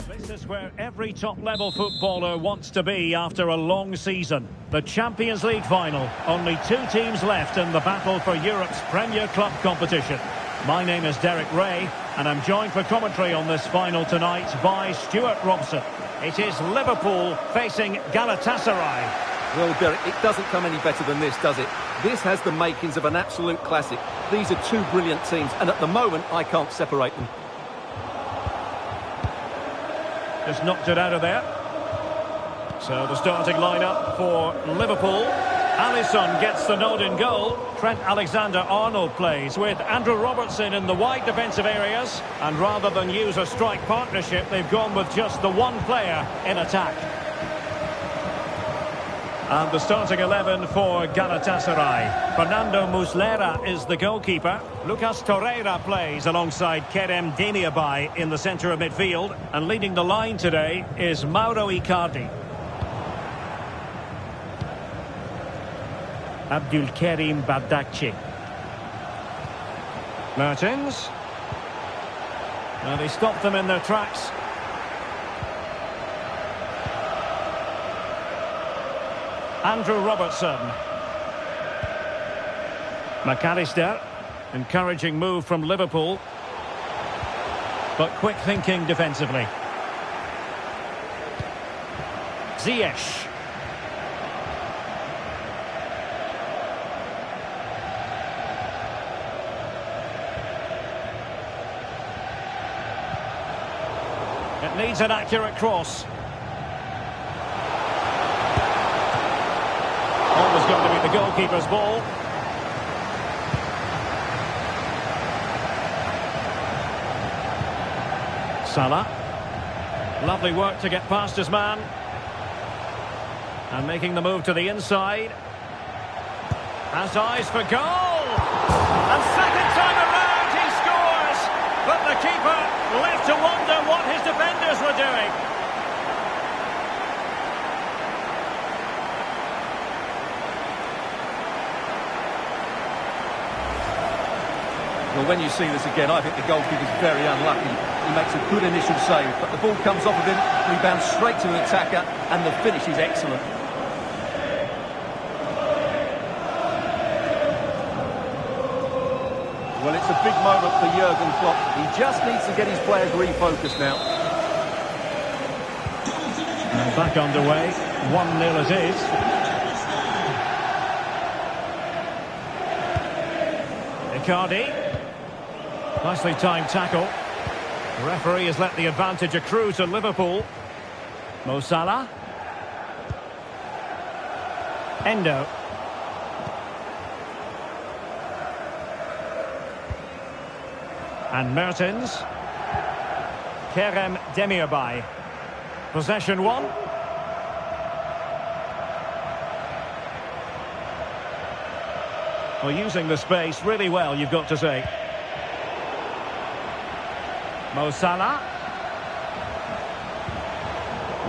This is where every top-level footballer wants to be after a long season. The Champions League final. Only 2 teams left in the battle for Europe's Premier Club competition. My name is Derek Ray, and I'm joined for commentary on this final tonight by Stuart Robson. It is Liverpool facing Galatasaray. Well, Derek, it doesn't come any better than this, does it? This has the makings of an absolute classic. These are 2 brilliant teams, and at the moment, I can't separate them. Just knocked it out of there. So the starting lineup for Liverpool. Alisson gets the nod in goal. Trent Alexander-Arnold plays with Andrew Robertson in the wide defensive areas. And rather than use a strike partnership, they've gone with just the one player in attack. And the starting 11 for Galatasaray. Fernando Muslera is the goalkeeper. Lucas Torreira plays alongside Kerem Demirbay in the centre of midfield. And leading the line today is Mauro Icardi. Abdulkarim Bardakci. Mertens. And he stopped them in their tracks. Andrew Robertson. McAllister. Encouraging move from Liverpool. but quick thinking defensively. Ziyech. It needs an accurate cross. Always going to be the goalkeeper's ball. Salah. Lovely work to get past his man. And making the move to the inside. Has eyes for goal. And second time around he scores. But the keeper left to wonder what his defenders were doing. Well, when you see this again, I think the goalkeeper's very unlucky. He makes a good initial save, but the ball comes off of him, rebounds straight to the attacker, and the finish is excellent. Well, it's a big moment for Jurgen Klopp. He just needs to get his players refocused now. And back underway, 1-0 it is. Icardi. Nicely timed tackle. The referee has let the advantage accrue to Liverpool. Mo Salah. Endo. And Mertens. Kerem Demirbay. Possession one. Well, using the space really well, you've got to say. Mo Salah.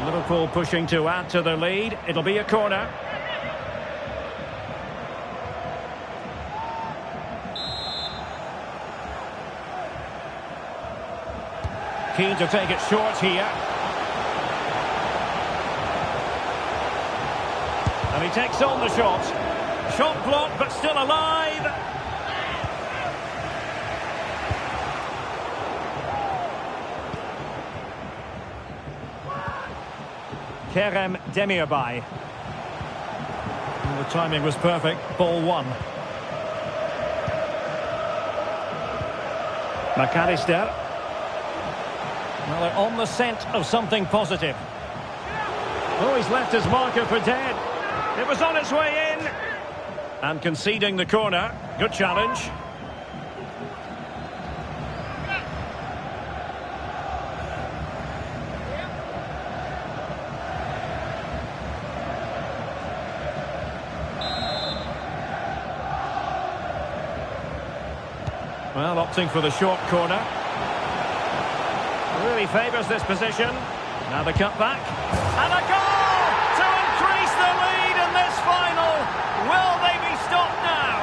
Liverpool pushing to add to the lead. It'll be a corner. Keen to take it short here. And he takes on the shot. Shot blocked, but still alive. Kerem Demirbay. The timing was perfect. Ball one. McAllister. Well, they're on the scent of something positive. Oh, he's left his marker for dead. It was on its way in. And conceding the corner. Good challenge. Well, opting for the short corner. Really favours this position. Now the cutback. And a goal to increase the lead in this final. Will they be stopped now?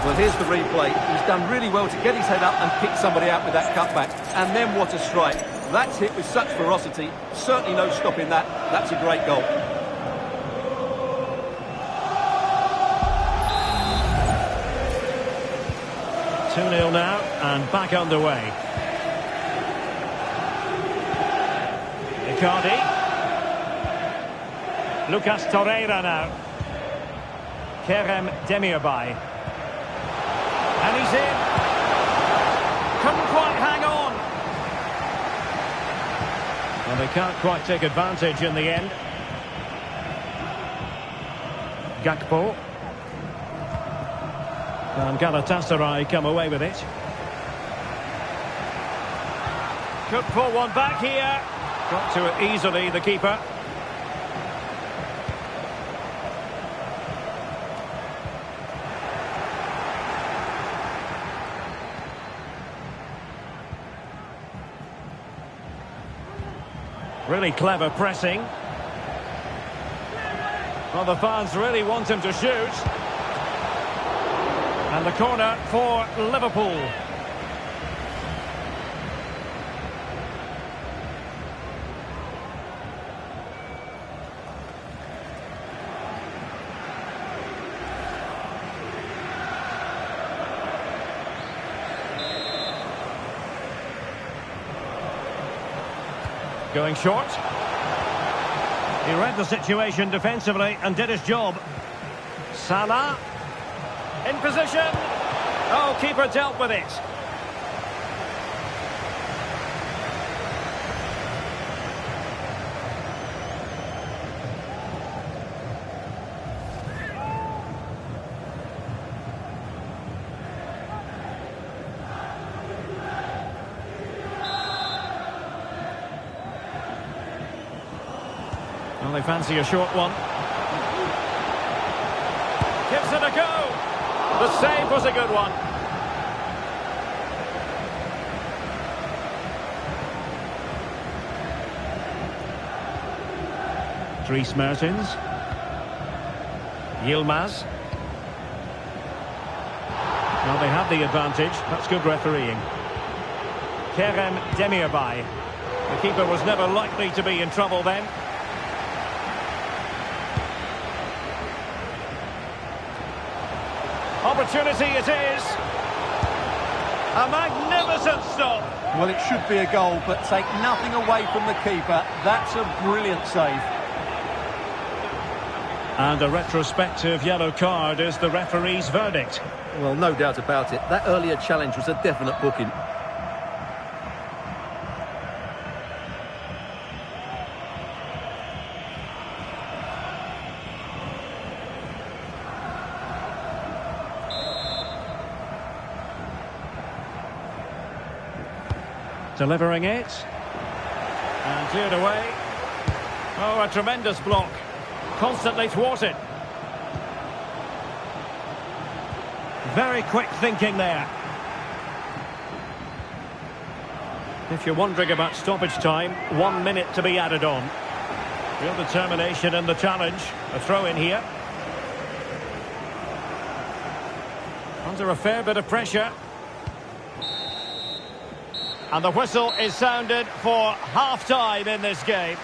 Well, here's the replay. He's done really well to get his head up and pick somebody out with that cutback. And then what a strike. That's hit with such ferocity. Certainly no stopping that. That's a great goal. Two 2-0 now and back underway. Icardi. Lucas Torreira now. Kerem Demirbay. And he's in. Couldn't quite hang on. And they can't quite take advantage in the end. Gakpo. And Galatasaray come away with it. Could pull one back here. Got to it easily, the keeper. Really clever pressing. Well, the fans really want him to shoot. And the corner for Liverpool. Going short. He read the situation defensively and did his job. Salah. In position. Oh, keeper dealt with it. Well, they fancy a short one. Gives it a go. The save was a good one. Dries Mertens. Yilmaz. Well, they have the advantage. That's good refereeing. Kerem Demirbay. The keeper was never likely to be in trouble then. Opportunity it is. A magnificent stop. Well, it should be a goal, but take nothing away from the keeper. That's a brilliant save. And a retrospective yellow card is the referee's verdict. Well, no doubt about it. That earlier challenge was a definite booking. Delivering it. And cleared away. Oh, a tremendous block. Constantly thwarted. Very quick thinking there. If you're wondering about stoppage time, 1 minute to be added on. Real determination in the challenge. A throw in here. Under a fair bit of pressure. And the whistle is sounded for half-time in this game.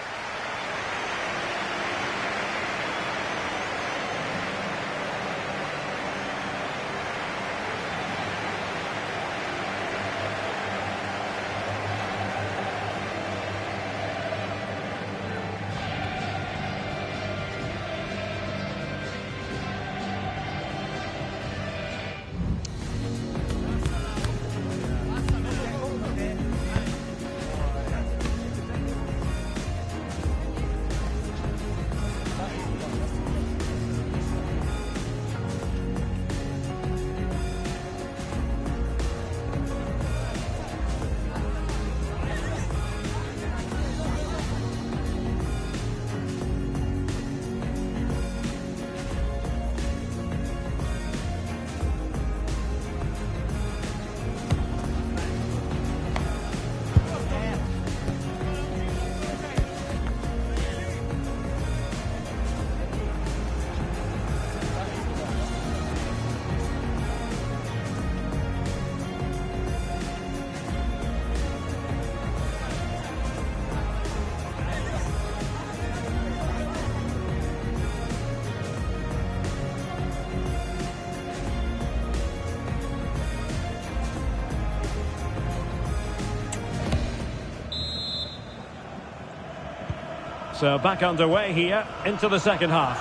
So back underway here into the second half.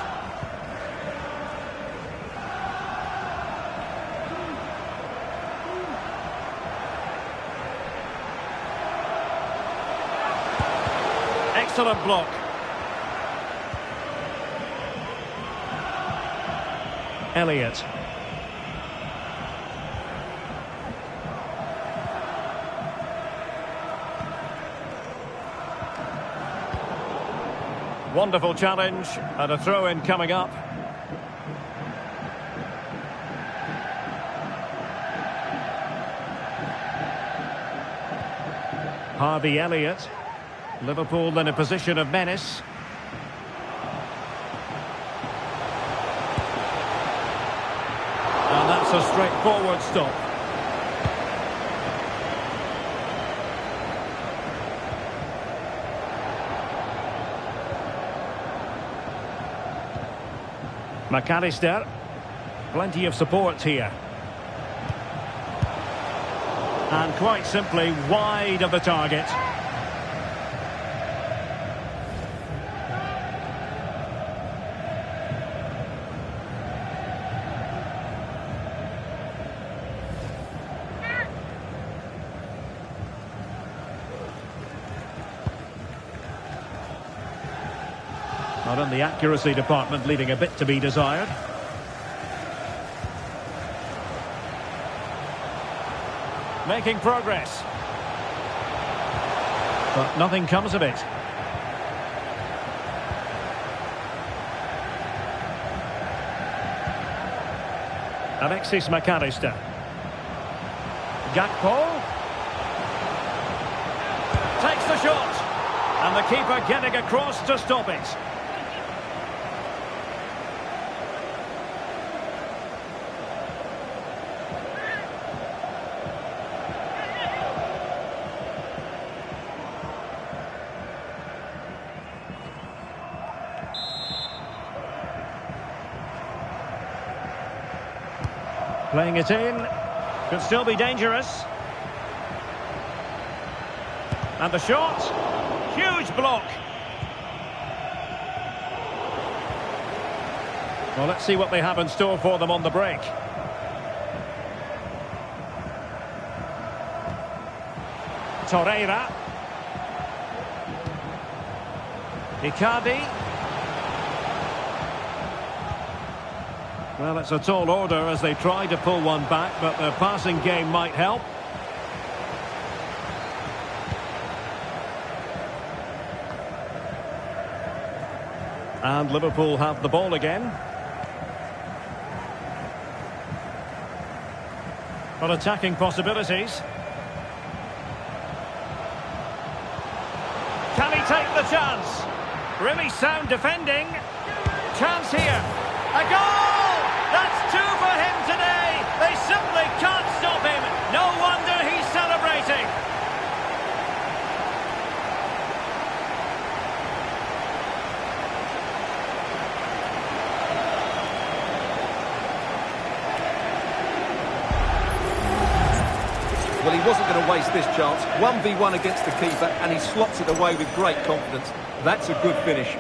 Excellent block. Elliott. Wonderful challenge and a throw-in coming up. Harvey Elliott. Liverpool in a position of menace. And that's a straightforward stop. McAllister, plenty of support here. And quite simply wide of the target. Not in the accuracy department, leaving a bit to be desired. Making progress. But nothing comes of it. Alexis McAllister. Gakpo. Takes the shot. And the keeper getting across to stop it. Playing it in. Could still be dangerous. And the shot. Huge block. Well, let's see what they have in store for them on the break. Torreira. Icardi. Well, it's a tall order as they try to pull one back, but their passing game might help. And Liverpool have the ball again. But attacking possibilities. Can he take the chance? Really sound defending. Chance here. A goal! That's two for him today. They simply can't stop him. No wonder he's celebrating. Well, he wasn't going to waste this chance. 1v1 against the keeper, and he slots it away with great confidence. That's a good finish.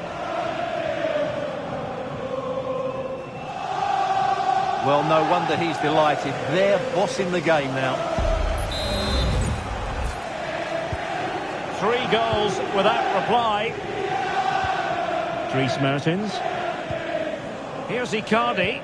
Well, no wonder he's delighted. They're bossing the game now. 3 goals without reply. Dries Mertens. Here's Icardi.